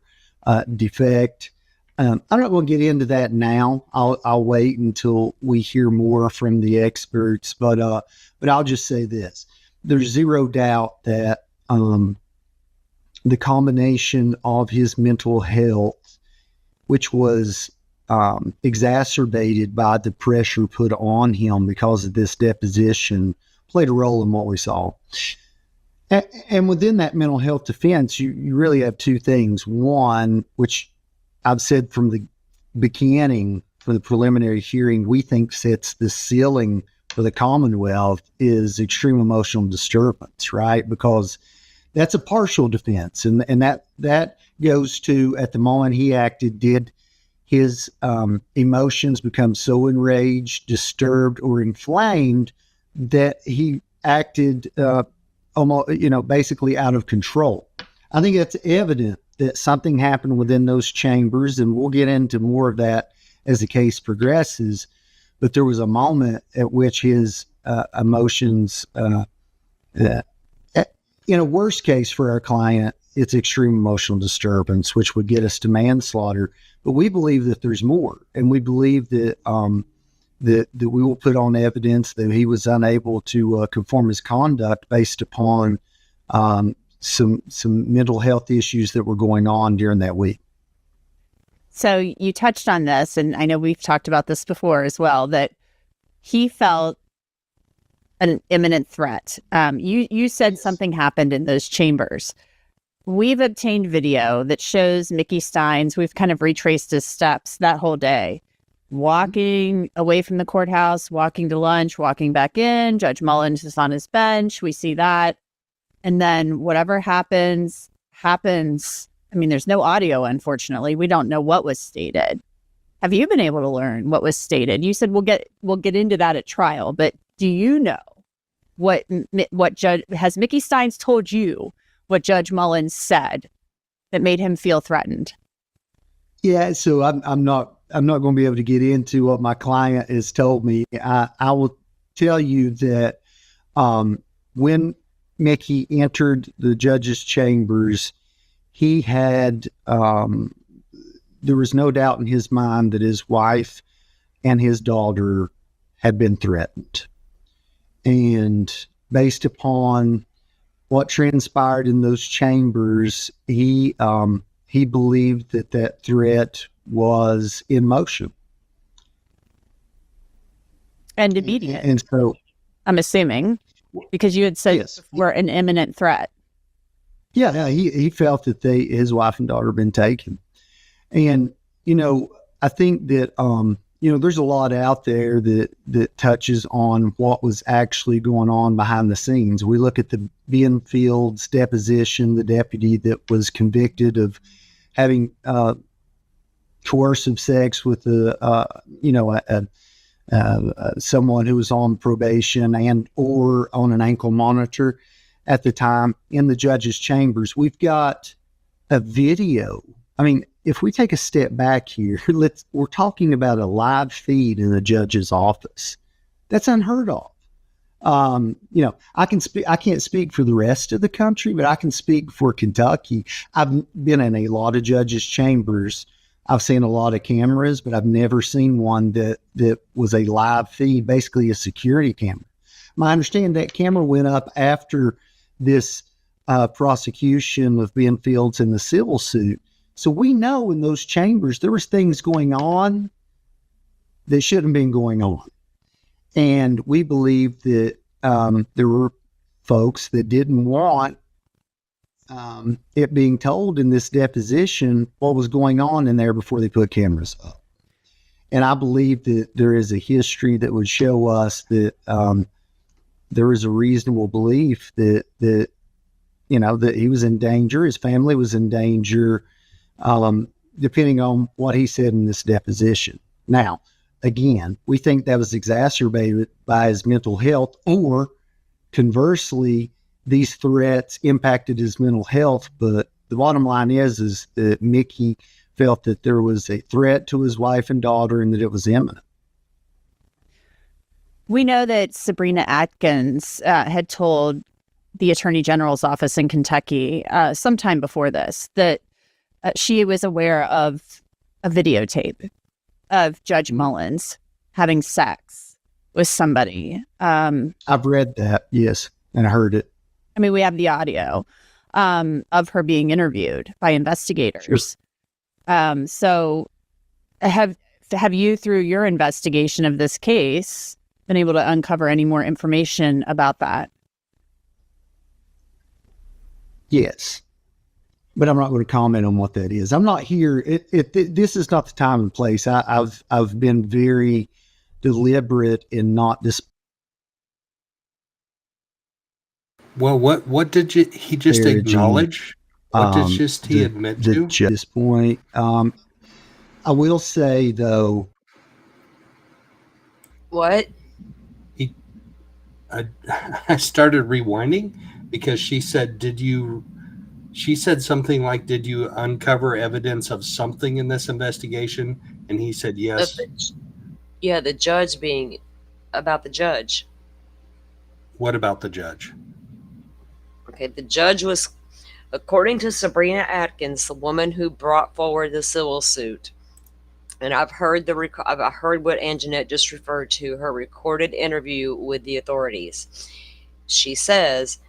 defect. I'm not going to get into that now. I'll wait until we hear more from the experts. But I'll just say this: there's zero doubt that the combination of his mental health, which was exacerbated by the pressure put on him because of this deposition, played a role in what we saw. And within that mental health defense, you really have two things. One, which I've said from the beginning, for the preliminary hearing, we think sets the ceiling for the Commonwealth, is extreme emotional disturbance, right? Because that's a partial defense, and that goes to, at the moment he acted, did his emotions become so enraged, disturbed, or inflamed that he acted almost, basically out of control. I think it's evident that something happened within those chambers, and we'll get into more of that as the case progresses. But there was a moment at which his emotions, in a worst case for our client, it's extreme emotional disturbance, which would get us to manslaughter. But we believe that there's more, and we believe that that we will put on evidence that he was unable to conform his conduct based upon some mental health issues that were going on during that week. So you touched on this, and I know we've talked about this before as well, that he felt an imminent threat. You said something happened in those chambers. We've obtained video that shows Mickey Stines. We've kind of retraced his steps that whole day, walking away from the courthouse, walking to lunch, walking back in. Judge Mullins is on his bench. We see that. And then whatever happens. I mean, there's no audio, unfortunately. We don't know what was stated. Have you been able to learn what was stated? You said we'll get into that at trial, but do you know what has Mickey Stines told you what Judge Mullins said that made him feel threatened? Yeah, so I'm not going to be able to get into what my client has told me. I will tell you that when Mickey entered the judge's chambers, he had there was no doubt in his mind that his wife and his daughter had been threatened. And based upon what transpired in those chambers, he believed that threat was in motion and immediate. And so, I'm assuming, because you had said yes, we're an imminent threat. Yeah, he felt that his wife and daughter had been taken. And, I think that, there's a lot out there that touches on what was actually going on behind the scenes. We look at the Benfield's deposition, the deputy that was convicted of having coercive sex with someone who was on probation and or on an ankle monitor at the time in the judge's chambers. We've got a video. I mean, if we take a step back here, we're talking about a live feed in the judge's office. That's unheard of. I can't speak for the rest of the country, but I can speak for Kentucky. I've been in a lot of judges' chambers. I've seen a lot of cameras, but I've never seen one that was a live feed, basically a security camera. My understanding, that camera went up after this prosecution of Benfield's in the civil suit. So we know in those chambers there was things going on that shouldn't have been going on. And we believe that there were folks that didn't want it being told in this deposition what was going on in there before they put cameras up. And I believe that there is a history that would show us that there is a reasonable belief that that he was in danger, his family was in danger, depending on what he said in this deposition. Now, again, we think that was exacerbated by his mental health, or conversely, these threats impacted his mental health. But the bottom line is that Mickey felt that there was a threat to his wife and daughter and that it was imminent. We know that Sabrina Atkins had told the Attorney General's office in Kentucky sometime before this that she was aware of a videotape of Judge Mullins having sex with somebody. I've read that, yes, and I heard it. I mean, we have the audio of her being interviewed by investigators. Sure. So have you, through your investigation of this case, been able to uncover any more information about that? Yes, but I'm not going to comment on what that is. I'm not here. This is not the time and place. I've been very deliberate in not Well, what did he just Disparaging, acknowledge? What did just he the admit the to? judge at this point. I will say though, What? He, I, I started rewinding because she said, "Did you?" She said something like, "Did you uncover evidence of something in this investigation?" And he said, Of "Yes." yeah, the judge being about the judge. What about the judge? Okay, the judge was, according to Sabrina Atkins, the woman who brought forward the civil suit. And I've heard I've heard what Anjanette just referred to, her recorded interview with the authorities. She says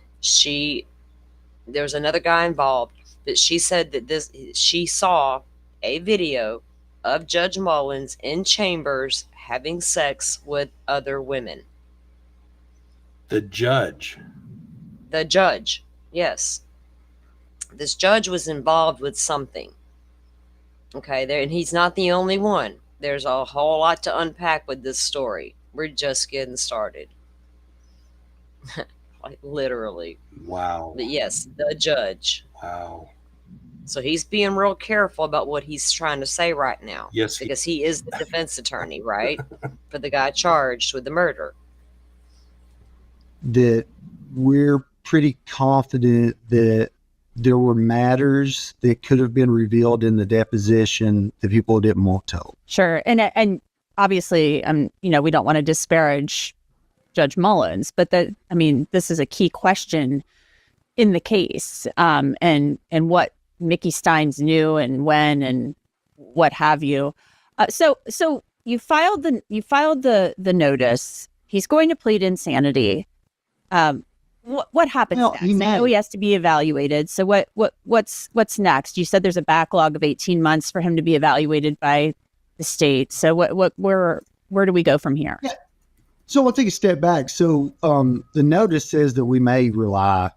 there's another guy involved, but she said that she saw a video of Judge Mullins in chambers having sex with other women. The judge. The judge, yes. This judge was involved with something. Okay, there, and he's not the only one. There's a whole lot to unpack with this story. We're just getting started. Like literally. Wow. But yes, the judge. Wow. So he's being real careful about what he's trying to say right now. Yes, because he is the defense attorney, right? For the guy charged with the murder. that we're pretty confident that there were matters that could have been revealed in the deposition that people didn't want told. Sure. And obviously, we don't want to disparage Judge Mullins, but this is a key question in the case, and what Mickey Stines knew and when and what have you. So you filed the notice. He's going to plead insanity. What happens next? I know he has to be evaluated. So what's next? You said there's a backlog of 18 months for him to be evaluated by the state. So where do we go from here? Yeah. So I'll take a step back. So the notice says that we may rely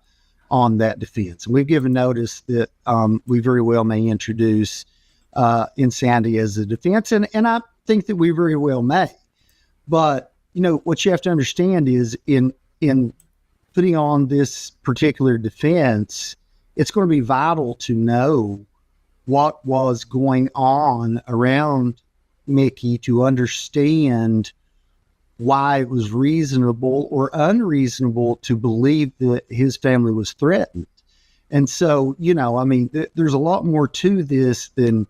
on that defense. And we've given notice that we very well may introduce insanity as a defense. And I think that we very well may. But, what you have to understand is in putting on this particular defense, it's going to be vital to know what was going on around Mickey to understand why it was reasonable or unreasonable to believe that his family was threatened. And so, there's a lot more to this than,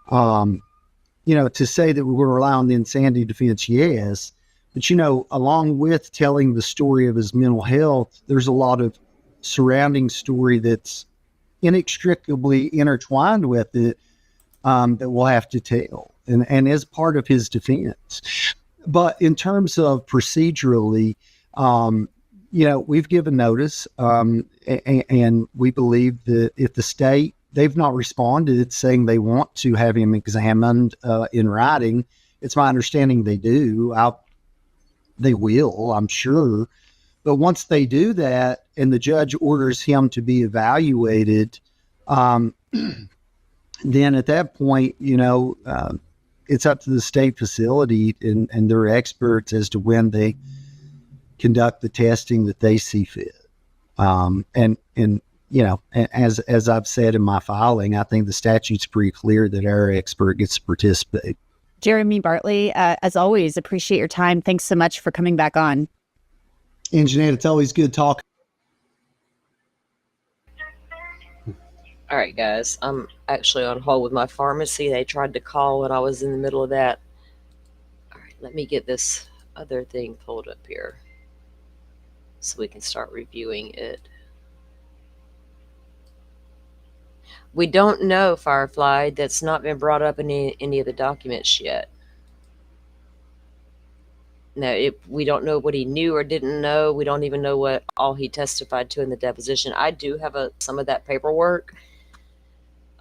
to say that we're going to rely on the insanity defense, yes. But, along with telling the story of his mental health, there's a lot of surrounding story that's inextricably intertwined with it that we'll have to tell and as part of his defense. But in terms of procedurally, we've given notice and we believe that if the state, they've not responded saying they want to have him examined in writing, it's my understanding they do. They will, I'm sure. But once they do that and the judge orders him to be evaluated, then at that point, it's up to the state facility and their experts as to when they conduct the testing that they see fit. And as I've said in my filing, I think the statute's pretty clear that our expert gets to participate. Jeremy Bartley, as always, appreciate your time. Thanks so much for coming back on. And Jeanette, it's always good talking. All right, guys. I'm actually on hold with my pharmacy. They tried to call when I was in the middle of that. All right, let me get this other thing pulled up here so we can start reviewing it. We don't know, Firefly. That's not been brought up in any of the documents yet. No, we don't know what he knew or didn't know. We don't even know what all he testified to in the deposition. I do have some of that paperwork.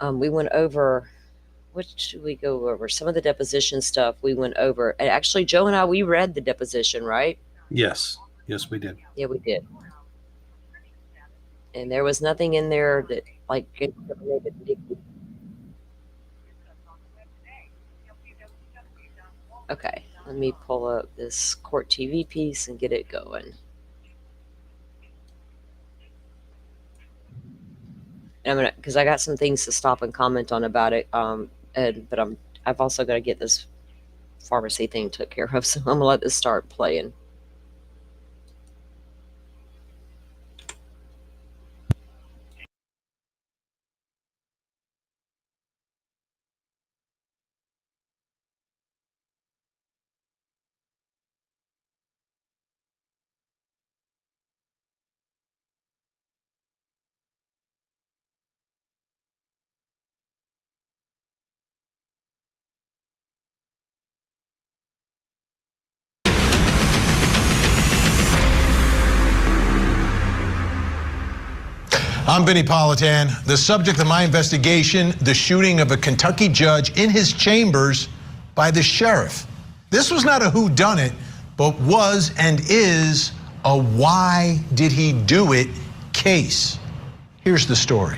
We went over, what should we go over? Some of the deposition stuff we went over. And actually, Joe and I, we read the deposition, right? Yes. Yes, we did. Yeah, we did. And there was nothing in there that, okay, let me pull up this court TV piece and get it going. I'm gonna, because I got some things to stop and comment on about it. But I've also got to get this pharmacy thing took care of, so I'm gonna let this start playing. I'm Benny Politan. The subject of my investigation, the shooting of a Kentucky judge in his chambers by the sheriff. This was not a whodunit, but was and is a why did he do it case. Here's the story.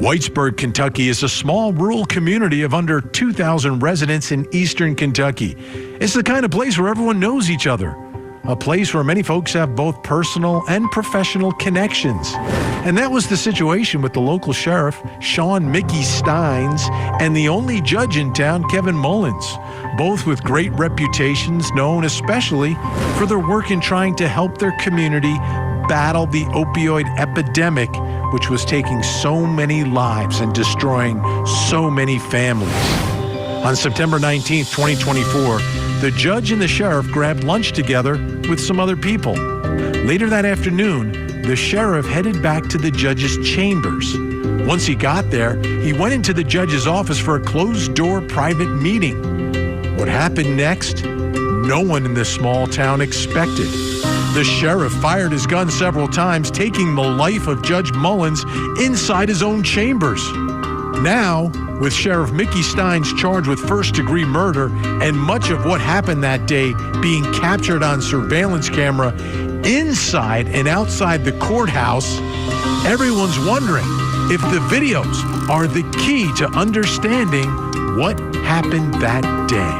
Whitesburg, Kentucky is a small rural community of under 2,000 residents in eastern Kentucky. It's the kind of place where everyone knows each other. A place where many folks have both personal and professional connections. And that was the situation with the local sheriff, Mickey Stines, and the only judge in town, Kevin Mullins, both with great reputations, known especially for their work in trying to help their community battle the opioid epidemic, which was taking so many lives and destroying so many families. On September 19th, 2024, the judge and the sheriff grabbed lunch together with some other people. Later that afternoon, the sheriff headed back to the judge's chambers. Once he got there, he went into the judge's office for a closed-door private meeting. What happened next? No one in this small town expected. The sheriff fired his gun several times, taking the life of Judge Mullins inside his own chambers. Now, with Sheriff Mickey Stines charged with first-degree murder and much of what happened that day being captured on surveillance camera inside and outside the courthouse, everyone's wondering if the videos are the key to understanding what happened that day.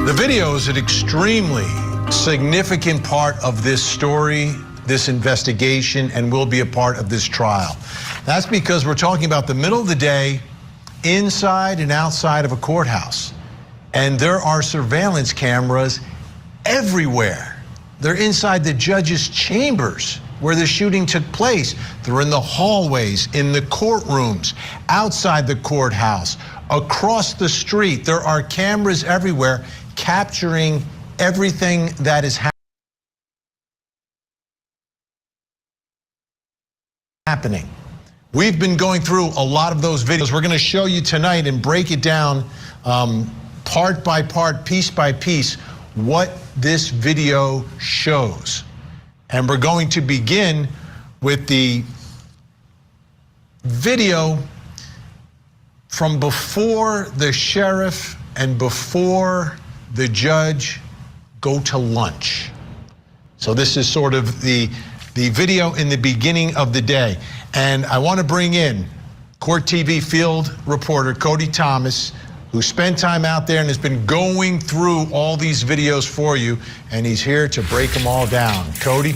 The video is an extremely significant part of this story, this investigation, and will be a part of this trial. That's because we're talking about the middle of the day, inside and outside of a courthouse. And there are surveillance cameras everywhere. They're inside the judge's chambers where the shooting took place. They're in the hallways, in the courtrooms, outside the courthouse, across the street. There are cameras everywhere capturing everything that is happening. We've been going through a lot of those videos. We're going to show you tonight and break it down part by part, piece by piece, what this video shows. And we're going to begin with the video from before the sheriff and before the judge go to lunch. So this is sort of the video in the beginning of the day. And I want to bring in Court TV field reporter Cody Thomas, who spent time out there and has been going through all these videos for you, and he's here to break them all down. Cody?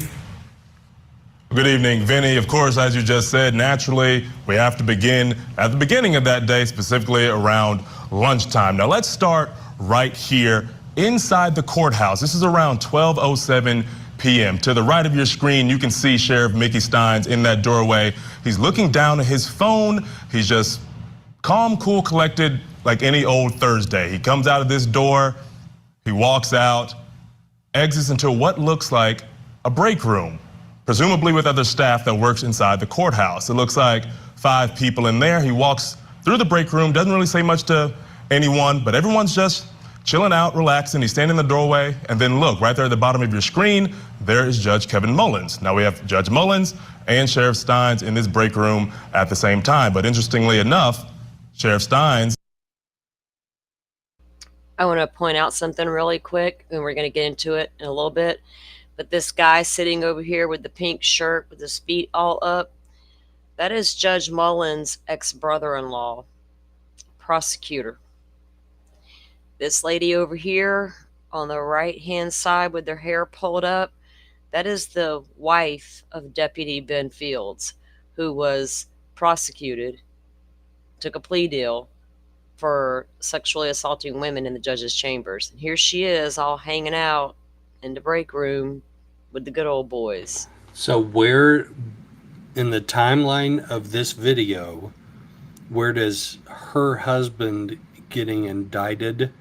Good evening, Vinny. Of course, as you just said, naturally, we have to begin at the beginning of that day, specifically around lunchtime. Now, let's start right here inside the courthouse. This is around 12:07 p.m. To the right of your screen, you can see Sheriff Mickey Stines in that doorway. He's looking down at his phone. He's just calm, cool, collected, like any old Thursday. He comes out of this door, he walks out, exits into what looks like a break room, presumably with other staff that works inside the courthouse. It looks like 5 people in there. He walks through the break room, doesn't really say much to anyone, but everyone's just chilling out, relaxing. He's standing in the doorway, and then look, right there at the bottom of your screen, there is Judge Kevin Mullins. Now we have Judge Mullins and Sheriff Stines in this break room at the same time. But interestingly enough, Sheriff Stines. I want to point out something really quick, and we're going to get into it in a little bit. But this guy sitting over here with the pink shirt with his feet all up, that is Judge Mullins' ex-brother-in-law, prosecutor. This lady over here on the right-hand side with their hair pulled up, That is the wife of Deputy Ben Fields, who was prosecuted, took a plea deal for sexually assaulting women in the judge's chambers. And here she is all hanging out in the break room with the good old boys. So where in the timeline of this video, where does her husband getting indicted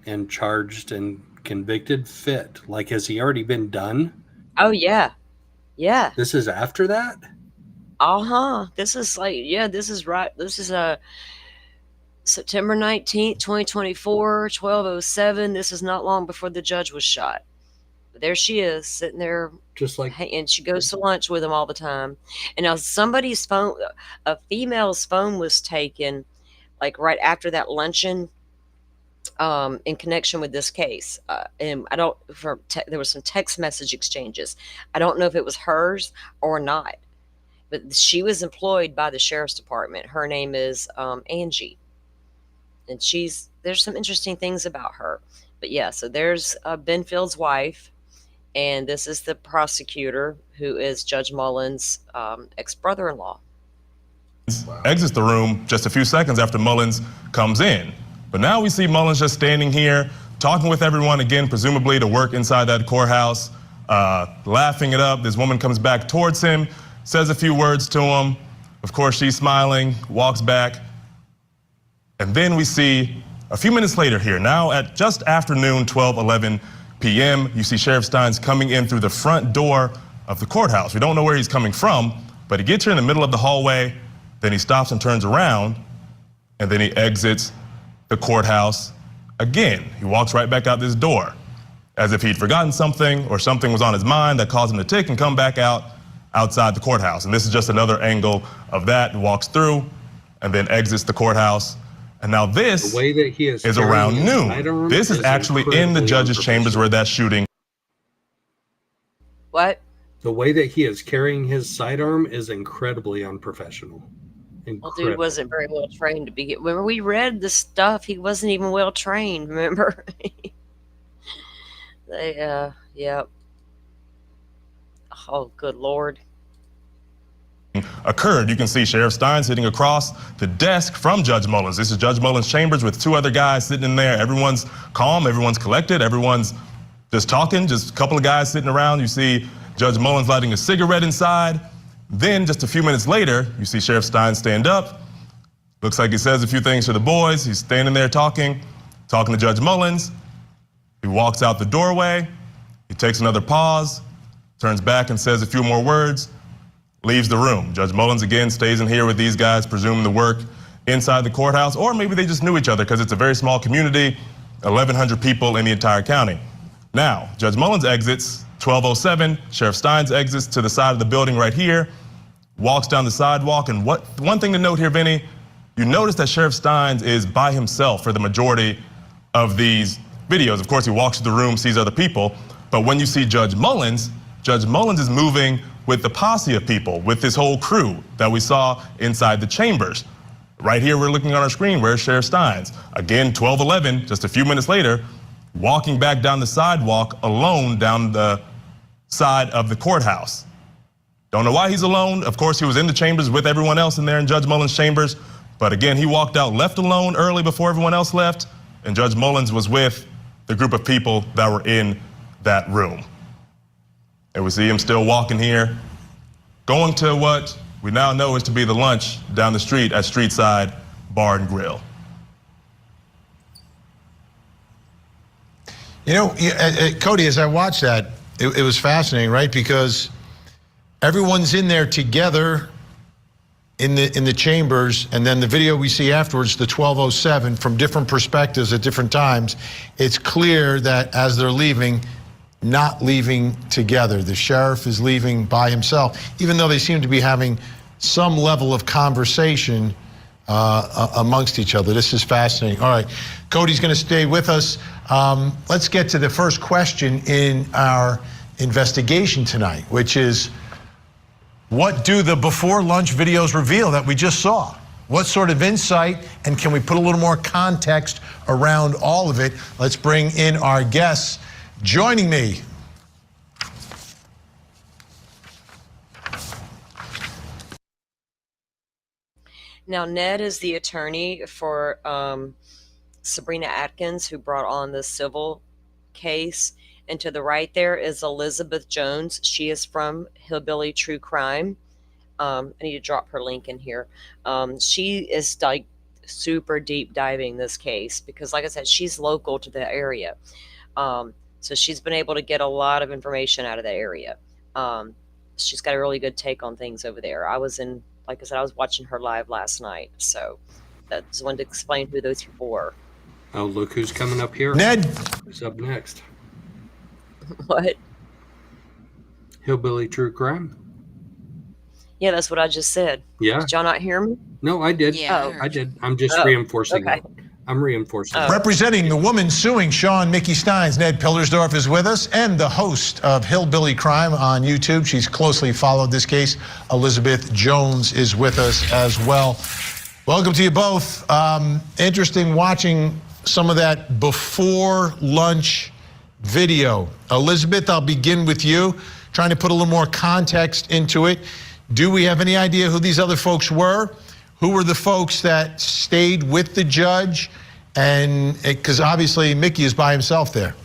and charged and convicted fit? Like, has he already been done? Oh, yeah. Yeah. This is after that? This is like, yeah, this is right. This is September 19th, 2024, 12:07. This is not long before the judge was shot. But there she is sitting there, just like, and she goes to lunch with him all the time. And now somebody's phone, a female's phone was taken like right after that luncheon, in connection with this case. And I don't, there was some text message exchanges. I don't know if it was hers or not, but she was employed by the sheriff's department. Her name is Angie. And there's some interesting things about her. But yeah, so there's Ben Fields' wife, and this is the prosecutor, who is Judge Mullins' ex-brother-in-law. Exits the room just a few seconds after Mullins comes in. But now we see Mullins just standing here, talking with everyone again, presumably to work inside that courthouse, laughing it up. This woman comes back towards him, says a few words to him. Of course, she's smiling, walks back. And then we see a few minutes later here, now at just afternoon, 12:11 p.m., you see Sheriff Stines coming in through the front door of the courthouse. We don't know where he's coming from, but he gets here in the middle of the hallway, then he stops and turns around, and then he exits the courthouse again. He walks right back out this door, as if he'd forgotten something or something was on his mind that caused him to tick and come back outside the courthouse. And this is just another angle of that. He walks through and then exits the courthouse. And now this is around noon. This is actually in the judge's chambers where that shooting. What? The way that he is carrying his sidearm is incredibly unprofessional. Well, dude wasn't very well trained to begin. When we read the stuff, he wasn't even well trained, remember? Yeah. Oh, good Lord. Occurred. You can see Sheriff Stines sitting across the desk from Judge Mullins. This is Judge Mullins' chambers with two other guys sitting in there. Everyone's calm, everyone's collected, everyone's just talking, just a couple of guys sitting around. You see Judge Mullins lighting a cigarette inside. Then just a few minutes later, you see Sheriff Stines stand up. Looks like he says a few things to the boys. He's standing there talking to Judge Mullins. He walks out the doorway. He takes another pause, turns back and says a few more words, leaves the room. Judge Mullins again stays in here with these guys, presuming to work inside the courthouse, or maybe they just knew each other because it's a very small community, 1,100 people in the entire county. Now, Judge Mullins exits, 12:07. Sheriff Stines exits to the side of the building right here, walks down the sidewalk. And one thing to note here, Vinny, you notice that Sheriff Stines is by himself for the majority of these videos. Of course, he walks to the room, sees other people. But when you see Judge Mullins is moving with the posse of people, with this whole crew that we saw inside the chambers. Right here, we're looking on our screen, where's Sheriff Stines? Again, 12:11, just a few minutes later, walking back down the sidewalk alone down the side of the courthouse. Don't know why he's alone. Of course, he was in the chambers with everyone else in there in Judge Mullins' chambers. But again, he walked out left alone early before everyone else left. And Judge Mullins was with the group of people that were in that room. And we see him still walking here, going to what we now know is to be the lunch down the street at Streetside Bar and Grill. You know, Cody, as I watched that, it was fascinating, right? Because everyone's in there together in the chambers, and then the video we see afterwards, the 12:07, from different perspectives at different times, it's clear that as they're leaving, not leaving together. The sheriff is leaving by himself, even though they seem to be having some level of conversation amongst each other. This is fascinating. All right, Cody's going to stay with us. Let's get to the first question in our investigation tonight, which is, what do the before lunch videos reveal that we just saw? What sort of insight, and can we put a little more context around all of it? Let's bring in our guests. Joining me Now, Ned is the attorney for Sabrina Atkins, who brought on the civil case. And to the right there is Elizabeth Jones. She is from Hillbilly True Crime. I need to drop her link in here. She is like super deep diving this case because, like I said, she's local to the area. So she's been able to get a lot of information out of the area. She's got a really good take on things over there. I was watching her live last night. So that's one to explain who those people were. Oh, look who's coming up here. Ned. Who's up next? What? Hillbilly True Crime. Yeah, that's what I just said. Yeah. Did y'all not hear me? No, I did. Yeah, I did. I'm just reinforcing okay. it. I'm reinforcing it. Representing the woman suing Sean Mickey Stines, Ned Pillersdorf is with us, and the host of Hillbilly Crime on YouTube. She's closely followed this case. Elizabeth Jones is with us as well. Welcome to you both. Interesting watching some of that before lunch video. Elizabeth, I'll begin with you, trying to put a little more context into it. Do we have any idea who these other folks were? Who were the folks that stayed with the judge? And because obviously Mickey is by himself there.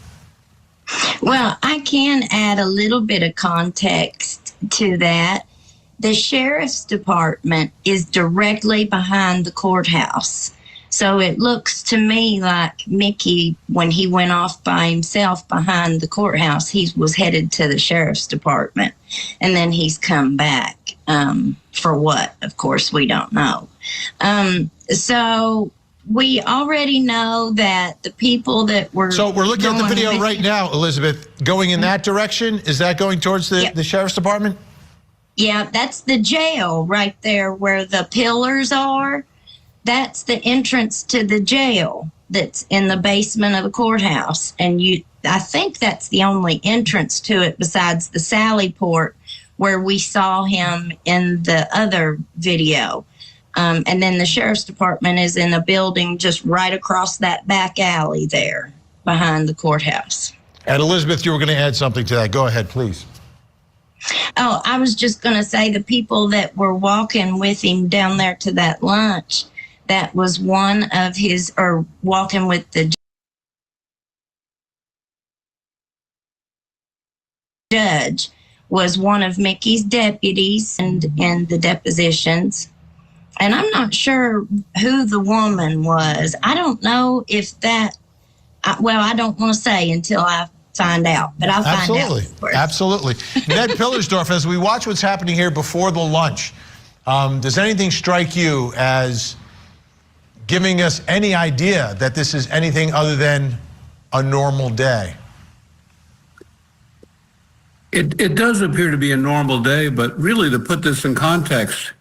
Well, I can add a little bit of context to that. The sheriff's department is directly behind the courthouse. So it looks to me like Mickey, when he went off by himself behind the courthouse, he was headed to the sheriff's department. And then he's come back. For what? Of course, we don't know. So we already know that the people that were... So we're looking at the video right now, Elizabeth, going in that direction. Is that going towards the sheriff's department? Yeah, that's the jail right there where the pillars are. That's the entrance to the jail that's in the basement of the courthouse. And I think that's the only entrance to it besides the Sally Port where we saw him in the other video. And then the sheriff's department is in a building just right across that back alley there behind the courthouse. And Elizabeth, you were going to add something to that. Go ahead, please. Oh, I was just going to say the people that were walking with him down there to that lunch, that was one of his, or walking with the judge, was one of Mickey's deputies and in the depositions. And I'm not sure who the woman was. I don't know if that, well, I don't want to say until I find out, but I'll find out. Absolutely. Ned Pillersdorf, as we watch what's happening here before the lunch, does anything strike you as giving us any idea that this is anything other than a normal day? It does appear to be a normal day, but really to put this in context,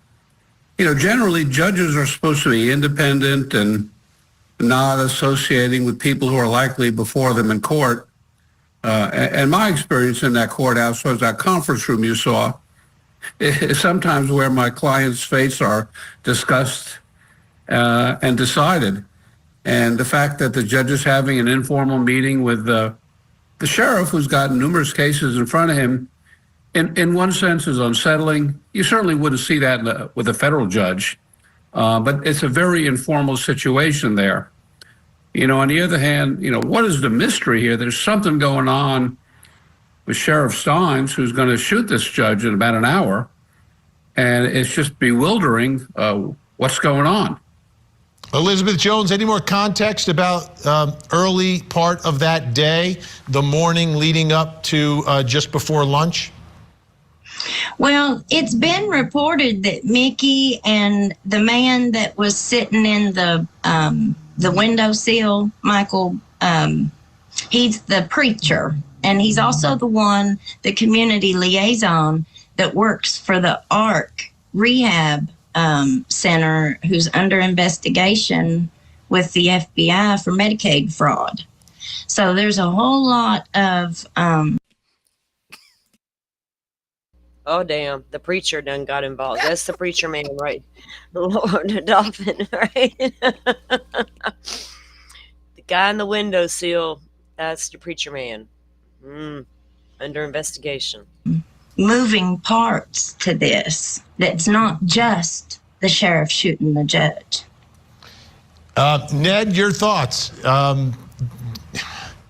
you know, generally judges are supposed to be independent and not associating with people who are likely before them in court. And my experience in that courthouse was that conference room you saw is sometimes where my clients' fates are discussed and decided. And the fact that the judge is having an informal meeting with the sheriff, who's got numerous cases in front of him, in one sense is unsettling. You certainly wouldn't see that with a federal judge, but it's a very informal situation there. You know, on the other hand, you know, what is the mystery here? There's something going on with Sheriff Stines, who's going to shoot this judge in about an hour, and it's just bewildering what's going on. Elizabeth Jones, any more context about early part of that day, the morning leading up to just before lunch? Well, it's been reported that Mickey and the man that was sitting in the windowsill, Michael, he's the preacher, and he's also the community liaison that works for the ARC Rehab Center, who's under investigation with the FBI for Medicaid fraud. So there's a whole lot of... Oh, damn. The preacher done got involved. That's the preacher man, right? Lord, the dolphin, right? The guy in the windowsill, that's the preacher man. Under investigation. Moving parts to this. That's not just the sheriff shooting the judge. Ned, your thoughts?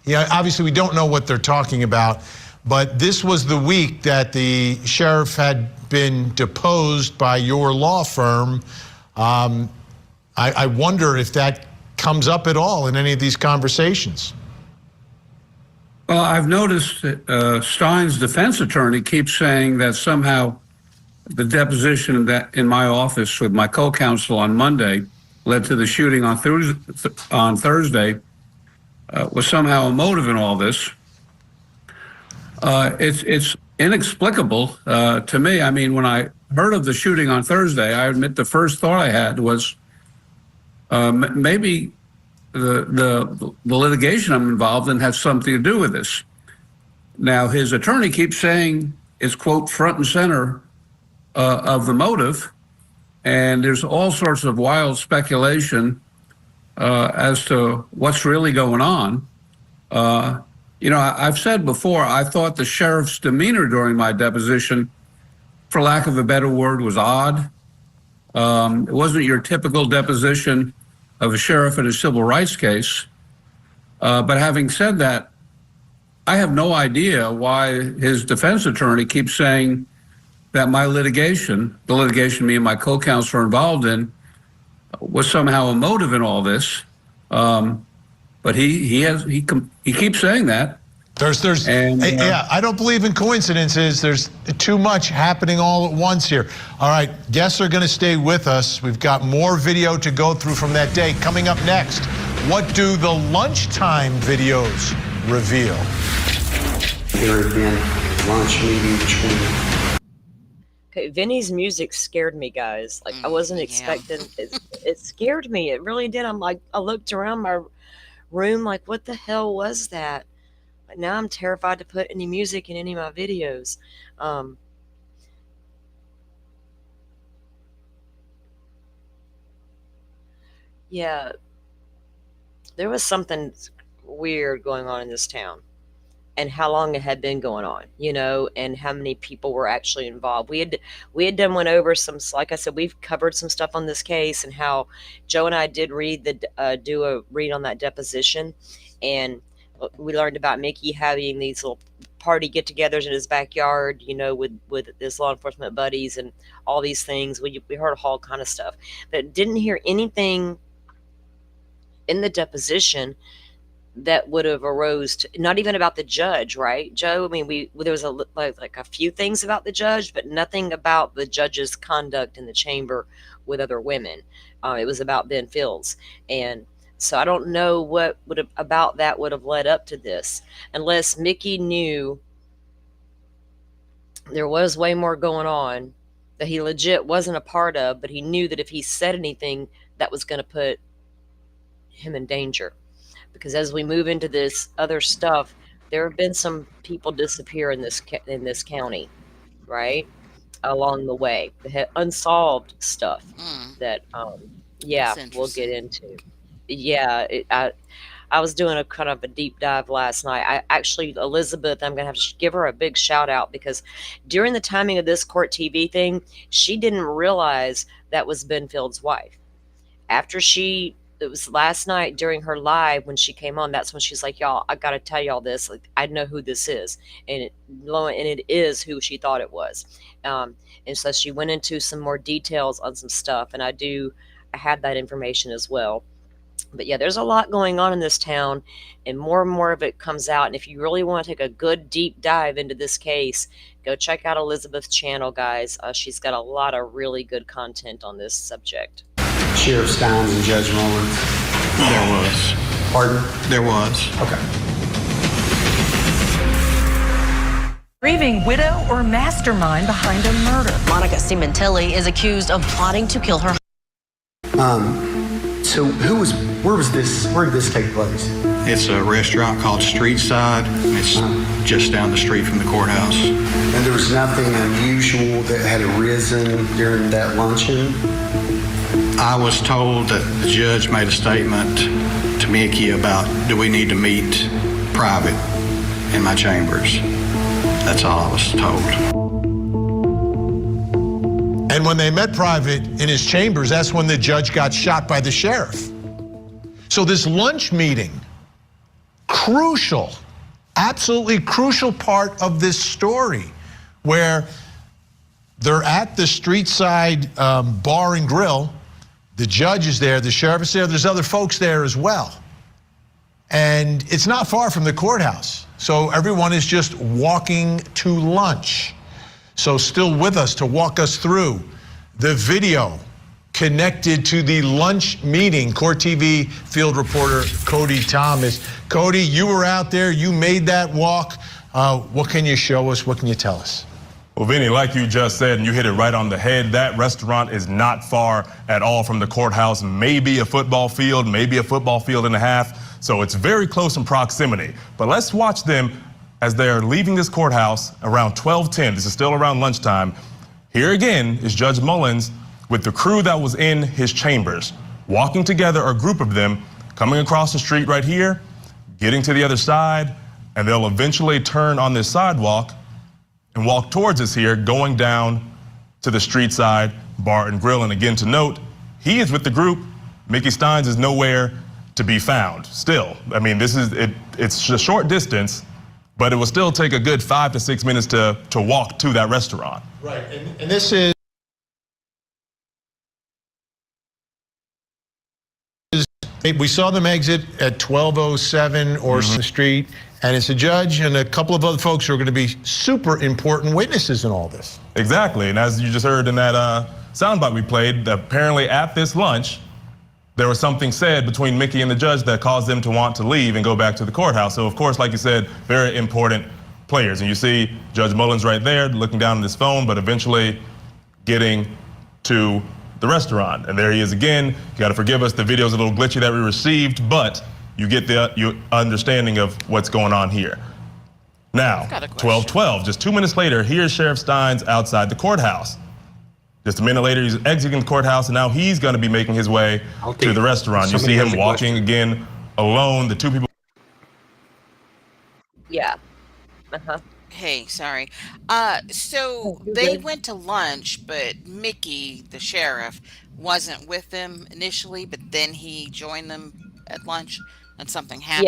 Yeah, obviously we don't know what they're talking about, but this was the week that the sheriff had been deposed by your law firm. I wonder if that comes up at all in any of these conversations. Well, I've noticed that Stines' defense attorney keeps saying that somehow the deposition that in my office with my co-counsel on Monday led to the shooting on Thursday was somehow a motive in all this. It's inexplicable to me. I mean, when I heard of the shooting on Thursday, I admit the first thought I had was maybe the litigation I'm involved in has something to do with this. Now, his attorney keeps saying it's, quote, front and center of the motive, and there's all sorts of wild speculation as to what's really going on. You know, I've said before, I thought the sheriff's demeanor during my deposition, for lack of a better word, was odd. It wasn't your typical deposition of a sheriff in a civil rights case. But having said that, I have no idea why his defense attorney keeps saying that my litigation, the litigation me and my co-counsel are involved in, was somehow a motive in all this. But he keeps saying that. Yeah, I don't believe in coincidences. There's too much happening all at once here. All right, guests are going to stay with us. We've got more video to go through from that day. Coming up next, what do the lunchtime videos reveal? There had been a lunch meeting between. Okay, Vinny's music scared me, guys. Like, I wasn't expecting it. It scared me. It really did. I'm like, I looked around my room like, what the hell was that? Like, now I'm terrified to put any music in any of my videos. Yeah, there was something weird going on in this town, and how long it had been going on, you know, and how many people were actually involved. We had done went over some, like I said, we've covered some stuff on this case, and how Joe and I did do a read on that deposition, and we learned about Mickey having these little party get-togethers in his backyard, you know, with his law enforcement buddies and all these things. We heard all kind of stuff, but didn't hear anything in the deposition that would have arose to, not even about the judge, right, Joe? I mean, there was like a few things about the judge, but nothing about the judge's conduct in the chamber with other women. It was about Ben Fields, and so I don't know what about that would have led up to this, unless Mickey knew there was way more going on that he legit wasn't a part of, but he knew that if he said anything, that was going to put him in danger. Because as we move into this other stuff, there have been some people disappear in this county, right, along the way. They had unsolved stuff that, yeah, we'll get into. Yeah, I was doing a kind of a deep dive last night. Elizabeth, I'm going to have to give her a big shout out, because during the timing of this court TV thing, she didn't realize that was Ben Fields' wife. After it was last night during her live when she came on, that's when she's like, y'all, I got to tell y'all this. Like, I know who this is. And it is who she thought it was. And so she went into some more details on some stuff. And I had that information as well. But yeah, there's a lot going on in this town, and more of it comes out. And if you really want to take a good deep dive into this case, go check out Elizabeth's channel, guys. She's got a lot of really good content on this subject. Sheriff Stines and Judge Mullins. There was. Pardon? There was. Okay. Grieving widow or mastermind behind a murder. Monica Cimentelli is accused of plotting to kill her. So where did this take place? It's a restaurant called Streetside. It's just down the street from the courthouse. And there was nothing unusual that had arisen during that luncheon? I was told that the judge made a statement to Mickey about, do we need to meet private in my chambers? That's all I was told. And when they met private in his chambers, that's when the judge got shot by the sheriff. So this lunch meeting, crucial, absolutely crucial part of this story, where they're at the street side bar and grill. The judge is there, the sheriff is there, there's other folks there as well. And it's not far from the courthouse. So everyone is just walking to lunch. So still with us to walk us through the video connected to the lunch meeting, Court TV field reporter Cody Thomas. Cody, you were out there, you made that walk. What can you show us? What can you tell us? Well, Vinny, like you just said, and you hit it right on the head, that restaurant is not far at all from the courthouse, maybe a football field, maybe a football field and a half. So it's very close in proximity. But let's watch them as they're leaving this courthouse around 12:10. This is still around lunchtime. Here again is Judge Mullins with the crew that was in his chambers, walking together, a group of them, coming across the street right here, getting to the other side, and they'll eventually turn on this sidewalk and walk towards us here, going down to the street side bar and grill. And again, to note, he is with the group. Mickey Stines is nowhere to be found still. I mean, this is it's a short distance, but it will still take a good 5 to 6 minutes to walk to that restaurant. Right, and this is, we saw them exit at 12:07 or the street, and it's a judge and a couple of other folks who are going to be super important witnesses in all this. Exactly, and as you just heard in that soundbite we played, apparently at this lunch, there was something said between Mickey and the judge that caused them to want to leave and go back to the courthouse. So of course, like you said, very important players. And you see Judge Mullins right there looking down at his phone, but eventually getting to the restaurant. And there he is again. You gotta forgive us, the video's a little glitchy that we received, but you get the understanding of what's going on here. Now, 12:12, just 2 minutes later, here's Sheriff Stines outside the courthouse. Just a minute later, he's exiting the courthouse, and now he's going to be making his way to the restaurant. You see him walking again alone. The two people. Yeah. Hey, sorry. So they went to lunch, but Mickey, the sheriff, wasn't with them initially, but then he joined them at lunch, and something happened.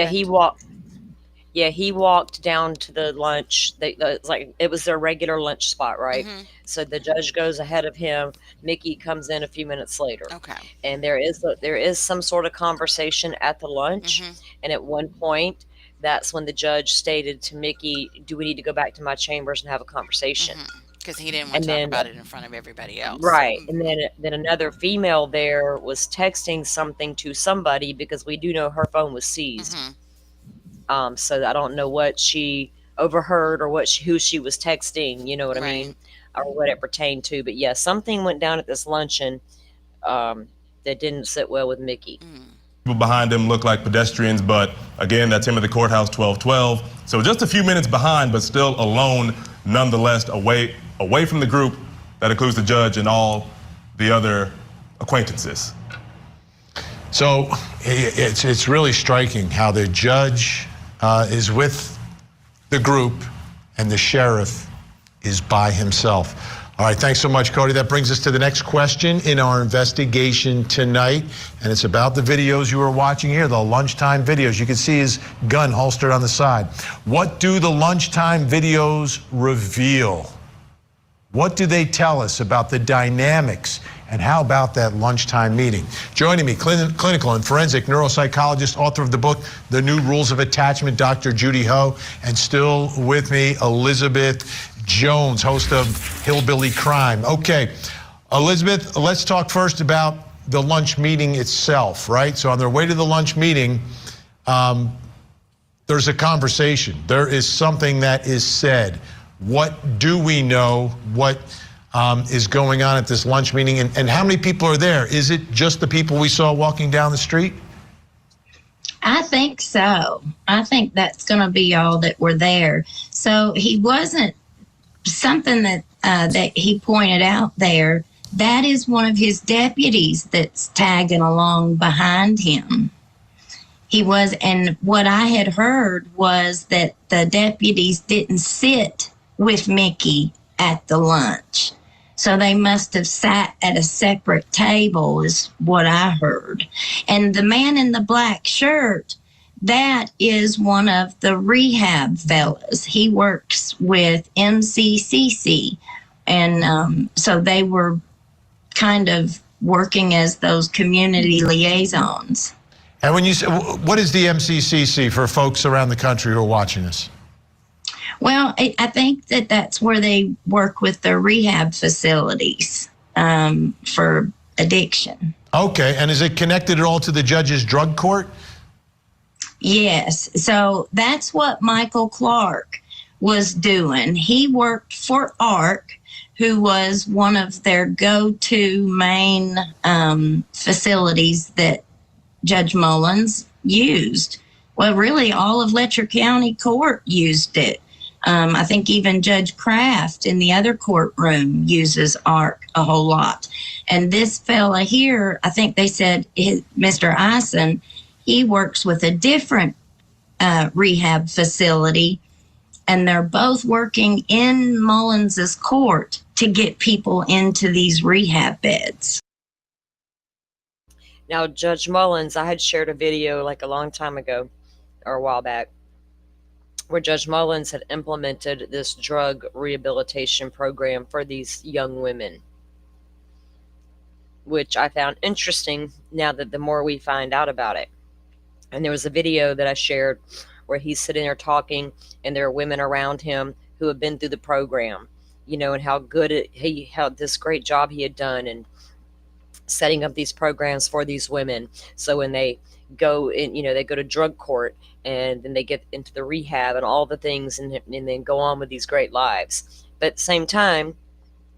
Yeah, he walked down to the lunch. It was their regular lunch spot, right? So the judge goes ahead of him. Mickey comes in a few minutes later. Okay. And there is some sort of conversation at the lunch. And at one point, that's when the judge stated to Mickey, "Do we need to go back to my chambers and have a conversation?" Because he didn't want to talk about it in front of everybody else. Right. And then another female there was texting something to somebody, because we do know her phone was seized. So I don't know what she overheard or who she was texting, you know what I mean, or what it pertained to. But yeah, something went down at this luncheon that didn't sit well with Mickey. People behind him look like pedestrians, but again, that's him at the courthouse, 12:12. So just a few minutes behind, but still alone, nonetheless, away from the group that includes the judge and all the other acquaintances. So it's really striking how the judge is with the group and the sheriff is by himself. All right, thanks so much, Cody. That brings us to the next question in our investigation tonight, and it's about the videos you were watching here, the lunchtime videos. You can see his gun holstered on the side. What do the lunchtime videos reveal? What do they tell us about the dynamics, and how about that lunchtime meeting? Joining me, clinical and forensic neuropsychologist, author of the book, The New Rules of Attachment, Dr. Judy Ho, and still with me, Elizabeth Jones, host of Hillbilly Crime. Okay, Elizabeth, let's talk first about the lunch meeting itself, right? So on their way to the lunch meeting, there's a conversation. There is something that is said. What do we know? What is going on at this lunch meeting, and how many people are there? Is it just the people we saw walking down the street? I think so. I think that's going to be all that were there. So he wasn't something that he pointed out there. That is one of his deputies that's tagging along behind him. He was, and what I had heard was that the deputies didn't sit with Mickey at the lunch. So they must have sat at a separate table, is what I heard. And the man in the black shirt, that is one of the rehab fellas. He works with MCCC. And so they were kind of working as those community liaisons. And when you say, what is the MCCC for folks around the country who are watching this? Well, I think that that's where they work with the rehab facilities for addiction. Okay, and is it connected at all to the judge's drug court? Yes, so that's what Michael Clark was doing. He worked for ARC, who was one of their go-to main facilities that Judge Mullins used. Well, really, all of Letcher County Court used it. I think even Judge Kraft in the other courtroom uses ARC a whole lot. And this fella here, I think they said Mr. Eisen, he works with a different rehab facility, and they're both working in Mullins's court to get people into these rehab beds. Now, Judge Mullins, I had shared a video like a long time ago or a while back where Judge Mullins had implemented this drug rehabilitation program for these young women, which I found interesting now that the more we find out about it. And there was a video that I shared where he's sitting there talking, and there are women around him who have been through the program, you know, and how good how this great job he had done and setting up these programs for these women. So when they go in, you know, they go to drug court and then they get into the rehab and all the things and then go on with these great lives. But at the same time,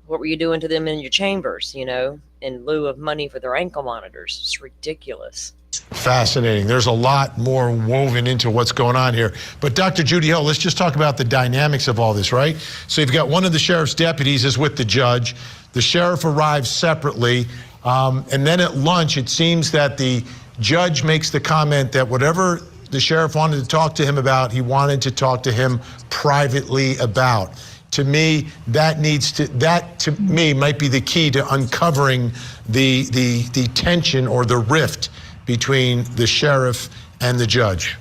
what were you doing to them in your chambers, you know, in lieu of money for their ankle monitors? It's ridiculous. Fascinating. There's a lot more woven into what's going on here. But Dr. Judy Hill, let's just talk about the dynamics of all this, right? So you've got one of the sheriff's deputies is with the judge. The sheriff arrives separately. And then at lunch, it seems that the judge makes the comment that whatever the sheriff wanted to talk to him about, he wanted to talk to him privately about. To me, that to me might be the key to uncovering the tension or the rift between the sheriff and the judge.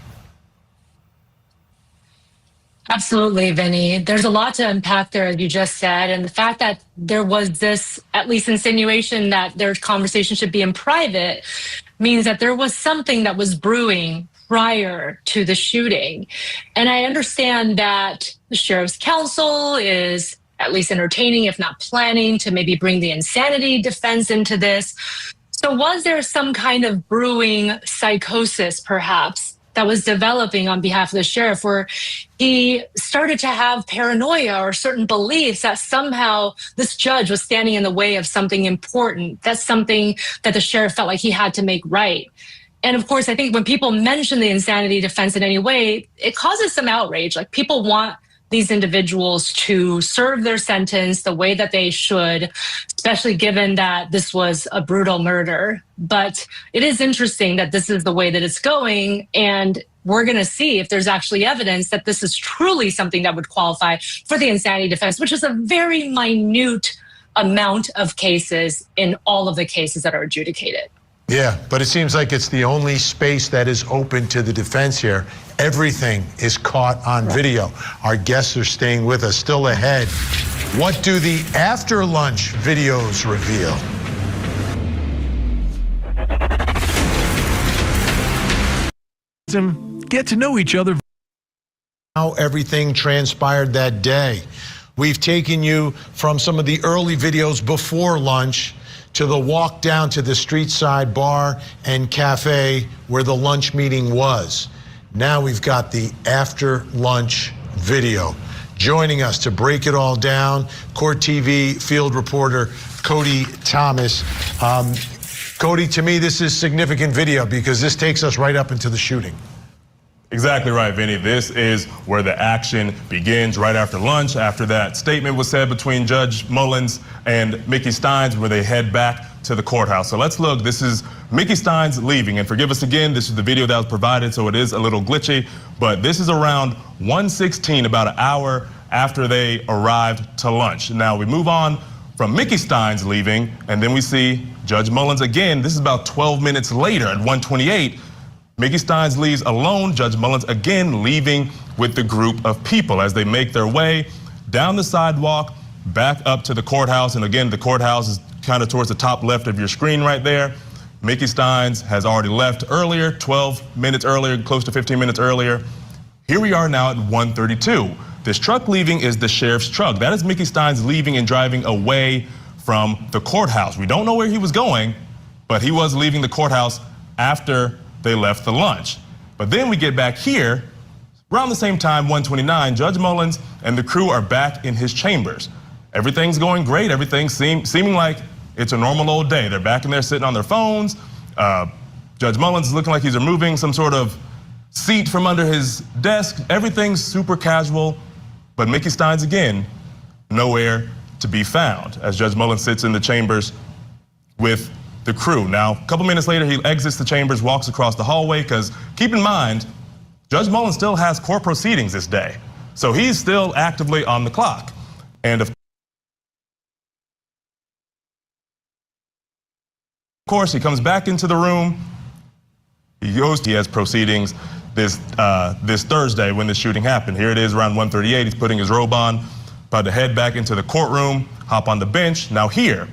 Absolutely, Vinny. There's a lot to unpack there, as you just said. And the fact that there was this, at least insinuation that their conversation should be in private means that there was something that was brewing prior to the shooting. And I understand that the sheriff's counsel is at least entertaining, if not planning, to maybe bring the insanity defense into this. So was there some kind of brewing psychosis, perhaps, that was developing on behalf of the sheriff, where he started to have paranoia or certain beliefs that somehow this judge was standing in the way of something important? That's something that the sheriff felt like he had to make right. And of course, I think when people mention the insanity defense in any way, it causes some outrage. Like, people want these individuals to serve their sentence the way that they should, especially given that this was a brutal murder. But it is interesting that this is the way that it's going, and we're going to see if there's actually evidence that this is truly something that would qualify for the insanity defense, which is a very minute amount of cases in all of the cases that are adjudicated. Yeah, but it seems like it's the only space that is open to the defense here. Everything is caught on video. Our guests are staying with us. Still ahead, what do the after lunch videos reveal? Get to know each other. How everything transpired that day. We've taken you from some of the early videos before lunch to the walk down to the street side bar and cafe where the lunch meeting was. Now we've got the after lunch video. Joining us to break it all down, Court TV field reporter Cody Thomas. Cody, to me, this is significant video because this takes us right up into the shooting. Exactly right, Vinny. This is where the action begins right after lunch, after that statement was said between Judge Mullins and Mickey Stines, where they head back to the courthouse. So let's look. This is Mickey Stines leaving. And forgive us again, this is the video that was provided, so it is a little glitchy. But this is around 1:16, about an hour after they arrived to lunch. Now we move on from Mickey Stines leaving, and then we see Judge Mullins again. This is about 12 minutes later at 1:28. Mickey Stines leaves alone. Judge Mullins again leaving with the group of people as they make their way down the sidewalk, back up to the courthouse. And again, the courthouse is kind of towards the top left of your screen right there. Mickey Stines has already left earlier, 12 minutes earlier, close to 15 minutes earlier. Here we are now at 1:32. This truck leaving is the sheriff's truck. That is Mickey Stines leaving and driving away from the courthouse. We don't know where he was going, but he was leaving the courthouse after they left the lunch. But then we get back here, around the same time, 1:29, Judge Mullins and the crew are back in his chambers. Everything's going great. Everything's seeming like it's a normal old day. They're back in there sitting on their phones. Judge Mullins is looking like he's removing some sort of seat from under his desk. Everything's super casual. But Mickey Stines, again, nowhere to be found as Judge Mullins sits in the chambers with the crew. Now, a couple minutes later, he exits the chambers, walks across the hallway, because keep in mind, Judge Mullins still has court proceedings this day. So he's still actively on the clock. And of course, he comes back into the room. He has proceedings this Thursday when the shooting happened. Here it is around 1:38. He's putting his robe on, about to head back into the courtroom, hop on the bench. Now here,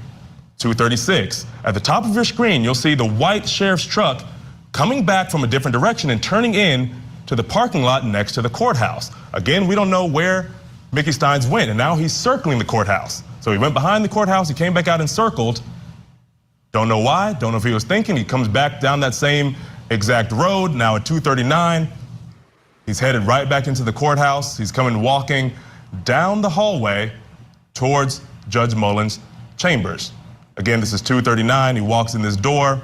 2:36. At the top of your screen, you'll see the white sheriff's truck coming back from a different direction and turning in to the parking lot next to the courthouse. Again, we don't know where Mickey Stines went, and now he's circling the courthouse. So he went behind the courthouse, he came back out and circled. Don't know why, don't know if he was thinking. He comes back down that same exact road, now at 2:39. He's headed right back into the courthouse. He's coming walking down the hallway towards Judge Mullins' chambers. Again, this is 2:39. He walks in this door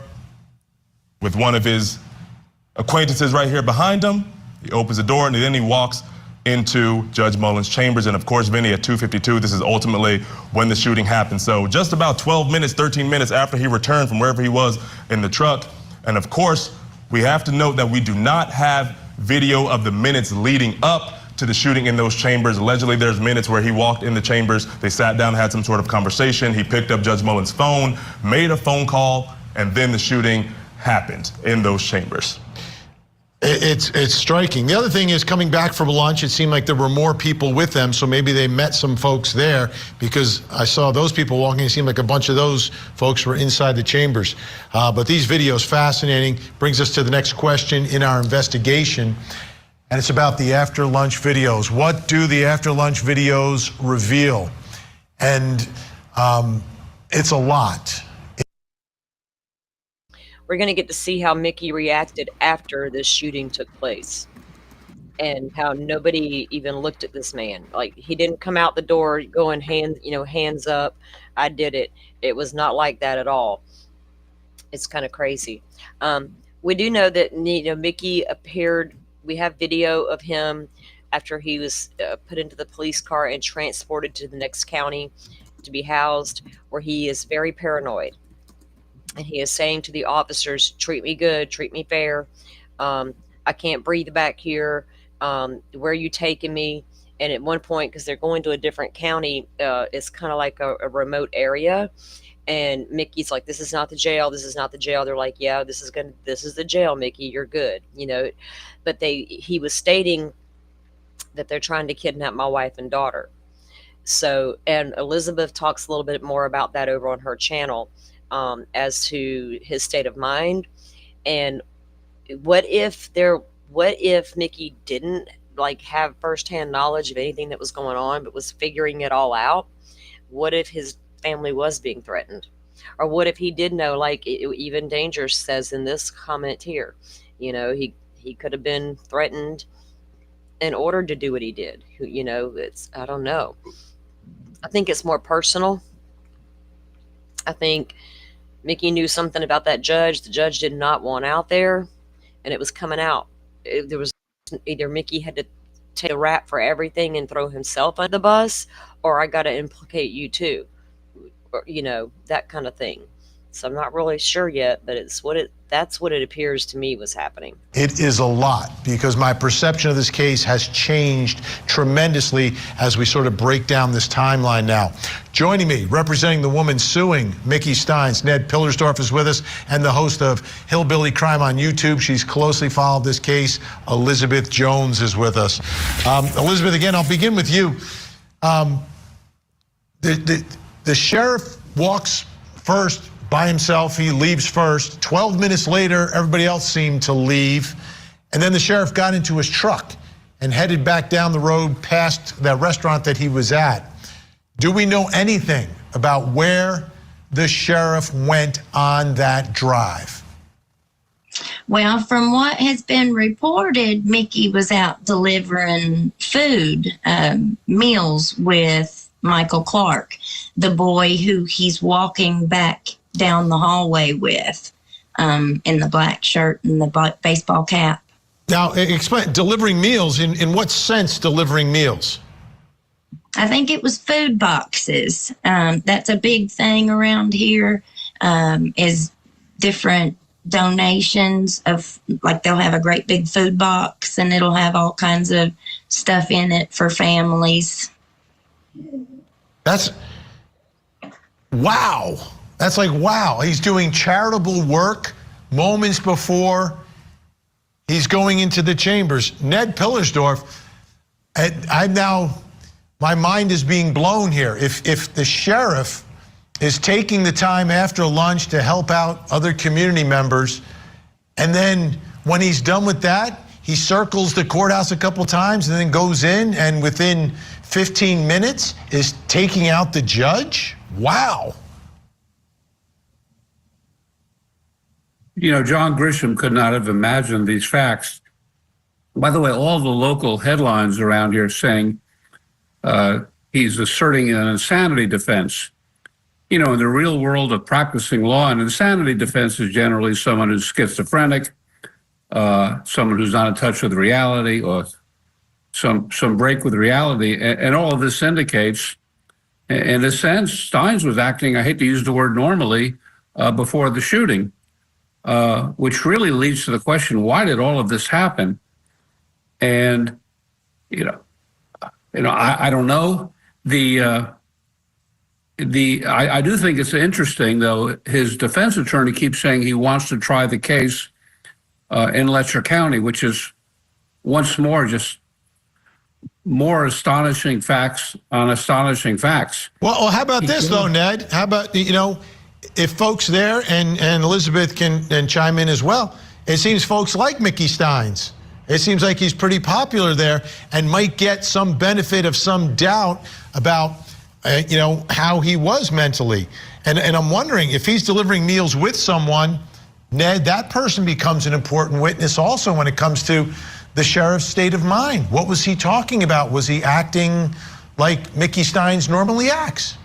with one of his acquaintances right here behind him. He opens the door and then he walks into Judge Mullins' chambers. And of course, Vinny, at 2:52, this is ultimately when the shooting happened. So just about 12 minutes, 13 minutes after he returned from wherever he was in the truck. And of course, we have to note that we do not have video of the minutes leading up to the shooting in those chambers. Allegedly, there's minutes where he walked in the chambers, they sat down, had some sort of conversation. He picked up Judge Mullins' phone, made a phone call, and then the shooting happened in those chambers. It's striking. The other thing is, coming back from lunch, it seemed like there were more people with them, so maybe they met some folks there, because I saw those people walking. It seemed like a bunch of those folks were inside the chambers. But these videos, fascinating, brings us to the next question in our investigation, and it's about the after lunch videos. What do the after lunch videos reveal? And it's a lot. We're going to get to see how Mickey reacted after this shooting took place and how nobody even looked at this man. Like, he didn't come out the door going hands up, I did it. It was not like that at all. It's kind of crazy. We do know that Mickey appeared. We have video of him after he was put into the police car and transported to the next county to be housed, where he is very paranoid. And he is saying to the officers, treat me good, treat me fair. I can't breathe back here. Where are you taking me? And at one point, because they're going to a different county, it's kind of like a remote area. And Mickey's like, this is not the jail. This is not the jail. They're like, yeah, this is the jail, Mickey. You're good. But he was stating that they're trying to kidnap my wife and daughter. So, and Elizabeth talks a little bit more about that over on her channel. As to his state of mind, and what if Mickey didn't have firsthand knowledge of anything that was going on, but was figuring it all out? What if his family was being threatened, or what if he did know? Even Danger says in this comment here, he could have been threatened and ordered to do what he did. I don't know. I think it's more personal. I think Mickey knew something about that judge the judge did not want out there, and it was coming out. There was either Mickey had to take a rap for everything and throw himself under the bus, or I got to implicate you too, or that kind of thing. So I'm not really sure yet, but that's what it appears to me was happening. It is a lot, because my perception of this case has changed tremendously as we sort of break down this timeline now. Joining me, representing the woman suing Mickey Stines, Ned Pillersdorf is with us, and the host of Hillbilly Crime on YouTube. She's closely followed this case. Elizabeth Jones is with us. Elizabeth, again, I'll begin with you. The sheriff walks first by himself. He leaves first. 12 minutes later, everybody else seemed to leave. And then the sheriff got into his truck and headed back down the road past that restaurant that he was at. Do we know anything about where the sheriff went on that drive? Well, from what has been reported, Mickey was out delivering food, meals with Michael Clark, the boy who he's walking back down the hallway with, in the black shirt and the baseball cap. Now, explain, delivering meals, in what sense delivering meals? I think it was food boxes. That's a big thing around here, is different donations of, like, they'll have a great big food box and it'll have all kinds of stuff in it for families. That's, wow. That's like, wow. He's doing charitable work moments before he's going into the chambers. Ned Pillersdorf, my mind is being blown here. If the sheriff is taking the time after lunch to help out other community members, and then when he's done with that, he circles the courthouse a couple times and then goes in and within 15 minutes is taking out the judge? Wow. You know, John Grisham could not have imagined these facts. By the way, all the local headlines around here saying he's asserting an insanity defense. You know, in the real world of practicing law, an insanity defense is generally someone who's schizophrenic, someone who's not in touch with reality, or some break with reality. And all of this indicates, in a sense, Stines was acting, I hate to use the word normally, before the shooting, which really leads to the question, why did all of this happen? And, I don't know. I do think it's interesting, though. His defense attorney keeps saying he wants to try the case in Letcher County, which is once more just more astonishing facts on astonishing facts. Well, how about this, though, Ned? How about, if folks there, and Elizabeth can chime in as well, it seems folks like Mickey Stines. It seems like he's pretty popular there and might get some benefit of some doubt about how he was mentally. And I'm wondering, if he's delivering meals with someone, Ned, that person becomes an important witness also when it comes to the sheriff's state of mind. What was he talking about? Was he acting like Mickey Stines normally acts?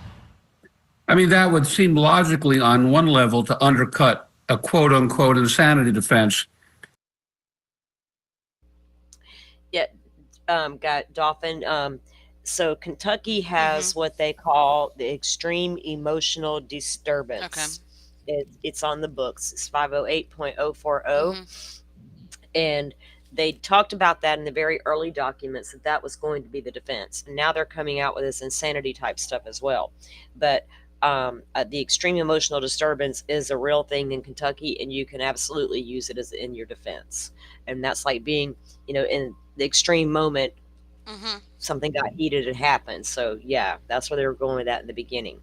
I mean, that would seem logically on one level to undercut a quote unquote insanity defense. Yeah, got Dolphin. So Kentucky has what they call the extreme emotional disturbance. Okay. It's on the books. It's 508.040. And they talked about that in the very early documents, that was going to be the defense. And now they're coming out with this insanity type stuff as well. But the extreme emotional disturbance is a real thing in Kentucky, and you can absolutely use it as in your defense. And that's like being, in the extreme moment, something got heated and happened. So yeah, that's where they were going with that in the beginning.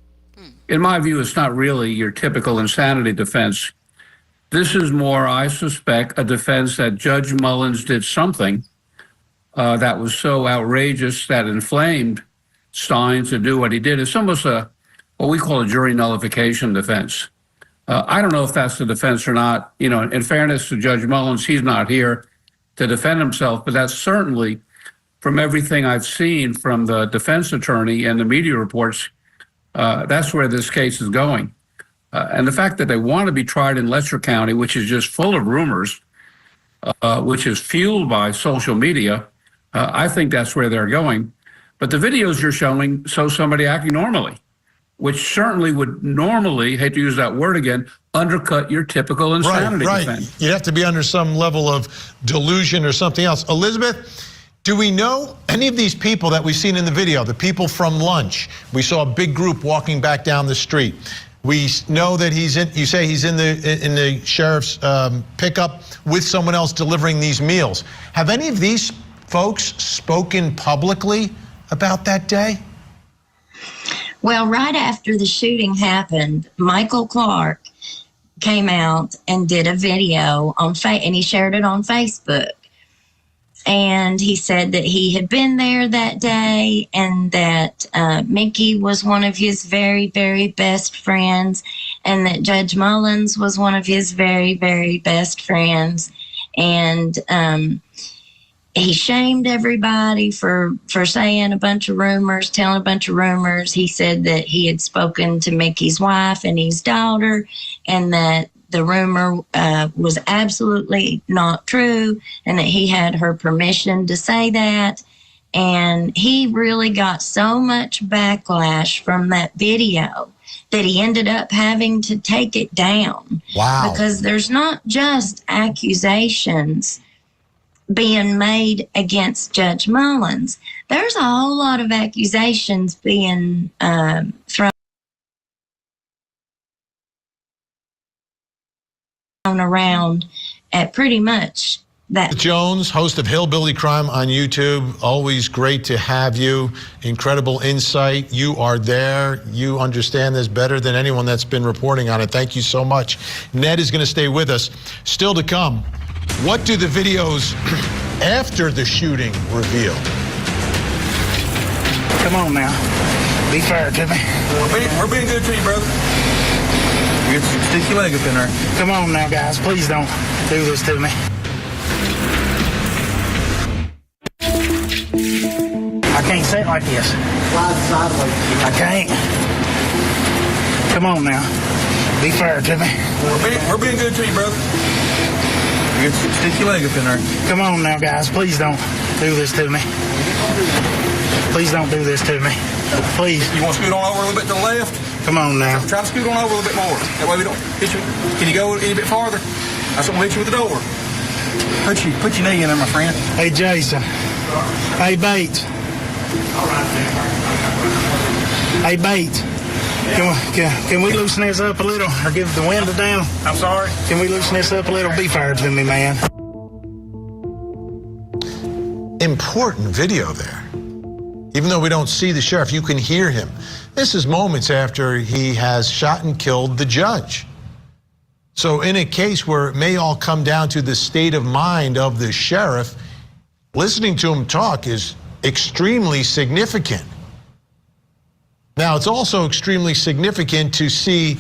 In my view, it's not really your typical insanity defense. This is more, I suspect, a defense that Judge Mullins did something that was so outrageous that inflamed Stines to do what he did. It's almost what we call a jury nullification defense. I don't know if that's the defense or not. In fairness to Judge Mullins, he's not here to defend himself, but that's certainly, from everything I've seen from the defense attorney and the media reports, that's where this case is going. And the fact that they want to be tried in Letcher County, which is just full of rumors, which is fueled by social media, I think that's where they're going. But the videos you're showing show somebody acting normally, which certainly would normally, hate to use that word again, undercut your typical insanity defense. You'd have to be under some level of delusion or something else. Elizabeth, do we know any of these people that we've seen in the video, the people from lunch? We saw a big group walking back down the street. We know that he's in, you say he's in the sheriff's pickup with someone else delivering these meals. Have any of these folks spoken publicly about that day? Well, right after the shooting happened, Michael Clark came out and did a video on and he shared it on Facebook. And he said that he had been there that day and that Mickey was one of his very, very best friends and that Judge Mullins was one of his very, very best friends. And he shamed everybody for saying a bunch of rumors, telling a bunch of rumors. He said that he had spoken to Mickey's wife and his daughter and that the rumor was absolutely not true and that he had her permission to say that. And he really got so much backlash from that video that he ended up having to take it down. Wow. Because there's not just accusations being made against Judge Mullins. There's a whole lot of accusations being thrown around at pretty much that. Jones, host of Hillbilly Crime on YouTube. Always great to have you. Incredible insight. You are there. You understand this better than anyone that's been reporting on it. Thank you so much. Ned is going to stay with us. Still to come, what do the videos after the shooting reveal? Come on now. Be fair to me. We're being good to you, brother. Stick your leg up in there. Come on now, guys. Please don't do this to me. I can't sit like this. Slide sideways. I can't. Come on now. Be fair to me. We're being good to you, brother. Stick your leg up in there. Come on now, guys. Please don't do this to me. Please don't do this to me. Please. You want to scoot on over a little bit to the left? Come on now. Try to scoot on over a little bit more. That way we don't hit you. Can you go any bit farther? I just want to hit you with the door. Put your knee in there, my friend. Hey, Jason. Hey, Bates. Hey, Bates. Can we loosen this up a little or give the window down? I'm sorry. Can we loosen this up a little? Be fair to me, man. Important video there. Even though we don't see the sheriff, you can hear him. This is moments after he has shot and killed the judge. So in a case where it may all come down to the state of mind of the sheriff, listening to him talk is extremely significant. Now, it's also extremely significant to see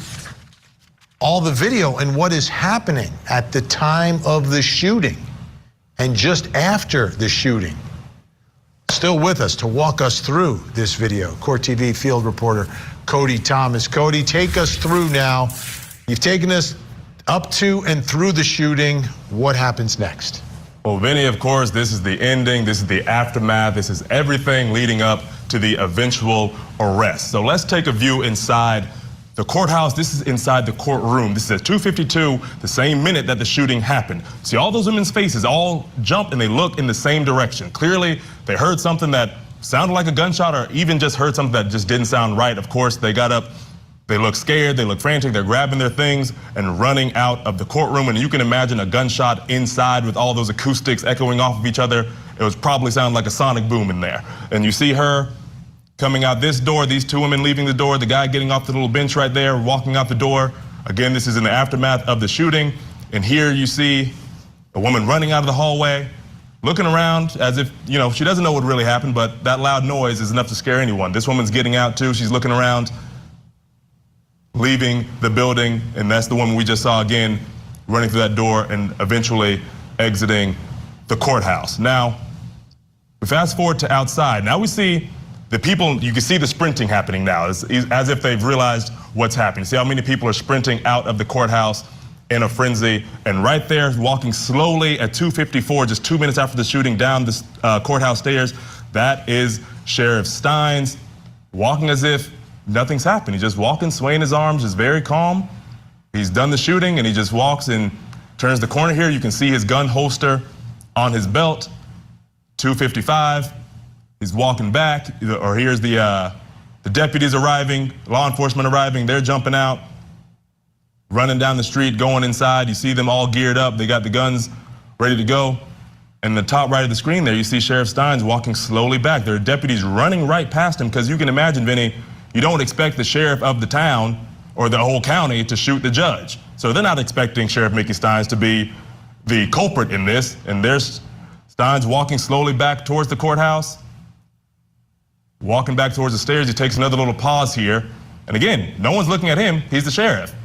all the video and what is happening at the time of the shooting and just after the shooting. Still with us to walk us through this video, Court TV field reporter Cody Thomas. Cody, take us through now. You've taken us up to and through the shooting. What happens next? Well, Vinny, of course, this is the ending. This is the aftermath. This is everything leading up to the eventual arrest. So let's take a view inside the courthouse. This is inside the courtroom. This is at 2:52, the same minute that the shooting happened. See, all those women's faces all jump and they look in the same direction. Clearly, they heard something that sounded like a gunshot or even just heard something that just didn't sound right. Of course, they got up, they look scared, they look frantic, they're grabbing their things and running out of the courtroom. And you can imagine a gunshot inside with all those acoustics echoing off of each other. It was probably sound like a sonic boom in there. And you see her coming out this door, these two women leaving the door, the guy getting off the little bench right there, walking out the door. Again, this is in the aftermath of the shooting. And here you see a woman running out of the hallway, looking around as if, you know, she doesn't know what really happened, but that loud noise is enough to scare anyone. This woman's getting out too. She's looking around, leaving the building. And that's the woman we just saw again, running through that door and eventually exiting the courthouse. Now, we fast forward to outside. Now we see the people, you can see the sprinting happening now, as if they've realized what's happening. See how many people are sprinting out of the courthouse in a frenzy. And right there, walking slowly at 2:54, just 2 minutes after the shooting, down the courthouse stairs, that is Sheriff Stines, walking as if nothing's happened. He's just walking, swaying his arms, just very calm. He's done the shooting, and he just walks and turns the corner here. You can see his gun holster on his belt, 255. He's walking back, or here's the deputies arriving, law enforcement arriving. They're jumping out, running down the street, going inside. You see them all geared up. They got the guns ready to go. In the top right of the screen there, you see Sheriff Stines walking slowly back. There are deputies running right past him, because you can imagine, Vinny, you don't expect the sheriff of the town or the whole county to shoot the judge. So they're not expecting Sheriff Mickey Stines to be the culprit in this. And there's Stines walking slowly back towards the courthouse, walking back towards the stairs. He takes another little pause here. And again, no one's looking at him. He's the sheriff.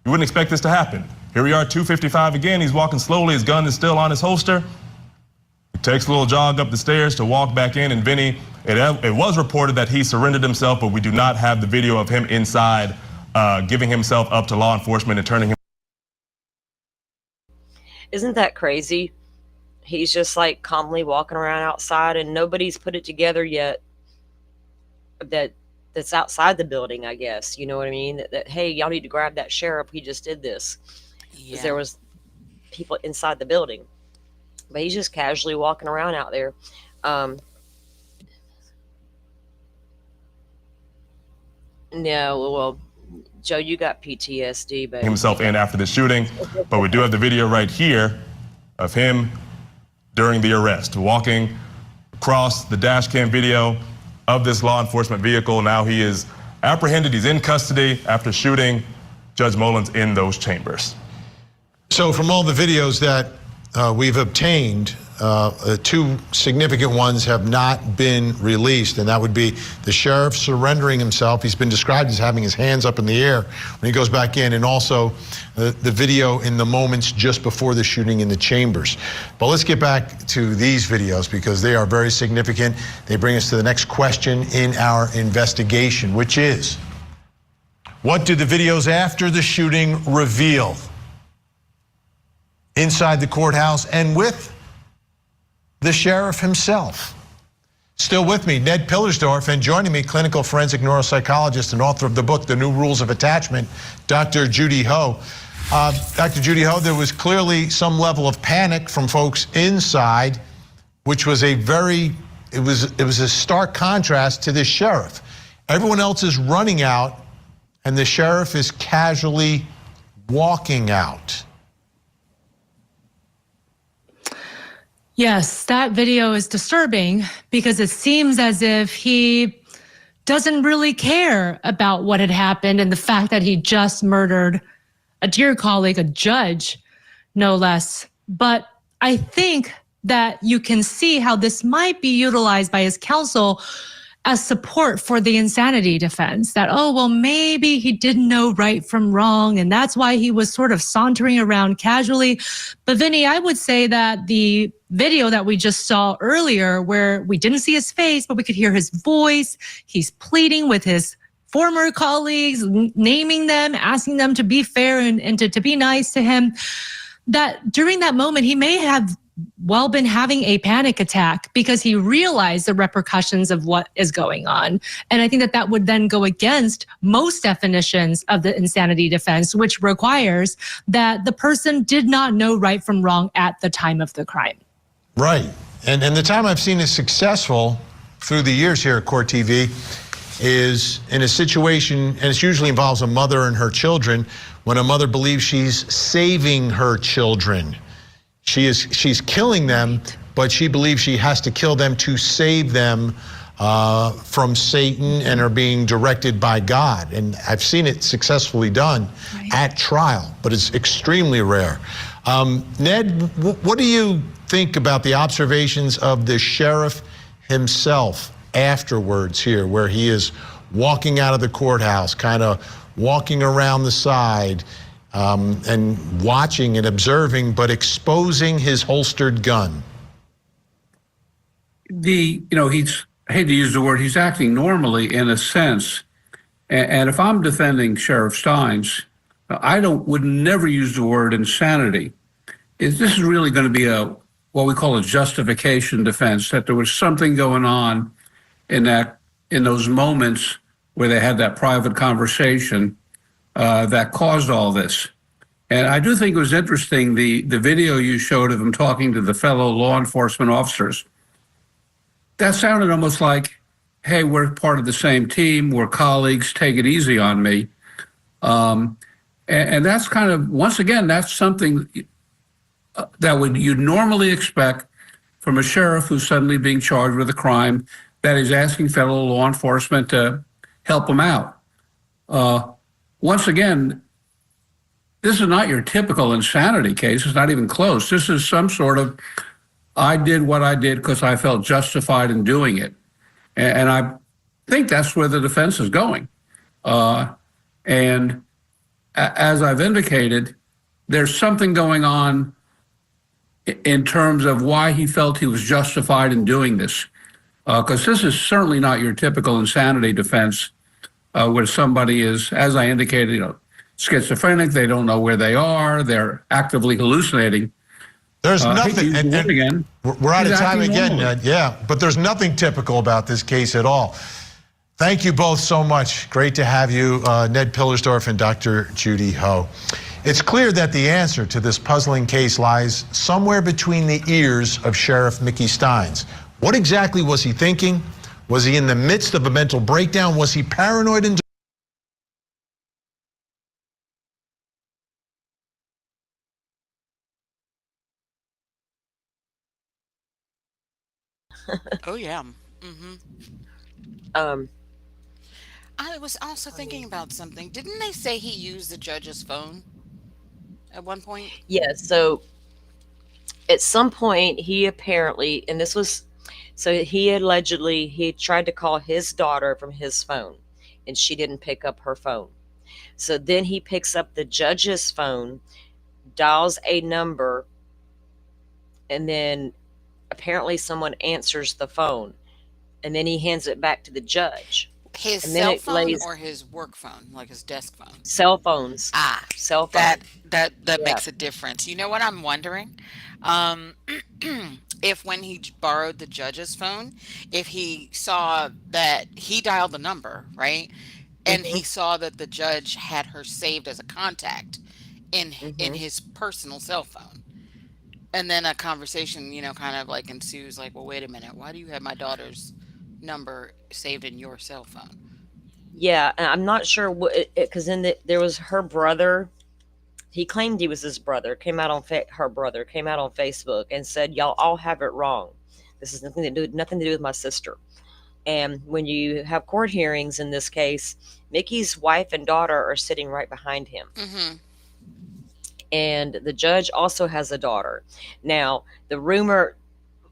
You wouldn't expect this to happen. Here we are, 255 again. He's walking slowly. His gun is still on his holster. He takes a little jog up the stairs to walk back in. And Vinny, it was reported that he surrendered himself, but we do not have the video of him inside giving himself up to law enforcement and turning him. Isn't that crazy? He's just like calmly walking around outside, and nobody's put it together yet that's outside the building, I guess. You know what I mean? That hey, y'all need to grab that sheriff. He just did this. Because there was people inside the building. But he's just casually walking around out there. No, well, Joe, you got PTSD, but himself in after the shooting. But we do have the video right here of him during the arrest, walking across the dash cam video of this law enforcement vehicle. Now he is apprehended. He's in custody after shooting Judge Mullins in those chambers. So from all the videos that we've obtained, two significant ones have not been released, and that would be the sheriff surrendering himself. He's been described as having his hands up in the air when he goes back in, and also the video in the moments just before the shooting in the chambers. But let's get back to these videos, because they are very significant. They bring us to the next question in our investigation, which is, what do the videos after the shooting reveal? Inside the courthouse and with the sheriff himself. Still with me, Ned Pillersdorf, and joining me, clinical forensic neuropsychologist and author of the book, The New Rules of Attachment, Dr. Judy Ho. Dr. Judy Ho, there was clearly some level of panic from folks inside, which was it was a stark contrast to the sheriff. Everyone else is running out, and the sheriff is casually walking out. Yes, that video is disturbing because it seems as if he doesn't really care about what had happened and the fact that he just murdered a dear colleague, a judge, no less. But I think that you can see how this might be utilized by his counsel as support for the insanity defense, that, oh, well, maybe he didn't know right from wrong, and that's why he was sort of sauntering around casually. But Vinny, I would say that the video that we just saw earlier, where we didn't see his face, but we could hear his voice, he's pleading with his former colleagues, naming them, asking them to be fair and to be nice to him, that during that moment, he may have been having a panic attack because he realized the repercussions of what is going on. And I think that would then go against most definitions of the insanity defense, which requires that the person did not know right from wrong at the time of the crime. Right. And the time I've seen it successful through the years here at Court TV is in a situation, and it usually involves a mother and her children, when a mother believes she's saving her children. She's killing them, but she believes she has to kill them to save them from Satan and are being directed by God. And I've seen it successfully done at trial, but it's extremely rare. Ned, what do you think about the observations of the sheriff himself afterwards here, where he is walking out of the courthouse, kind of walking around the side, and watching and observing, but exposing his holstered gun? I hate to use the word, he's acting normally in a sense. And if I'm defending Sheriff Stines, would never use the word insanity. This is really going to be what we call a justification defense, that there was something going on in those moments where they had that private conversation that caused all this. And I do think it was interesting, the video you showed of him talking to the fellow law enforcement officers. That sounded almost like, hey, we're part of the same team, we're colleagues, take it easy on me. And that's kind of, once again, that's something that you'd normally expect from a sheriff who's suddenly being charged with a crime, that is asking fellow law enforcement to help him out. Once again, this is not your typical insanity case. It's not even close. This is some sort of, I did what I did because I felt justified in doing it. And I think that's where the defense is going. And as I've indicated, there's something going on in terms of why he felt he was justified in doing this. Because this is certainly not your typical insanity defense where somebody is, as I indicated, schizophrenic, they don't know where they are, they're actively hallucinating. There's nothing, again, we're out of time again, yeah, but there's nothing typical about this case at all. Thank you both so much. Great to have you, Ned Pillersdorf and Dr. Judy Ho. It's clear that the answer to this puzzling case lies somewhere between the ears of Sheriff Mickey Stines. What exactly was he thinking? Was he in the midst of a mental breakdown? Was he paranoid and Oh yeah. I was also thinking about something. Didn't they say he used the judge's phone at one point? Yeah, so at some point he apparently, and this was, so he tried to call his daughter from his phone and she didn't pick up her phone. So then he picks up the judge's phone, dials a number, and then apparently someone answers the phone, and then he hands it back to the judge. His And cell phone or his work phone, like his desk phone? Cell phones. Cell phone. That makes a difference. You know what I'm wondering? If when he borrowed the judge's phone, if he saw that he dialed the number, right? And he saw that the judge had her saved as a contact in his personal cell phone. And then a conversation, kind of like ensues, like, well, wait a minute, why do you have my daughter's number saved in your cell phone? Yeah, and I'm not sure what, because there was her brother. He claimed he was his brother. Her brother came out on Facebook and said, "Y'all all have it wrong. This has nothing to do with my sister." And when you have court hearings in this case, Mickey's wife and daughter are sitting right behind him. And the judge also has a daughter. Now, the rumor,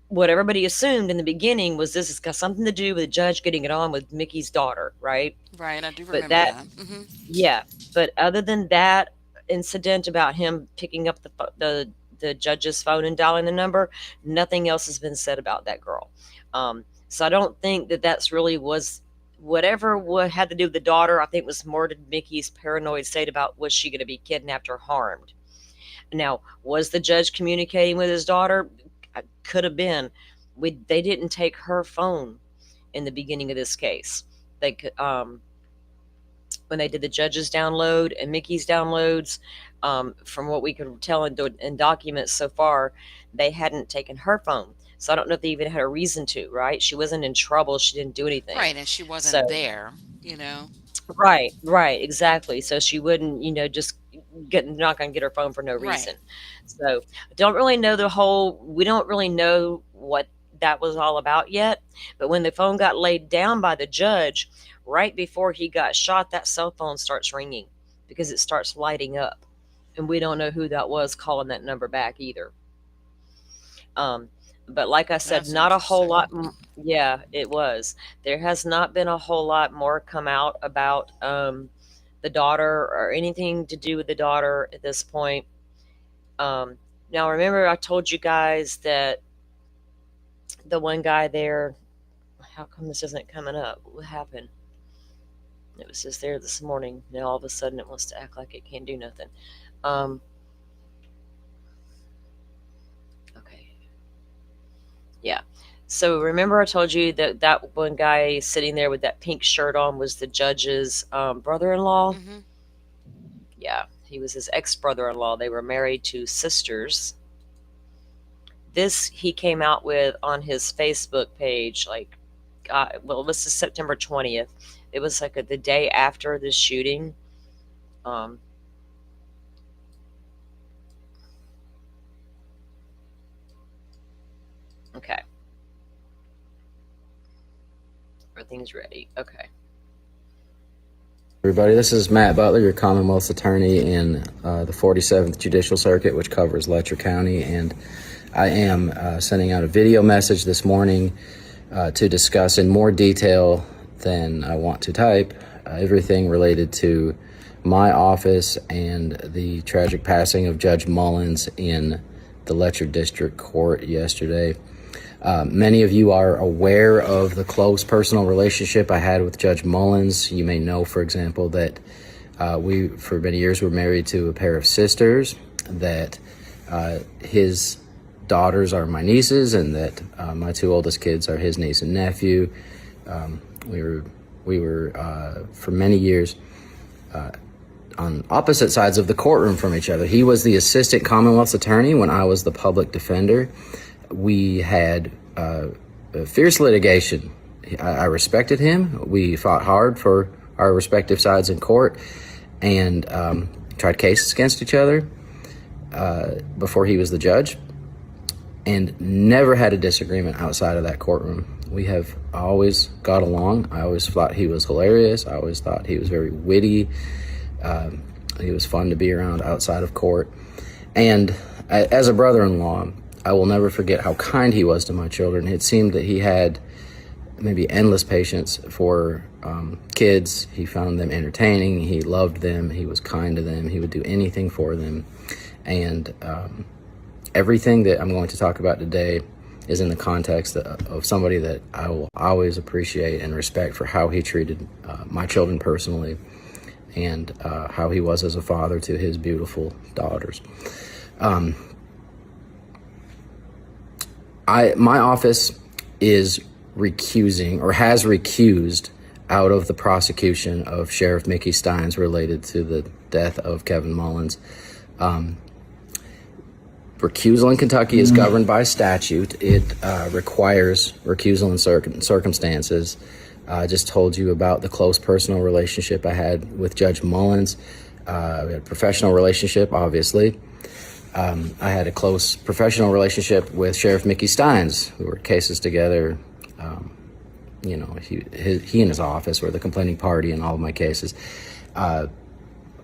what everybody assumed in the beginning was this has got something to do with the judge getting it on with Mickey's daughter, right? Right, I do remember that. Yeah, but other than that incident about him picking up the judge's phone and dialing the number, nothing else has been said about that girl. So I don't think that's really was whatever had to do with the daughter. I think was more to Mickey's paranoid state about was she going to be kidnapped or harmed. Now, was the judge communicating with his daughter? Could have been. They didn't take her phone in the beginning of this case. They could, when they did the judge's download and Mickey's downloads, from what we could tell in documents so far, they hadn't taken her phone. So I don't know if they even had a reason to, right? She wasn't in trouble. She didn't do anything. Right, and she wasn't there, Right, exactly. So she wouldn't, just not going to get her phone for no reason. So don't really know we don't really know what that was all about yet. But when the phone got laid down by the judge, right before he got shot, that cell phone starts ringing because it starts lighting up. And we don't know who that was calling that number back either. But like I said, not a whole lot. Yeah, it was. There has not been a whole lot more come out about the daughter or anything to do with the daughter at this point. Now, remember I told you guys that the one guy there, how come this isn't coming up? What happened? It was just there this morning. Now all of a sudden it wants to act like it can't do nothing. Okay. Yeah. So remember I told you that that one guy sitting there with that pink shirt on was the judge's brother-in-law? Mm-hmm. Yeah, he was his ex-brother-in-law. They were married to sisters. This he came out with on his Facebook page, like, well, this is September 20th. It was like the day after the shooting. Okay. Everything's ready. Okay. Everybody, this is Matt Butler, your Commonwealth's attorney in the 47th Judicial Circuit, which covers Letcher County, and I am sending out a video message this morning to discuss in more detail than I want to type everything related to my office and the tragic passing of Judge Mullins in the Letcher District Court yesterday. Many of you are aware of the close personal relationship I had with Judge Mullins. You may know, for example, that we, for many years, were married to a pair of sisters, that his daughters are my nieces, and that my two oldest kids are his niece and nephew. We were for many years on opposite sides of the courtroom from each other. He was the assistant Commonwealth's attorney when I was the public defender. We had fierce litigation. I respected him. We fought hard for our respective sides in court and tried cases against each other before he was the judge, and never had a disagreement outside of that courtroom. We have always got along. I always thought he was hilarious. I always thought he was very witty. He was fun to be around outside of court. And as a brother-in-law, I will never forget how kind he was to my children. It seemed that he had maybe endless patience for kids. He found them entertaining. He loved them. He was kind to them. He would do anything for them. And everything that I'm going to talk about today is in the context of somebody that I will always appreciate and respect for how he treated my children personally, and how he was as a father to his beautiful daughters. My office is recusing, or has recused, out of the prosecution of Sheriff Mickey Stines related to the death of Kevin Mullins. Recusal in Kentucky is governed by statute. It requires recusal in certain circumstances. I just told you about the close personal relationship I had with Judge Mullins. We had a professional relationship, obviously. I had a close professional relationship with Sheriff Mickey Stines. We worked cases together. He and his office were the complaining party in all of my cases. A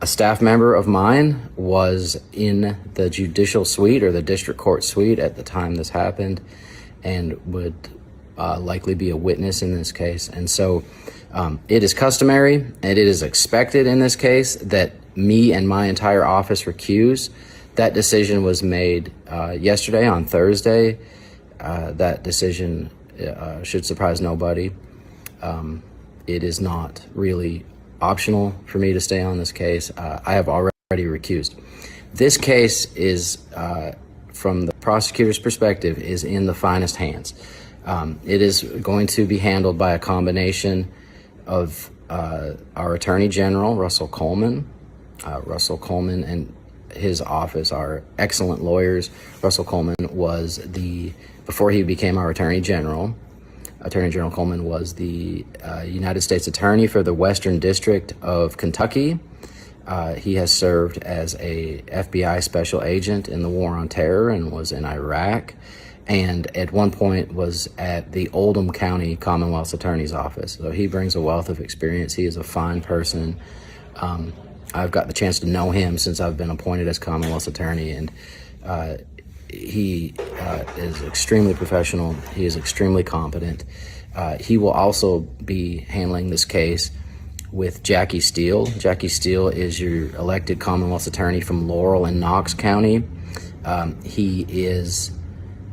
staff member of mine was in the judicial suite, or the district court suite, at the time this happened, and would likely be a witness in this case. And so it is customary, and it is expected in this case, that me and my entire office recuse. That decision was made yesterday, on Thursday. That decision should surprise nobody. It is not really optional for me to stay on this case. I have already recused. This case is, from the prosecutor's perspective, is in the finest hands. It is going to be handled by a combination of our Attorney General, Russell Coleman. Russell Coleman and his office are excellent lawyers. Russell Coleman was before he became our Attorney General Coleman was the United States Attorney for the Western District of Kentucky. He has served as a FBI special agent in the War on Terror and was in Iraq, and at one point was at the Oldham County Commonwealth's Attorney's Office. So he brings a wealth of experience. He is a fine person. I've got the chance to know him since I've been appointed as Commonwealth's Attorney, and he is extremely professional. He is extremely competent. He will also be handling this case with Jackie Steele. Jackie Steele is your elected Commonwealth's Attorney from Laurel and Knox County. He is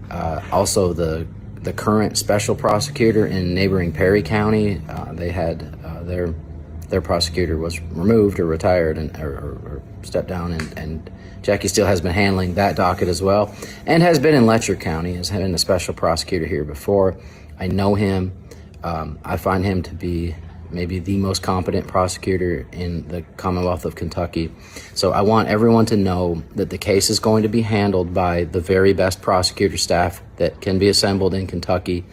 also the current special prosecutor in neighboring Perry County. They had their their prosecutor was removed or retired or stepped down, and Jackie Steele has been handling that docket as well, and has been in Letcher County, has been a special prosecutor here before. I know him. I find him to be maybe the most competent prosecutor in the Commonwealth of Kentucky. So I want everyone to know that the case is going to be handled by the very best prosecutor staff that can be assembled in Kentucky.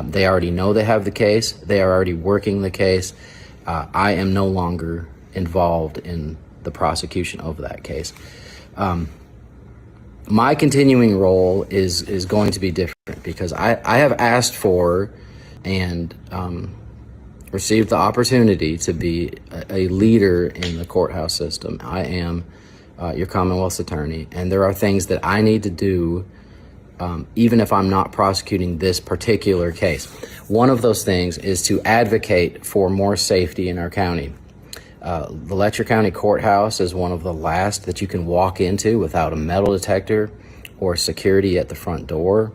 They already know they have the case. They are already working the case. I am no longer involved in the prosecution of that case. My continuing role is going to be different because I have asked for and received the opportunity to be a leader in the courthouse system. I am your Commonwealth's attorney, and there are things that I need to do even if I'm not prosecuting this particular case. One of those things is to advocate for more safety in our county. The Letcher County Courthouse is one of the last that you can walk into without a metal detector or security at the front door.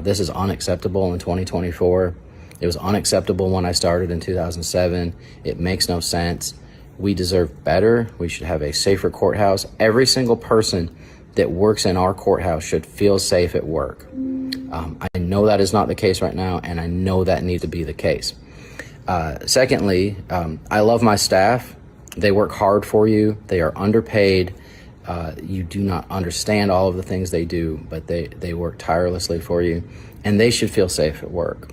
This is unacceptable in 2024. It was unacceptable when I started in 2007. It makes no sense. We deserve better. We should have a safer courthouse. Every single person that works in our courthouse should feel safe at work. I know that is not the case right now, and I know that needs to be the case. Secondly, I love my staff. They work hard for you. They are underpaid. You do not understand all of the things they do, but they work tirelessly for you, and they should feel safe at work.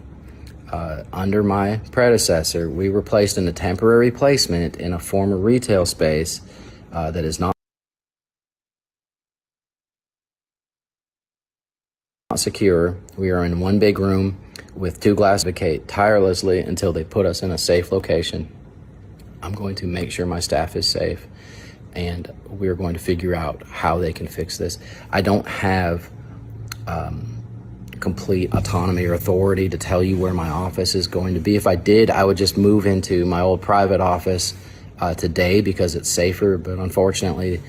Under my predecessor, we were placed in a temporary placement in a former retail space that is not secure. We are in one big room with two glass vacate tirelessly until they put us in a safe location. I'm going to make sure my staff is safe, and we're going to figure out how they can fix this. I don't have complete autonomy or authority to tell you where my office is going to be. If I did, I would just move into my old private office today because it's safer, but unfortunately,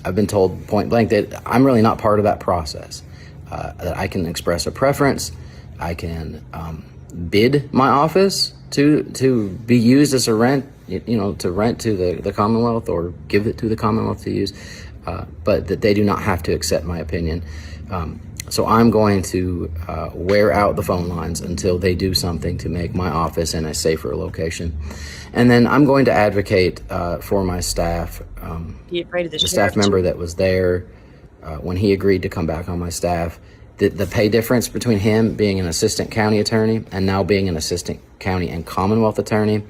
I've been told point blank that I'm really not part of that process. That I can express a preference, I can bid my office to be used as a rent, to rent to the Commonwealth or give it to the Commonwealth to use, but that they do not have to accept my opinion. So I'm going to wear out the phone lines until they do something to make my office in a safer location. And then I'm going to advocate for my staff. Be afraid of the staff member that was there when he agreed to come back on my staff. The pay difference between him being an assistant county attorney and now being an assistant county and Commonwealth attorney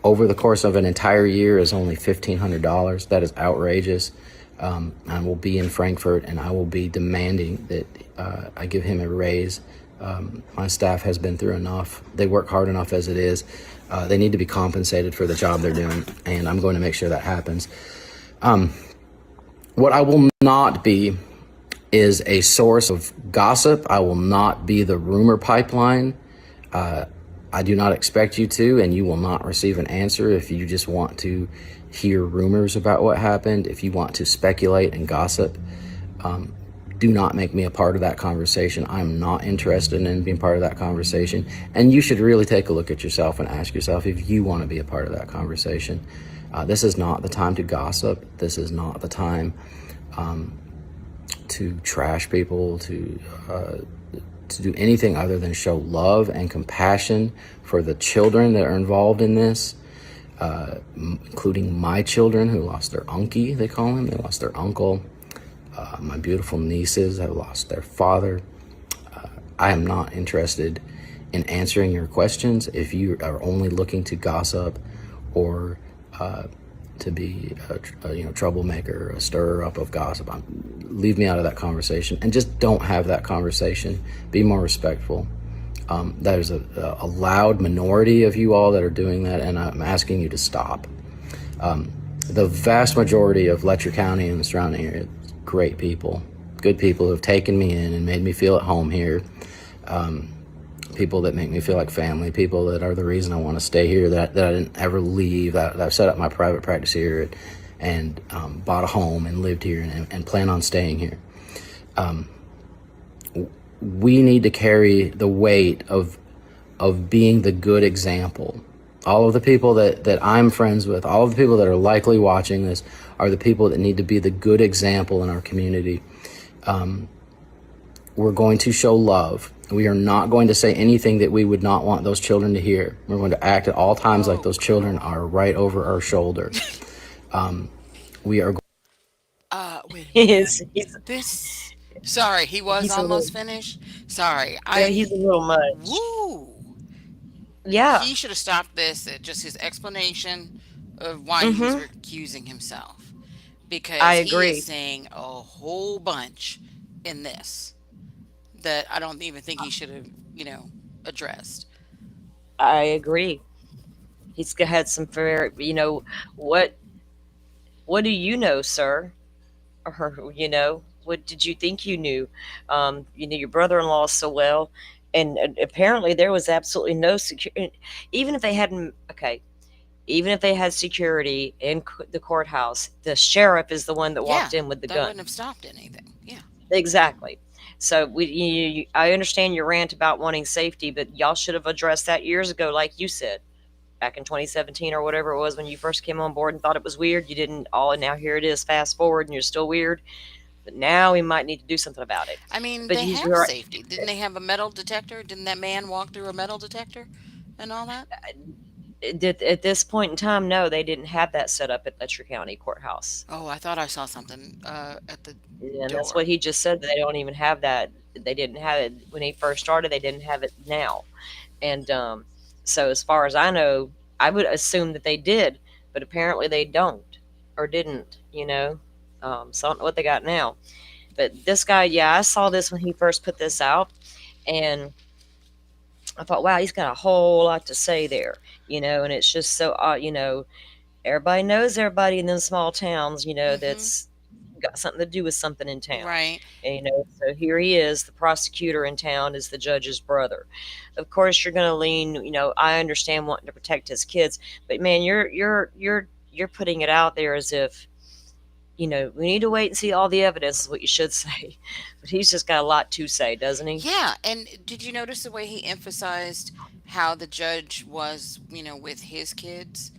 over the course of an entire year is only $1,500. That is outrageous. I will be in Frankfurt, and I will be demanding that I give him a raise. My staff has been through enough. They work hard enough as it is. They need to be compensated for the job they're doing, and I'm going to make sure that happens. What I will not be is a source of gossip. I will not be the rumor pipeline. I do not expect you to, and you will not receive an answer if you just want to hear rumors about what happened. If you want to speculate and gossip, do not make me a part of that conversation. I'm not interested in being part of that conversation. And you should really take a look at yourself and ask yourself if you want to be a part of that conversation. This is not the time to gossip. This is not the time to trash people, to do anything other than show love and compassion for the children that are involved in this, including my children who lost their unkie, they call him. They lost their uncle. My beautiful nieces have lost their father. I am not interested in answering your questions if you are only looking to gossip or to be a troublemaker or a stirrer up of gossip. Leave me out of that conversation and just don't have that conversation. Be more respectful. There's a loud minority of you all that are doing that, and I'm asking you to stop. The vast majority of Letcher County and the surrounding area, great people, good people who have taken me in and made me feel at home here. People that make me feel like family, people that are the reason I want to stay here, that I didn't ever leave, that I've set up my private practice here and bought a home and lived here and plan on staying here. We need to carry the weight of being the good example All of the people that I'm friends with, all of the people that are likely watching this, are the people that need to be the good example in our community. We're going to show love. We are not going to say anything that we would not want those children to hear. We're going to act at all times like those children are right over our shoulder. We are. Wait a He minute. is. This. Sorry, he was He's a almost little. finished. Sorry, Yeah, he's a little much. Woo. Yeah. He should have stopped this at just his explanation of why he's Mm-hmm. recusing himself, I because he is agree. saying a whole bunch in this that I don't even think he should have, addressed. I agree. Had some very, what what do you know, sir? Or, what did you think you knew? You know your brother-in-law so well, and apparently there was absolutely no security. Even if they hadn't, okay, even if they had security in the courthouse, the sheriff is the one that Yeah, walked in with the that gun. wouldn't have stopped anything. Yeah. Exactly. So I understand your rant about wanting safety, but y'all should have addressed that years ago, like you said, back in 2017 or whatever it was when you first came on board and thought it was weird. You didn't all, and now here it is. Fast forward, and you're still weird. But now we might need to do something about it. I mean, But they he's have right. safety. Didn't they have a metal detector? Didn't that man walk through a metal detector and all that? At this point in time, no, they didn't have that set up at Letcher County Courthouse. Oh, I thought I saw something at the And that's door. what he just said. They don't even have that. They didn't have it when he first started. They didn't have it now. And so, as far as I know, I would assume that they did, but apparently they don't or didn't. So I don't know what they got now. But this guy, yeah, I saw this when he first put this out, and I thought, wow, he's got a whole lot to say there. And it's just so, everybody knows everybody in them small towns. That's got something to do with something in town. Right. And, so here he is, the prosecutor in town is the judge's brother. Of course, you're going to lean. I understand wanting to protect his kids, but man, you're putting it out there as if, we need to wait and see all the evidence is what you should say. But he's just got a lot to say, doesn't he? Yeah, and did you notice the way he emphasized how the judge was, with his kids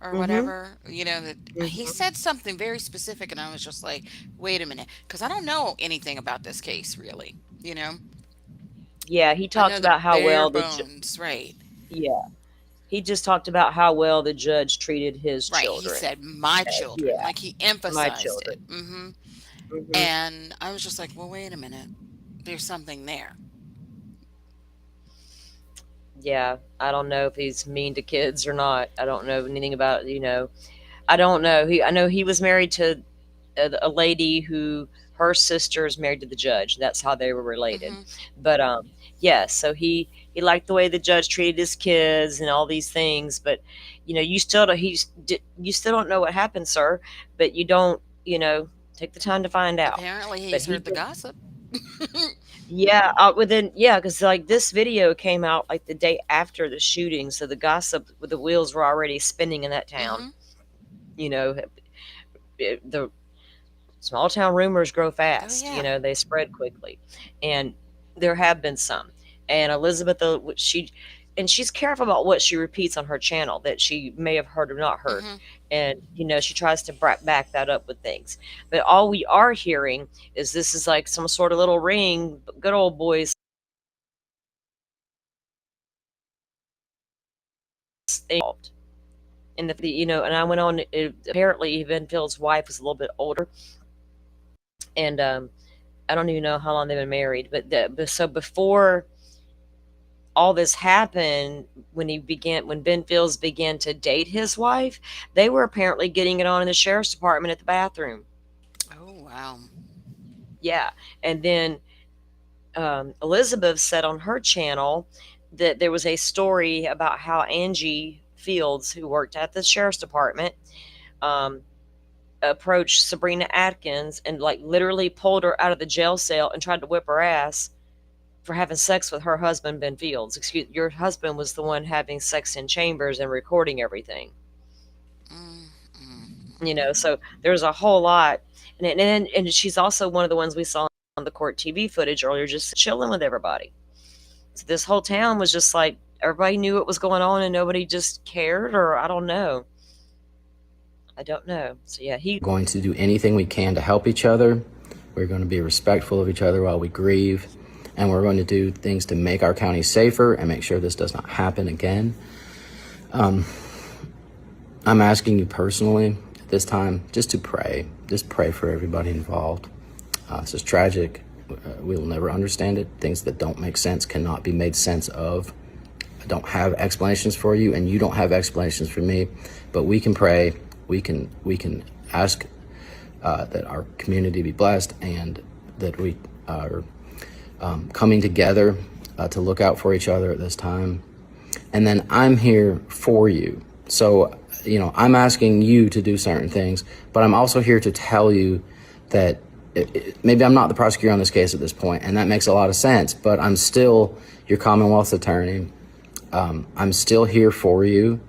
or Mm-hmm. whatever? That he said something very specific, and I was just like, wait a minute, because I don't know anything about this case, really. Yeah, he I talked know the about how bare well bones, right? yeah, he just talked about how well the judge treated his Right. He children. said my children, Yeah, like he my emphasized children. it. Hmm. Hmm. And I was just like, well, wait a minute, there's something there. Yeah, I don't know if he's mean to kids or not. I don't know anything about, I don't know. I know he was married to a lady who her sister is married to the judge. That's how they were related. Hmm. But yeah, so he liked the way the judge treated his kids and all these things. But you still don't you still don't know what happened, sir. But you don't take the time to find out. Apparently, But he's heard the gossip. yeah, because like this video came out like the day after the shooting, so the gossip with the wheels were already spinning in that town. Hmm. The small town rumors grow Oh fast. yeah. They spread quickly, and there have been some. And Elizabeth, she's careful about what she repeats on her channel that she may have heard or not heard, Hmm. and she tries to back that up with things. But all we are hearing is this is like some sort of little ring, good old boys involved. And and I went on. Apparently, even Phil's wife was a little bit older, and I don't even know how long they've been married. But so before all this happened, when Ben Fields began to date his wife, they were apparently getting it on in the sheriff's department at the bathroom. Oh wow. Yeah, and then Elizabeth said on her channel that there was a story about how Angie Fields, who worked at the sheriff's department, approached Sabrina Atkins and like literally pulled her out of the jail cell and tried to whip her ass for having sex with her husband, Ben Fields. Your husband was the one having sex in chambers and recording everything. So there's a whole lot. And she's also one of the ones we saw on the court TV footage earlier, just chilling with everybody. So this whole town was just like, everybody knew what was going on and nobody just cared, or I don't know. I don't know. So yeah, We're going to do anything we can to help each other. We're going to be respectful of each other while we grieve, and we're going to do things to make our county safer and make sure this does not happen again. I'm asking you personally at this time just to pray. Just pray for everybody involved. This is tragic. We will never understand it. Things that don't make sense cannot be made sense of. I don't have explanations for you, and you don't have explanations for me, but we can pray. We can ask that our community be blessed, and that we are coming together to look out for each other at this time. And then I'm here for you. So, I'm asking you to do certain things, but I'm also here to tell you that maybe I'm not the prosecutor on this case at this point, and that makes a lot of sense, but I'm still your Commonwealth's attorney. I'm still here for you.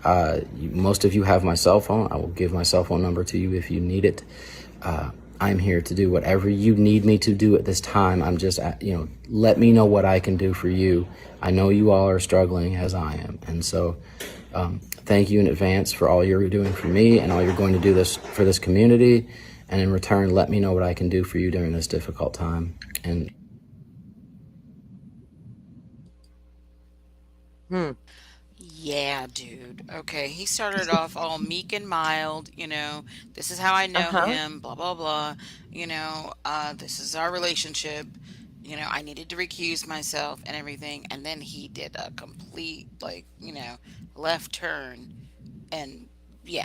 Most of you have my cell phone. I will give my cell phone number to you if you need it. I'm here to do whatever you need me to do at this time. I'm just, let me know what I can do for you. I know you all are struggling as I am. And so thank you in advance for all you're doing for me and all you're going to do for this community. And in return, let me know what I can do for you during this difficult time. And Yeah, dude. Okay, he started off all meek and mild, this is how I know him, blah blah blah, this is our relationship, I needed to recuse myself and everything, and then he did a complete left turn, and yeah.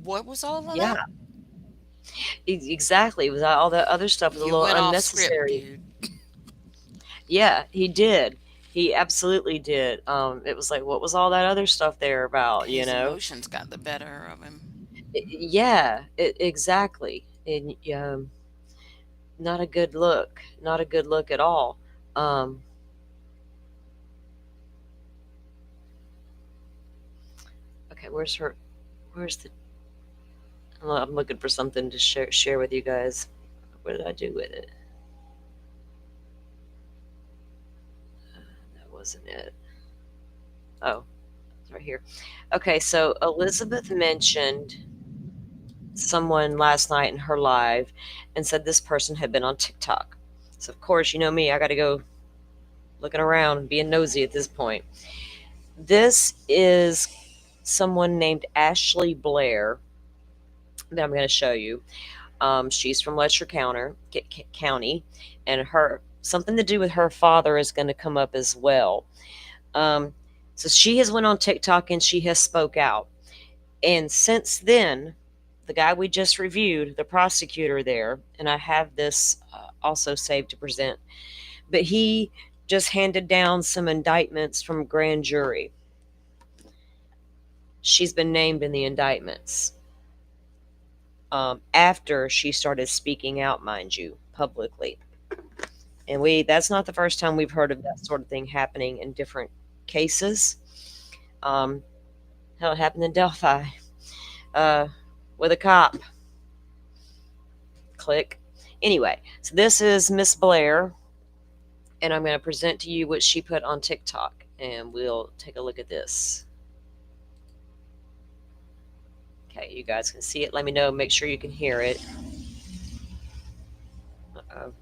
What was all of yeah, that? exactly. It was all the other stuff was a You little went off script, unnecessary. dude. Yeah, he did. He absolutely did. It was like, what was all that other stuff there about, His emotions got the better of him. Yeah, exactly. And not a good look. Not a good look at all. Um, okay, where's the? I'm looking for something to share with you guys. What did I do with it? That wasn't it. Oh, it's right here. Okay, so Elizabeth mentioned someone last night in her live and said this person had been on TikTok. So of course, you know me, I got to go looking around and being nosy at this point. This is someone named Ashley Blair that I'm going to show you. She's from Letcher County, and something to do with her father is going to come up as well. So she has went on TikTok and she has spoke out. And since then, the guy we just reviewed, the prosecutor there, and I have this also saved to present, but he just handed down some indictments from grand jury. She's been named in the indictments after she started speaking out, mind you, publicly. And that's not the first time we've heard of that sort of thing happening in different cases. Hell, it happened in Delphi with a cop. Click. Anyway, so this is Miss Blair, and I'm going to present to you what she put on TikTok, and we'll take a look at this. Okay, you guys can see it. Let me know. Make sure you can hear it. Uh-oh.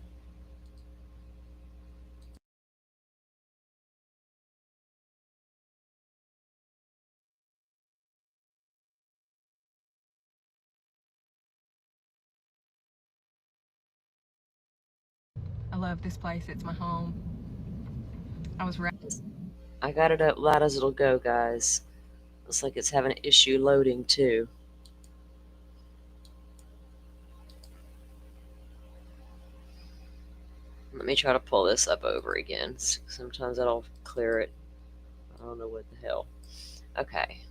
I love this place. It's my home. I got it up loud as it'll go, guys. Looks like it's having an issue loading too. Let me try to pull this up over again. Sometimes that'll clear it. I don't know what the hell. Okay.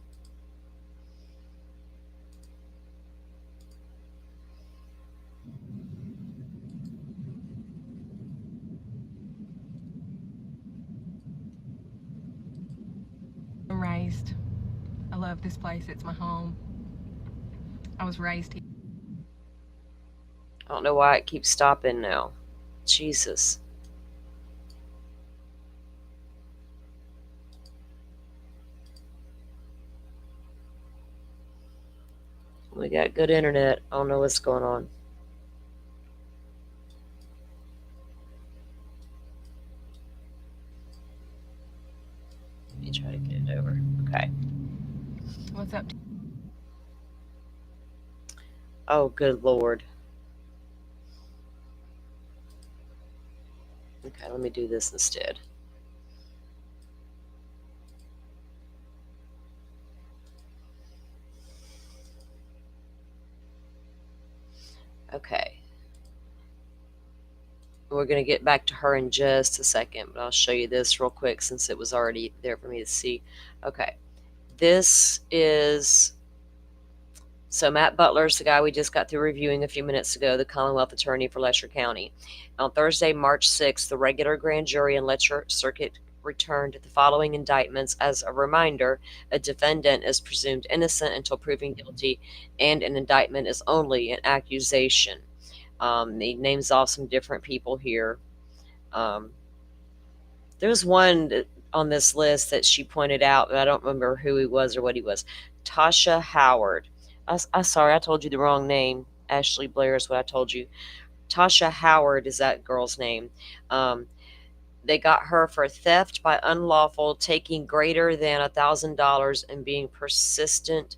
I'm raised. I love this place. It's my home. I was raised here. I don't know why it keeps stopping now. Jesus. We got good internet. I don't know what's going on. Let me try to get it over. Okay. What's up? Oh, good Lord. Okay, let me do this instead. Okay. We're going to get back to her in just a second, but I'll show you this real quick since it was already there for me to see. Okay. This is... So Matt Butler's the guy we just got through reviewing a few minutes ago, the Commonwealth Attorney for Letcher County. On Thursday, March 6th, the regular grand jury in Letcher Circuit returned the following indictments. As a reminder, a defendant is presumed innocent until proven guilty, and an indictment is only an accusation. He names off some different people here. There's one on this list that she pointed out, but I don't remember who he was or what he was. Tasha Howard. Sorry, I told you the wrong name. Ashley Blair is what I told you. Tasha Howard is that girl's name. They got her for theft by unlawful taking greater than $1,000 and being persistent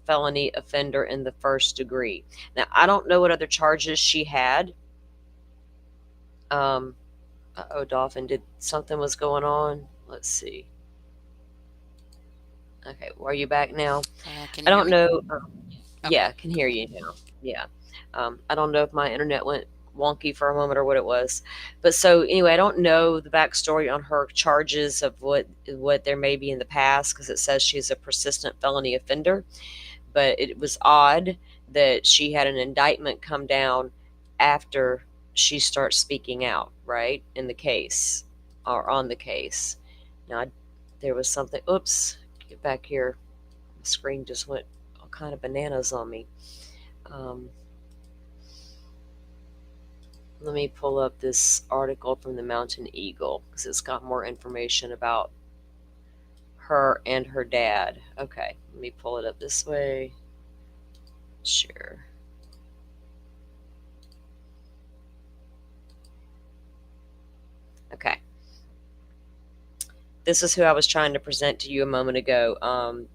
felony offender in the first degree. Now, I don't know what other charges she had. Uh-oh, Dolphin, did something was going on? Let's see. Okay, well, are you back now? I don't know. Yeah, I can hear you now. Yeah. I don't know if my internet went wonky for a moment or what it was. But so anyway, I don't know the backstory on her charges of what there may be in the past, because it says she's a persistent felony offender. But it was odd that she had an indictment come down after she starts speaking out, right, in the case or on the case. Now, there was something. Oops, get back here. The screen just went all kind of bananas on me. Let me pull up this article from the Mountain Eagle because it's got more information about her and her dad. Okay, let me pull it up this way. Sure. Okay. This is who I was trying to present to you a moment ago.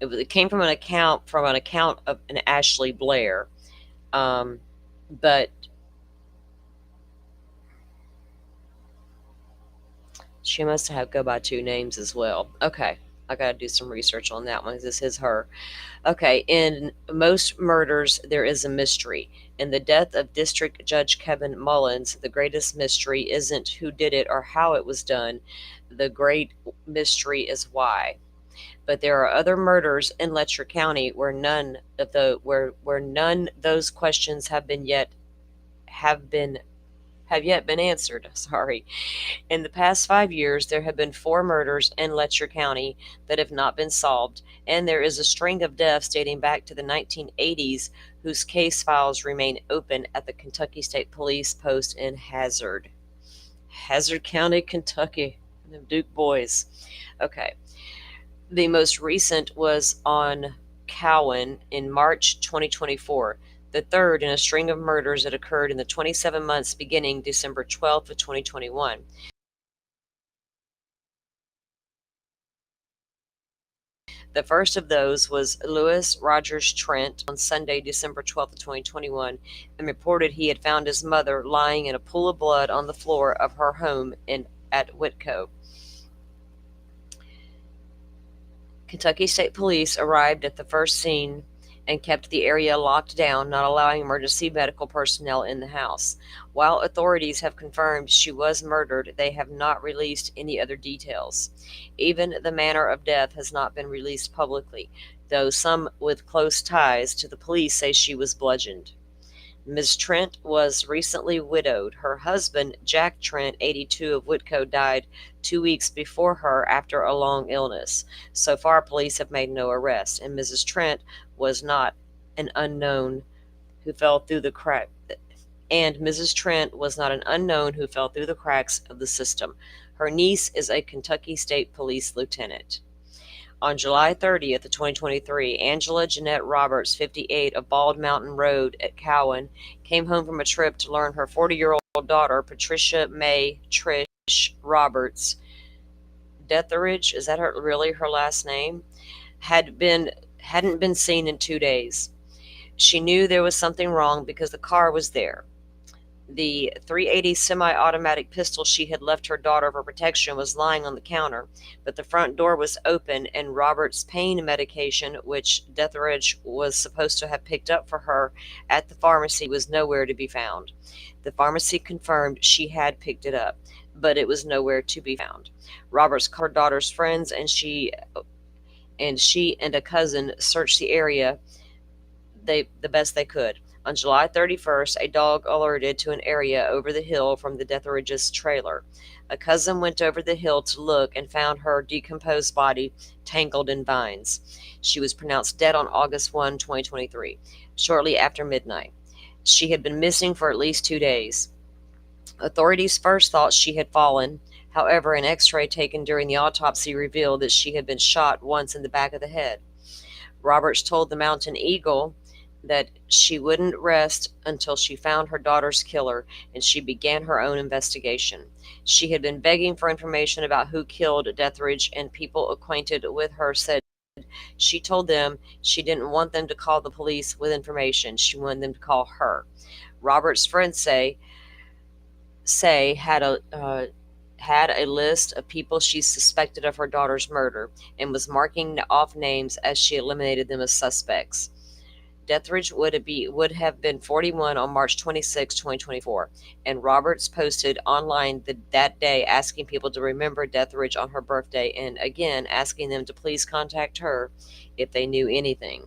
It came from an account of an Ashley Blair, but she must have go by two names as well. Okay, I got to do some research on that one. This is her. Okay, in most murders, there is a mystery. In the death of District Judge Kevin Mullins, the greatest mystery isn't who did it or how it was done. The great mystery is why. But there are other murders in Letcher County where none those questions have yet been answered. Sorry. In the past 5 years, there have been 4 murders in Letcher County that have not been solved, and there is a string of deaths dating back to the 1980s whose case files remain open at the Kentucky State Police post in Hazard County, Kentucky. The Duke boys. Okay. The most recent was on Cowan in March 2024. The third in a string of murders that occurred in the 27 months beginning December 12th of 2021. The first of those was Lewis Rogers Trent on Sunday, December 12th of 2021, and reported he had found his mother lying in a pool of blood on the floor of her home at Whitco. Kentucky State Police arrived at the first scene and kept the area locked down, not allowing emergency medical personnel in the house. While authorities have confirmed she was murdered, they have not released any other details. Even the manner of death has not been released publicly, though some with close ties to the police say she was bludgeoned. Ms. Trent was recently widowed. Her husband, Jack Trent, 82, of Whitco, died 2 weeks before her after a long illness. So far, police have made no arrest, and Mrs. Trent was not an unknown who fell through the cracks of the system. Her niece is a Kentucky State Police lieutenant. On July 30th of 2023, Angela Jeanette Roberts, 58, of Bald Mountain Road at Cowan, came home from a trip to learn her 40-year-old daughter, Patricia May Trish Roberts, Detheridge, is that really her last name? Hadn't been seen in 2 days. She knew there was something wrong because the car was there. The .380 semi-automatic pistol she had left her daughter for protection was lying on the counter, but the front door was open and Robert's pain medication, which Detheridge was supposed to have picked up for her at the pharmacy, was nowhere to be found. The pharmacy confirmed she had picked it up, but it was nowhere to be found. Roberts called her daughter's friends, and she and a cousin searched the area the best they could. On July 31st, a dog alerted to an area over the hill from the Detheridge's trailer. A cousin went over the hill to look and found her decomposed body tangled in vines. She was pronounced dead on August 1, 2023, shortly after midnight. She had been missing for at least 2 days. Authorities first thought she had fallen. However, an x-ray taken during the autopsy revealed that she had been shot once in the back of the head. Roberts told the Mountain Eagle that she wouldn't rest until she found her daughter's killer, and she began her own investigation. She had been begging for information about who killed Detheridge, and people acquainted with her said she told them she didn't want them to call the police with information. She wanted them to call her. Robert's friends say had a list of people she suspected of her daughter's murder and was marking off names as she eliminated them as suspects. Detheridge would have been 41 on March 26, 2024, and Roberts posted online that day asking people to remember Detheridge on her birthday, and again asking them to please contact her if they knew anything.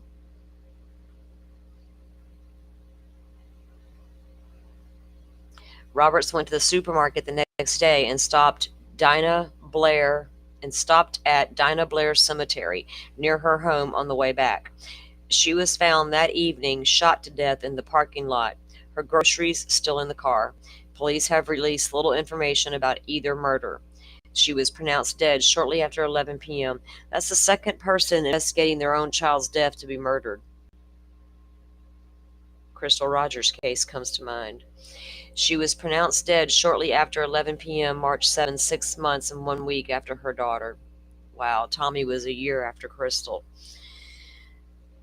Roberts went to the supermarket the next day and stopped at Dinah Blair Cemetery near her home on the way back. She was found that evening shot to death in the parking lot, her groceries still in the car. Police have released little information about either murder. She was pronounced dead shortly after 11 p.m. That's the second person investigating their own child's death to be murdered. Crystal Rogers' case comes to mind. She was pronounced dead shortly after 11 p.m. March 7, 6 months and 1 week after her daughter. Wow, Tommy was a year after Crystal.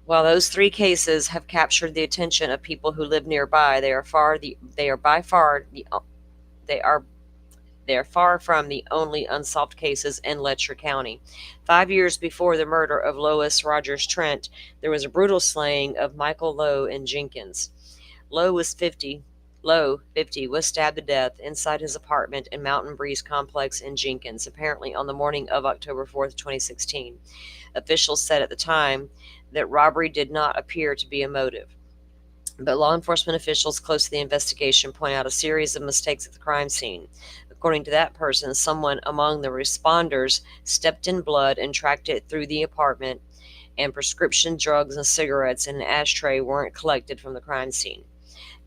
While those three cases have captured the attention of people who live nearby, they are far from the only unsolved cases in Letcher County. 5 years before the murder of Lois Rogers Trent, there was a brutal slaying of Michael Lowe in Jenkins. Lowe, 50, was stabbed to death inside his apartment in Mountain Breeze Complex in Jenkins, apparently on the morning of October 4th, 2016. Officials said at the time that robbery did not appear to be a motive. But law enforcement officials close to the investigation point out a series of mistakes at the crime scene. According to that person, someone among the responders stepped in blood and tracked it through the apartment, and prescription drugs and cigarettes in an ashtray weren't collected from the crime scene.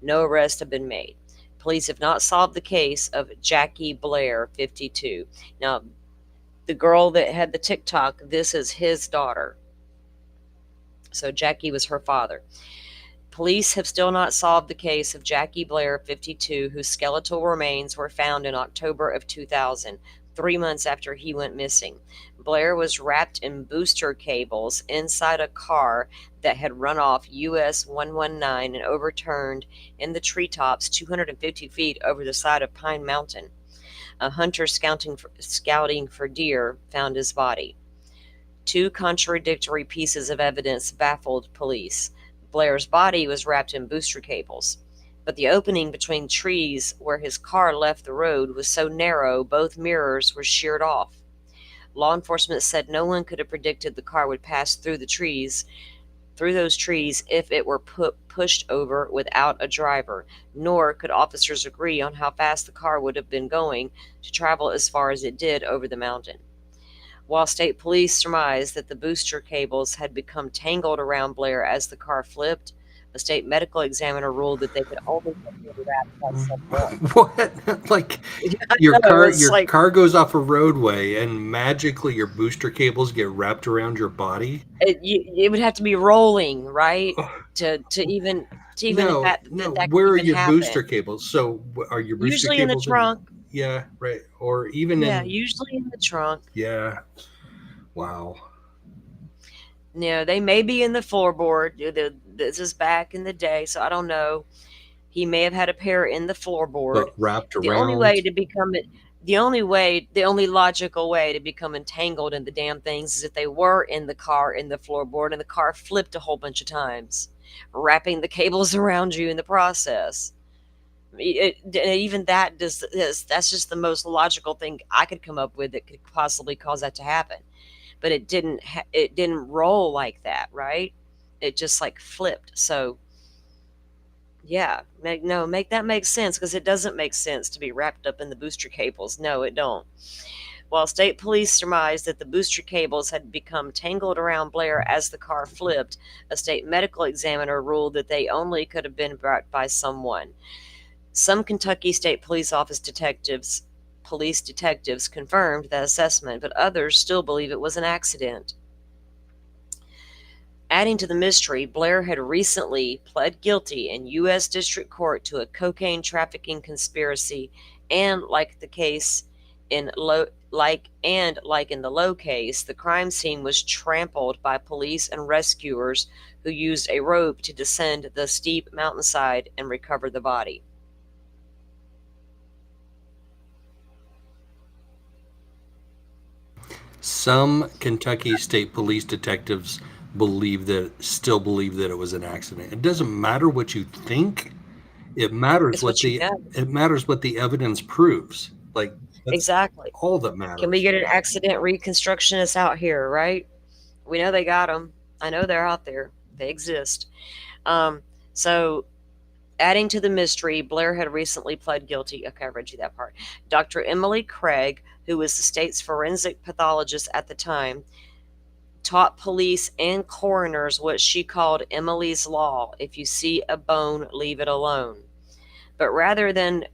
No arrests have been made. Police have not solved the case of Jackie Blair, 52. Now, the girl that had the TikTok, this is his daughter. So Jackie was her father. Police have still not solved the case of Jackie Blair, 52, whose skeletal remains were found in October of 2000, 3 months after he went missing. Blair was wrapped in booster cables inside a car that had run off US 119 and overturned in the treetops 250 feet over the side of Pine Mountain. A hunter scouting for deer found his body. Two contradictory pieces of evidence baffled police. Blair's body was wrapped in booster cables, but the opening between trees where his car left the road was so narrow both mirrors were sheared off. Law enforcement said no one could have predicted the car would pass through those trees if it were pushed over without a driver, nor could officers agree on how fast the car would have been going to travel as far as it did over the mountain. While state police surmised that the booster cables had become tangled around Blair as the car flipped, A state medical examiner ruled that they could only get wrapped by someone. What? Like your car goes off a roadway and magically your booster cables get wrapped around your body? It would have to be rolling, right? To even No, that where are even your happen. booster cables? So are your booster Usually cables in the trunk. Yeah, right. Or even usually in the trunk. Yeah. Wow. They may be in the floorboard. This is back in the day, so I don't know. He may have had a pair in the floorboard. But wrapped The around. only way to become it, the only logical way to become entangled in the damn things is if they were in the car in the floorboard and the car flipped a whole bunch of times, wrapping the cables around you in the process. Even that that's just the most logical thing I could come up with that could possibly cause that to happen. But it didn't roll like that, right? It just like flipped. So yeah, make that make sense, because it doesn't make sense to be wrapped up in the booster cables. No, it don't. While state police surmised that the booster cables had become tangled around Blair as the car flipped, a state medical examiner ruled that they only could have been brought by someone. Some Kentucky State Police police detectives confirmed that assessment, but others still believe it was an accident. Adding to the mystery, Blair had recently pled guilty in U.S. District Court to a cocaine trafficking conspiracy, and like in the Lowe case, the crime scene was trampled by police and rescuers who used a rope to descend the steep mountainside and recover the body. Some Kentucky State Police detectives still believe that it was an accident. It doesn't matter what you think. It matters what the evidence proves. Like, that's exactly all that matters. Can we get an accident reconstructionist out here, right? We know they got them. I know they're out there. They exist. So adding to the mystery, Blair had recently pled guilty. Okay, I read you that part. Dr. Emily Craig, who was the state's forensic pathologist at the time, taught police and coroners what she called Emily's Law: if you see a bone, leave it alone. But rather than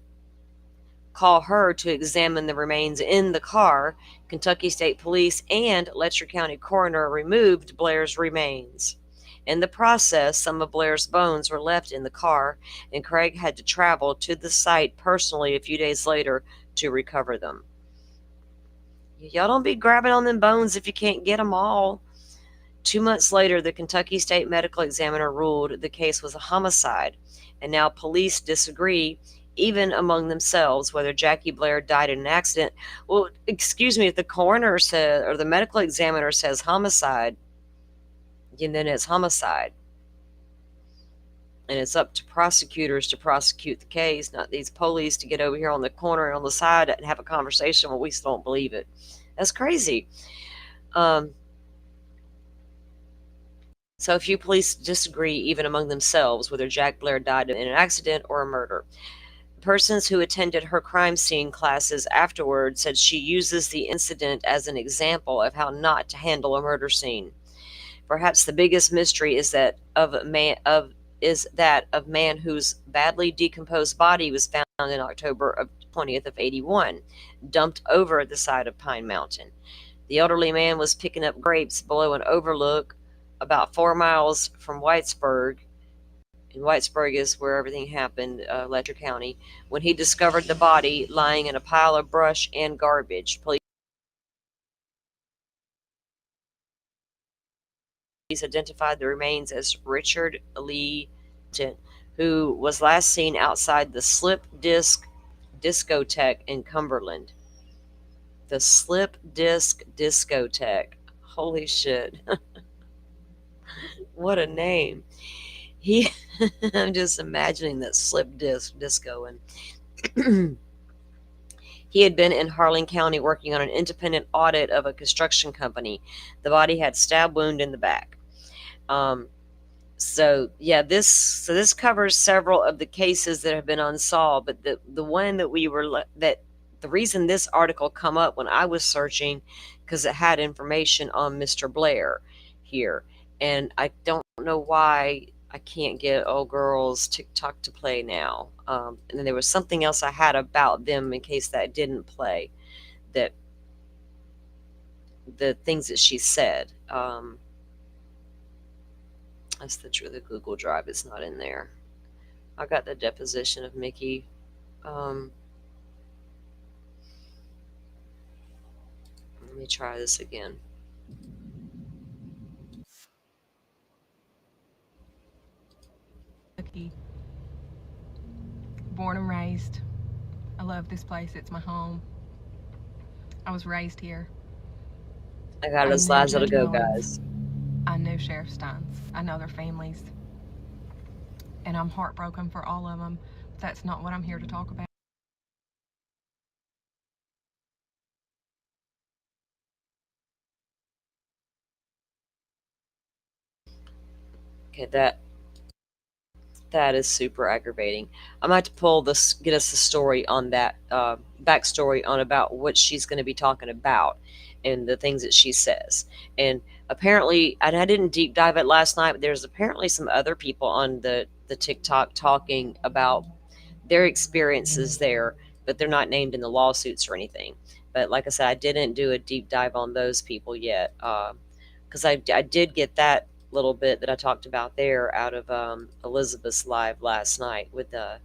call her to examine the remains in the car, Kentucky State Police and Letcher County coroner removed Blair's remains. In the process, some of Blair's bones were left in the car, and Craig had to travel to the site personally a few days later to recover them. Y'all don't be grabbing on them bones if you can't get them all. 2 months later, the Kentucky State Medical Examiner ruled the case was a homicide, and now police disagree, even among themselves, whether Jackie Blair died in an accident. Well, excuse me, if the coroner says, or the medical examiner says homicide, and then it's homicide. And it's up to prosecutors to prosecute the case, not these police to get over here on the corner and on the side and have a conversation where we still don't believe it. That's crazy. So a few police disagree, even among themselves, whether Jack Blair died in an accident or a murder. Persons who attended her crime scene classes afterward said she uses the incident as an example of how not to handle a murder scene. Perhaps the biggest mystery is that of man whose badly decomposed body was found in October of 20th of 81, dumped over the side of Pine Mountain. The elderly man was picking up grapes below an overlook about 4 miles from Whitesburg, and Whitesburg is where everything happened, Letcher County, when he discovered the body lying in a pile of brush and garbage. Police identified the remains as Richard Lee, who was last seen outside the Slip Disc Discotheque in Cumberland. The Slip Disc Discotheque. Holy shit. What a name. I'm just imagining that Slip Disc Disco. And he had been in Harlan County working on an independent audit of a construction company. The body had stab wound in the back. So this covers several of the cases that have been unsolved, but the one that the reason this article come up when I was searching, because it had information on Mr. Blair here, and I don't know why I can't get old girls TikTok to play now. And then there was something else I had about them in case that didn't play, that the things that she said. That's the Google Drive. It's not in there. I got the deposition of Mickey. Let me try this again. Born and raised. I love this place. It's my home. I was raised here. I got I as knew live as it'll Judge go, Mullins. guys. I know Sheriff Stines. I know their families. And I'm heartbroken for all of them. But that's not what I'm here to talk about. Okay, that is super aggravating. I'm going to have to pull this, get us the story on that, backstory on about what she's going to be talking about and the things that she says. And apparently, and I didn't deep dive it last night, but there's apparently some other people on the TikTok talking about their experiences there, but they're not named in the lawsuits or anything. But like I said, I didn't do a deep dive on those people yet, because I did get that little bit that I talked about there out of Elizabeth's live last night with the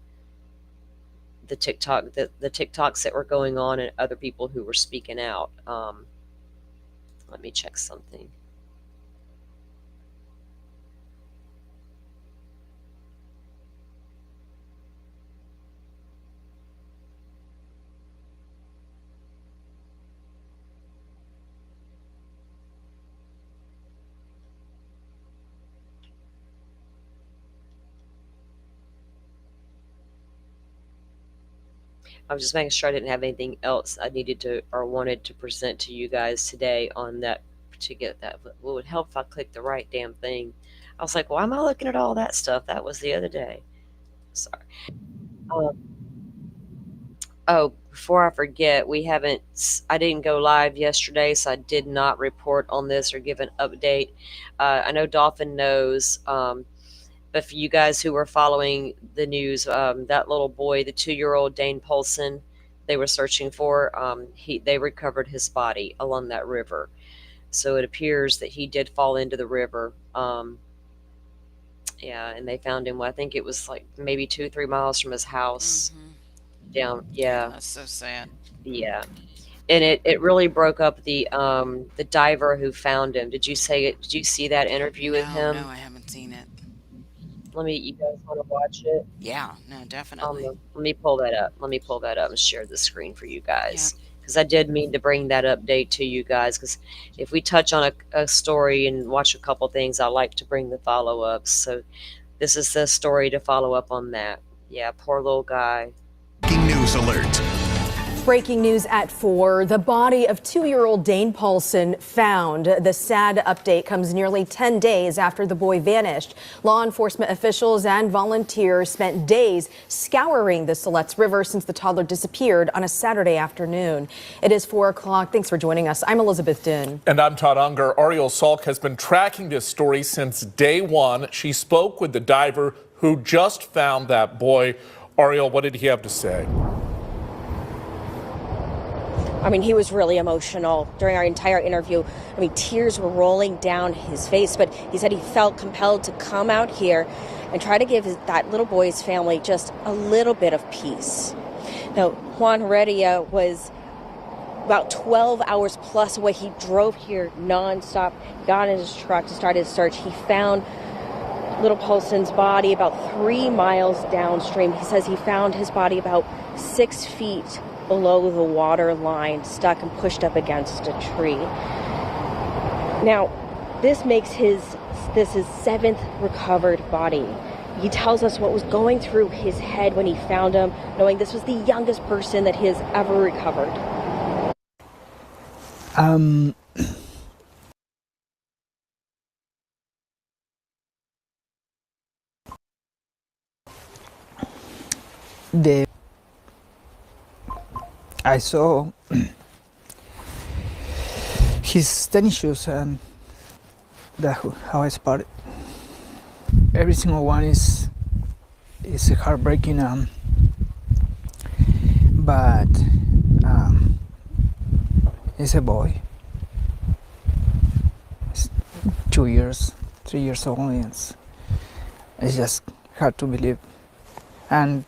TikTok, the TikToks that were going on and other people who were speaking out. Let me check something. I was just making sure I didn't have anything else I needed to or wanted to present to you guys today on that, to get that. But what would help if I clicked the right damn thing? I was like, why am I looking at all that stuff? That was the other day. Sorry. Oh, before I forget, I didn't go live yesterday, so I did not report on this or give an update. I know Dolphin knows, but for you guys who were following the news, that little boy, the 2-year-old Dane Polson, they were searching for, they recovered his body along that river. So it appears that he did fall into the river. Yeah, and they found him, I think it was like maybe 2-3 miles from his house. Down, yeah. That's so sad. Yeah. And it really broke up the diver who found him. Did you see that interview with him? No, I haven't seen it. You guys want to watch it? Yeah, no, definitely. Let me pull that up. Let me pull that up and share the screen for you guys. Because I did mean to bring that update to you guys. Because if we touch on a story and watch a couple things, I like to bring the follow-ups. So this is the story to follow up on that. Yeah, poor little guy. News alert. Breaking news at 4. The body of 2-year-old Dane Paulson found. The sad update comes nearly 10 days after the boy vanished. Law enforcement officials and volunteers spent days scouring the Siletz River since the toddler disappeared on a Saturday afternoon. It is 4 o'clock. Thanks for joining us. I'm Elizabeth Dinn. And I'm Todd Unger. Ariel Salk has been tracking this story since day one. She spoke with the diver who just found that boy. Ariel, what did he have to say? I mean, he was really emotional during our entire interview. I mean, tears were rolling down his face, but he said he felt compelled to come out here and try to give that little boy's family just a little bit of peace. Now, Juan Heredia was about 12 hours plus away. He drove here nonstop, got in his truck to start his search. He found little Paulson's body about 3 miles downstream. He says he found his body about 6 feet below the water line, stuck and pushed up against a tree. Now, this makes his 7th recovered body. He tells us what was going through his head when he found him, knowing this was the youngest person that he has ever recovered. I saw his tennis shoes, and that's how I spotted. every single one is heartbreaking. But it's a boy. It's 2 years, 3 years old. And it's just hard to believe. And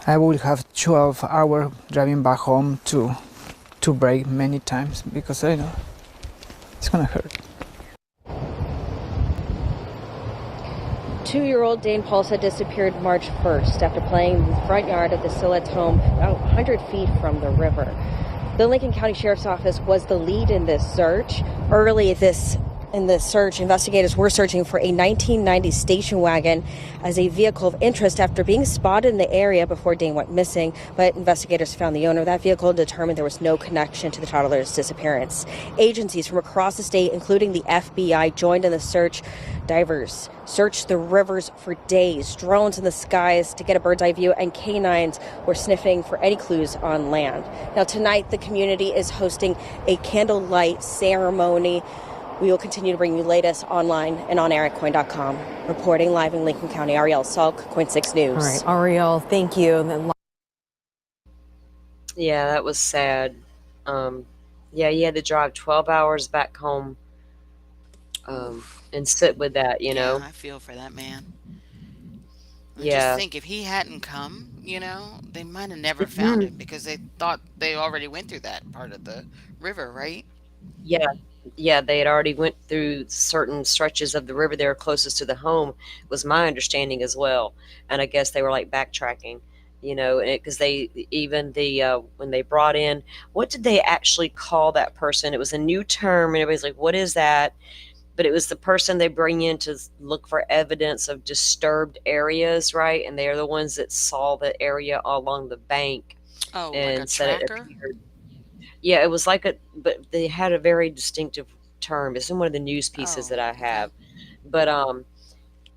I will have 12 hours driving back home to break many times because I know it's gonna hurt. 2-year-old Dane Paulson disappeared March 1st after playing in the front yard of the Sillett's home about 100 feet from the river. The Lincoln County Sheriff's Office was the lead in this search. Early in the search, investigators were searching for a 1990 station wagon as a vehicle of interest after being spotted in the area before Dane went missing. But investigators found the owner of that vehicle and determined there was no connection to the toddler's disappearance. Agencies from across the state, including the FBI, joined in the search. Divers searched the rivers for days, drones in the skies to get a bird's eye view, and canines were sniffing for any clues on land. Now, tonight, the community is hosting a candlelight ceremony. We will continue to bring you latest online and on air at KOIN.com. Reporting live in Lincoln County, Ariel Salk, KOIN 6 News. All right, Ariel, thank you. Yeah, that was sad. Yeah, you had to drive 12 hours back home and sit with that, you know. Yeah, I feel for that man. I Yeah. just think if he hadn't come, they might have never found him because they thought they already went through that part of the river, right? Yeah, they had already went through certain stretches of the river there closest to the home, was my understanding as well. And I guess they were like backtracking, because when they brought in, what did they actually call that person? It was a new term, and everybody's like, what is that? But it was the person they bring in to look for evidence of disturbed areas, right? And they are the ones that saw the area along the bank. Oh, and like a said tracker? it appeared. Yeah, it was but they had a very distinctive term. It's in one of the news pieces that I have. But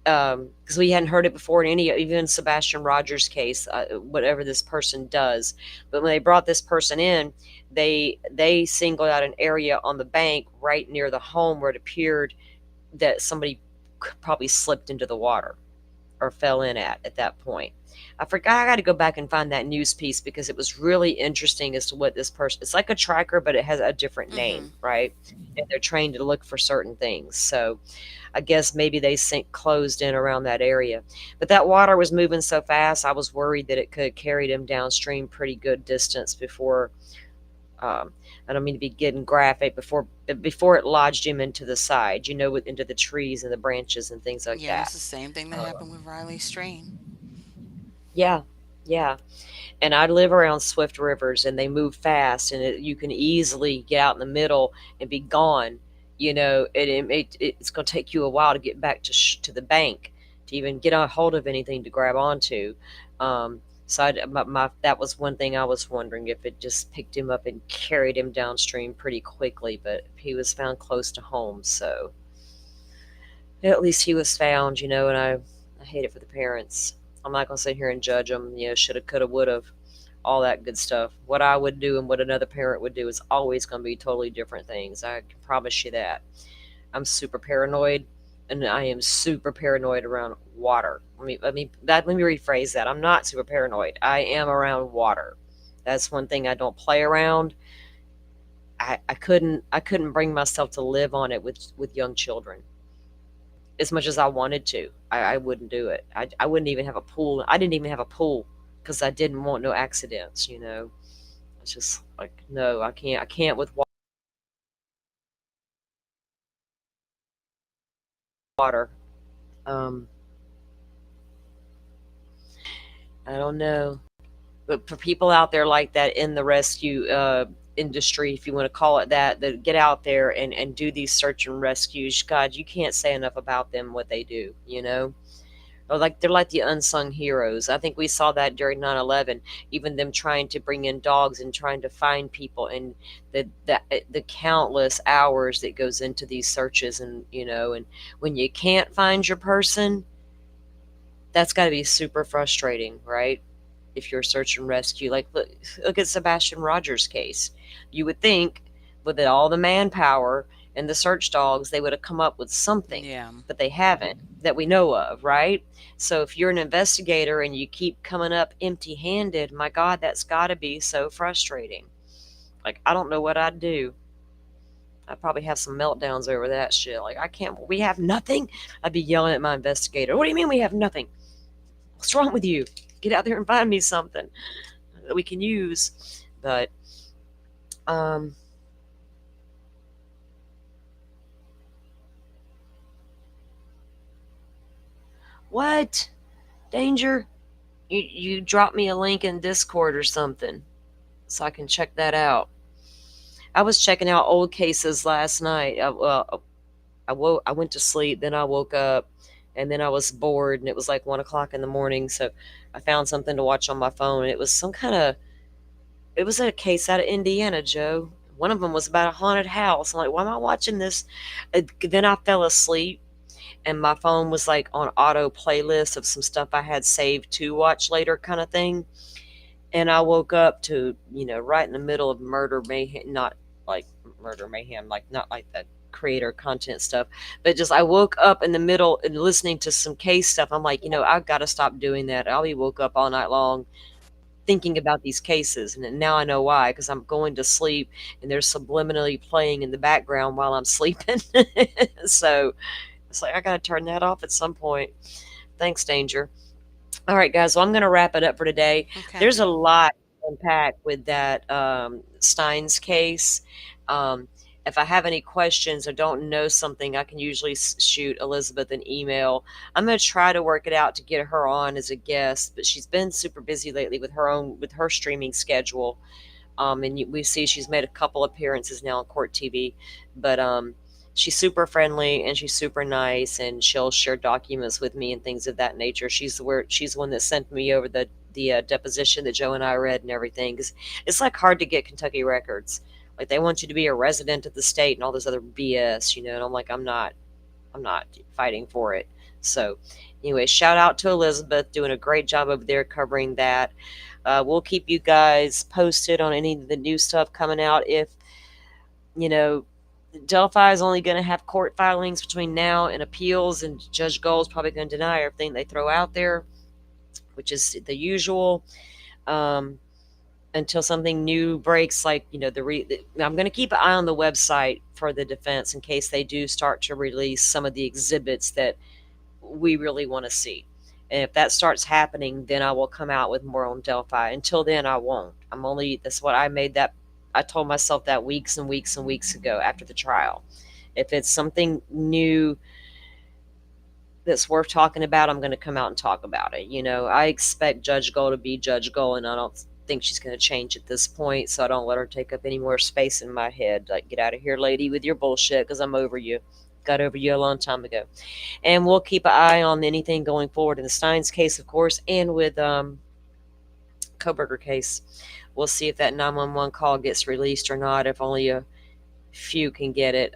because we hadn't heard it before in even Sebastian Rogers' case, whatever this person does. But when they brought this person in, they singled out an area on the bank right near the home where it appeared that somebody probably slipped into the water or fell in at that point. I forgot. I got to go back and find that news piece because it was really interesting as to what this person. It's like a tracker, but it has a different name, right? And they're trained to look for certain things. So I guess maybe they closed in around that area. But that water was moving so fast, I was worried that it could have carried him downstream pretty good distance before. I don't mean to be getting graphic, before it lodged him into the side, into the trees and the branches and things like Yeah, that. it's the same thing that happened with Riley Strain. Yeah. And I live around swift rivers, and they move fast, and you can easily get out in the middle and be gone. It's going to take you a while to get back to the bank to even get a hold of anything to grab onto. So that was one thing I was wondering, if it just picked him up and carried him downstream pretty quickly, but he was found close to home, so at least he was found, and I hate it for the parents. I'm not going to sit here and judge them, shoulda, coulda, woulda, all that good stuff. What I would do and what another parent would do is always going to be totally different things. I can promise you that. I'm super paranoid, and I am super paranoid around water. Let me rephrase that. I'm not super paranoid. I am around water. That's one thing I don't play around. I couldn't bring myself to live on it with young children. As much as I wanted to, I wouldn't do it. I wouldn't even have a pool. I didn't even have a pool because I didn't want no accidents, It's just like, no, I can't with water. I don't know. But for people out there like that in the rescue industry, if you want to call it that get out there and do these search and rescues, God, you can't say enough about them, what they do, they're like the unsung heroes. I think we saw that during 9/11, even them trying to bring in dogs and trying to find people, and the countless hours that goes into these searches, and and when you can't find your person, that's got to be super frustrating, right? If you're search and rescue, like look at Sebastian Rogers' case. You would think with all the manpower and the search dogs, they would have come up with something. Yeah. But they haven't that we know of, right? So if you're an investigator and you keep coming up empty-handed, my God, that's got to be so frustrating. Like, I don't know what I'd do. I'd probably have some meltdowns over that shit. Like, we have nothing? I'd be yelling at my investigator. What do you mean we have nothing? What's wrong with you? Get out there and find me something that we can use. But, what? Danger? You drop me a link in Discord or something so I can check that out. I was checking out old cases last night. I went to sleep, then I woke up, and then I was bored, and it was like 1 o'clock in the morning. So I found something to watch on my phone. It was it was a case out of Indiana, Joe. One of them was about a haunted house. I'm like, why am I watching this? Then I fell asleep, and my phone was like on auto playlist of some stuff I had saved to watch later kind of thing. And I woke up to, right in the middle of murder mayhem, not like murder mayhem, like not like that creator content stuff, but just I woke up in the middle and listening to some case stuff. I'm like, I've got to stop doing that. I'll be woke up all night long thinking about these cases. And now I know why, because I'm going to sleep and they're subliminally playing in the background while I'm sleeping. So it's like, I got to turn that off at some point. Thanks, Danger. All right, guys. Well, I'm going to wrap it up for today. Okay. There's a lot to unpack with that Stines case. If I have any questions or don't know something, I can usually shoot Elizabeth an email. I'm going to try to work it out to get her on as a guest, but she's been super busy lately with her streaming schedule. And we see she's made a couple appearances now on Court TV, but she's super friendly and she's super nice, and she'll share documents with me and things of that nature. She's the one that sent me over the deposition that Joe and I read and everything, because it's like hard to get Kentucky records. Like, they want you to be a resident of the state and all this other BS, and I'm like, I'm not fighting for it. So anyway, shout out to Elizabeth, doing a great job over there covering that. We'll keep you guys posted on any of the new stuff coming out. If, Delphi is only going to have court filings between now and appeals, and Judge Gold's probably going to deny everything they throw out there, which is the usual. Until something new breaks, like, I'm going to keep an eye on the website for the defense in case they do start to release some of the exhibits that we really want to see. And if that starts happening, then I will come out with more on Delphi. Until then, I won't. That's what I told myself that weeks and weeks and weeks ago after the trial. If it's something new that's worth talking about, I'm going to come out and talk about it. I expect Judge Gold to be Judge Gold, and I don't think she's going to change at this point, so I don't let her take up any more space in my head. Like, get out of here, lady, with your bullshit, because I'm over you. Got over you a long time ago. And we'll keep an eye on anything going forward in the Stines case, of course, and with Koberger case. We'll see if that 911 call gets released or not, if only a few can get it.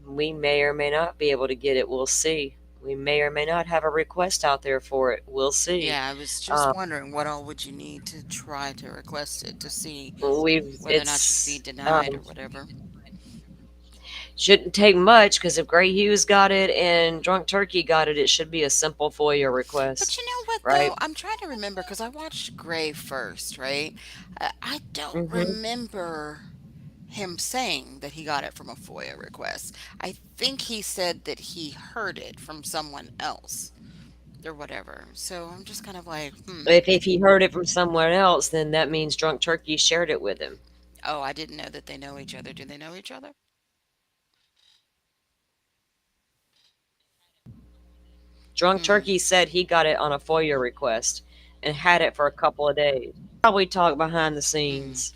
We may or may not be able to get it. We'll see. We may or may not have a request out there for it. We'll see. Yeah, I was just wondering what all would you need to try to request it to see whether or not you'd be denied or whatever. Shouldn't take much, because if Gray Hughes got it and Drunk Turkey got it, it should be a simple FOIA request. But you know what, right? though? I'm trying to remember, because I watched Gray first, right? I don't remember him saying that he got it from a FOIA request. I think he said that he heard it from someone else or whatever. So I'm just kind of like, If he heard it from someone else, then that means Drunk Turkey shared it with him. Oh, I didn't know that they know each other. Do they know each other? Drunk Turkey said he got it on a FOIA request and had it for a couple of days. Probably talk behind the scenes.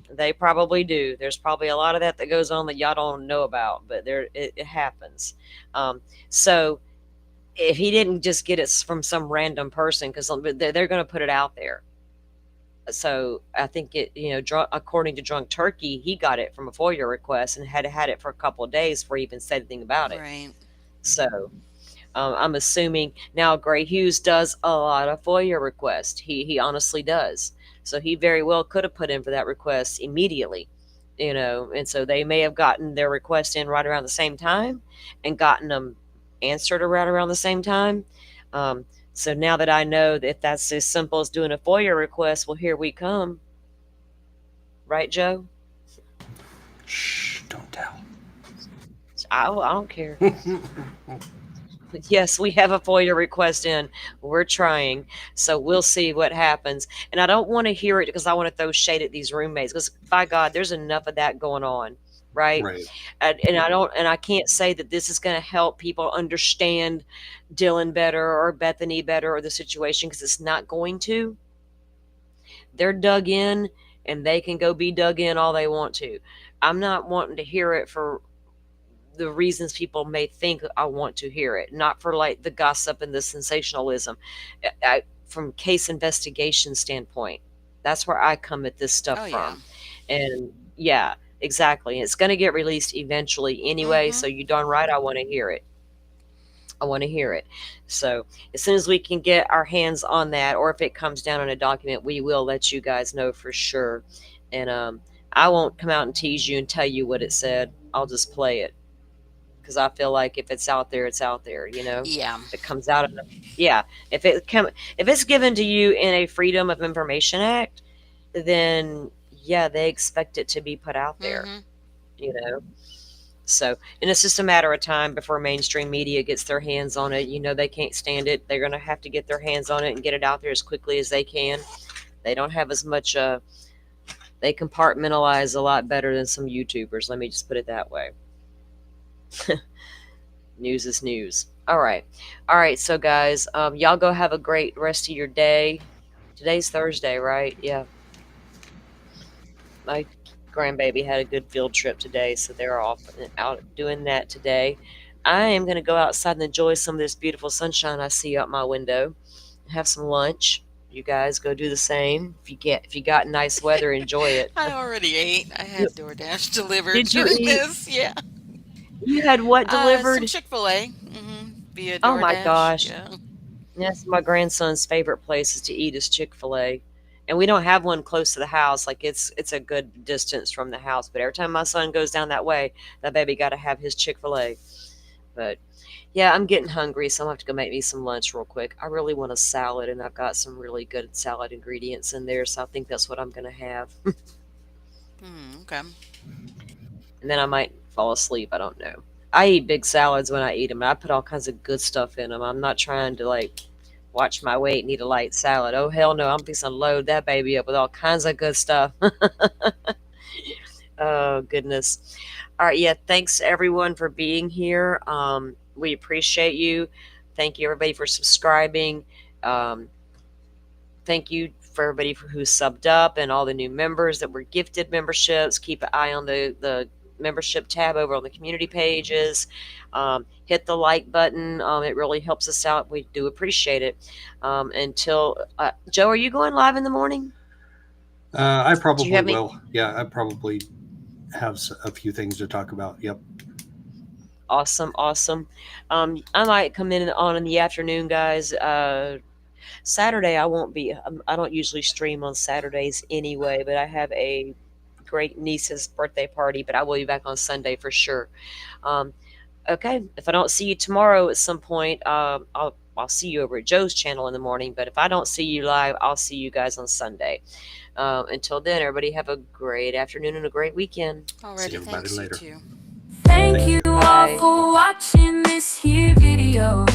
They probably do. There's probably a lot of that goes on that y'all don't know about, but it happens. So if he didn't just get it from some random person, because they're going to put it out there. So I think according to Drunk Turkey, he got it from a FOIA request and had it for a couple of days before he even said anything about it. Right. So I'm assuming now Gray Hughes does a lot of FOIA requests. He honestly does. So he very well could have put in for that request immediately you know, and so they may have gotten their request in right around the same time and gotten them answered around the same time. So now that I know that if that's as simple as doing a FOIA request, well, here we come. Right, Joe? Shh, don't tell. I don't care. Yes, we have a FOIA request in. We're trying. So we'll see what happens. And I don't want to hear it because I want to throw shade at these roommates because, by God, there's enough of that going on. Right. And I can't say that this is going to help people understand Dylan better or Bethany better or the situation, because it's not going to. They're dug in and they can go be dug in all they want to. I'm not wanting to hear it for the reasons people may think I want to hear it, not for like the gossip and the sensationalism. From case investigation standpoint, that's where I come at this stuff from. And yeah, exactly. It's going to get released eventually anyway. So you darn right, I want to hear it. I want to hear it. So as soon as we can get our hands on that, or if it comes down on a document, we will let you guys know for sure. And I won't come out and tease you and tell you what it said. I'll just play it, because I feel like if it's out there, it's out there. You know. Yeah. If it comes out of if it's given to you in a Freedom of Information Act, then yeah, they expect it to be put out there. You know. So, and it's just a matter of time before mainstream media gets their hands on it. You know, they can't stand it. They're going to have to get their hands on it and get it out there as quickly as they can. They don't have as much, they compartmentalize a lot better than some YouTubers. Let me just put it that way. News is news. All right. So guys, y'all go have a great rest of your day. Today's Thursday, right? Yeah. My grandbaby had a good field trip today, so they're off out doing that today. I am going to go outside and enjoy some of this beautiful sunshine I see out my window. Have some lunch. You guys go do the same. If you got nice weather, enjoy it. I already ate. I had DoorDash delivered Did you during eat? this. Yeah. You had what delivered? Some Chick-fil-A via DoorDash. Oh my gosh. Yeah. That's my grandson's favorite places to eat is Chick-fil-A. And we don't have one close to the house. Like it's a good distance from the house. But every time my son goes down that way, that baby got to have his Chick-fil-A. But yeah, I'm getting hungry, so I'm going to have to go make me some lunch real quick. I really want a salad, and I've got some really good salad ingredients in there. So I think that's what I'm going to have. Okay. And then I might fall asleep. I don't know. I eat big salads when I eat them. I put all kinds of good stuff in them. I'm not trying to like watch my weight and eat a light salad. Oh, hell no. I'm fixing to load that baby up with all kinds of good stuff. Oh, goodness. All right. Yeah. Thanks, everyone, for being here. We appreciate you. Thank you, everybody, for subscribing. Thank you for everybody who subbed up and all the new members that were gifted memberships. Keep an eye on the membership tab over on the community pages. Hit the like button. It really helps us out. We do appreciate it. Until Joe, are you going live in the morning? I probably will. Yeah, I probably have a few things to talk about. Yep. Awesome. I might come in the afternoon, guys. Saturday I won't be. I don't usually stream on Saturdays anyway, but I have a great niece's birthday party, but I will be back on Sunday for sure. Okay, if I don't see you tomorrow at some point, I'll see you over at Joe's channel in the morning, but if I don't see you live, I'll see you guys on Sunday. Until then, everybody have a great afternoon and a great weekend. Alrighty, see everybody later. You too. Thank you all for watching this here video.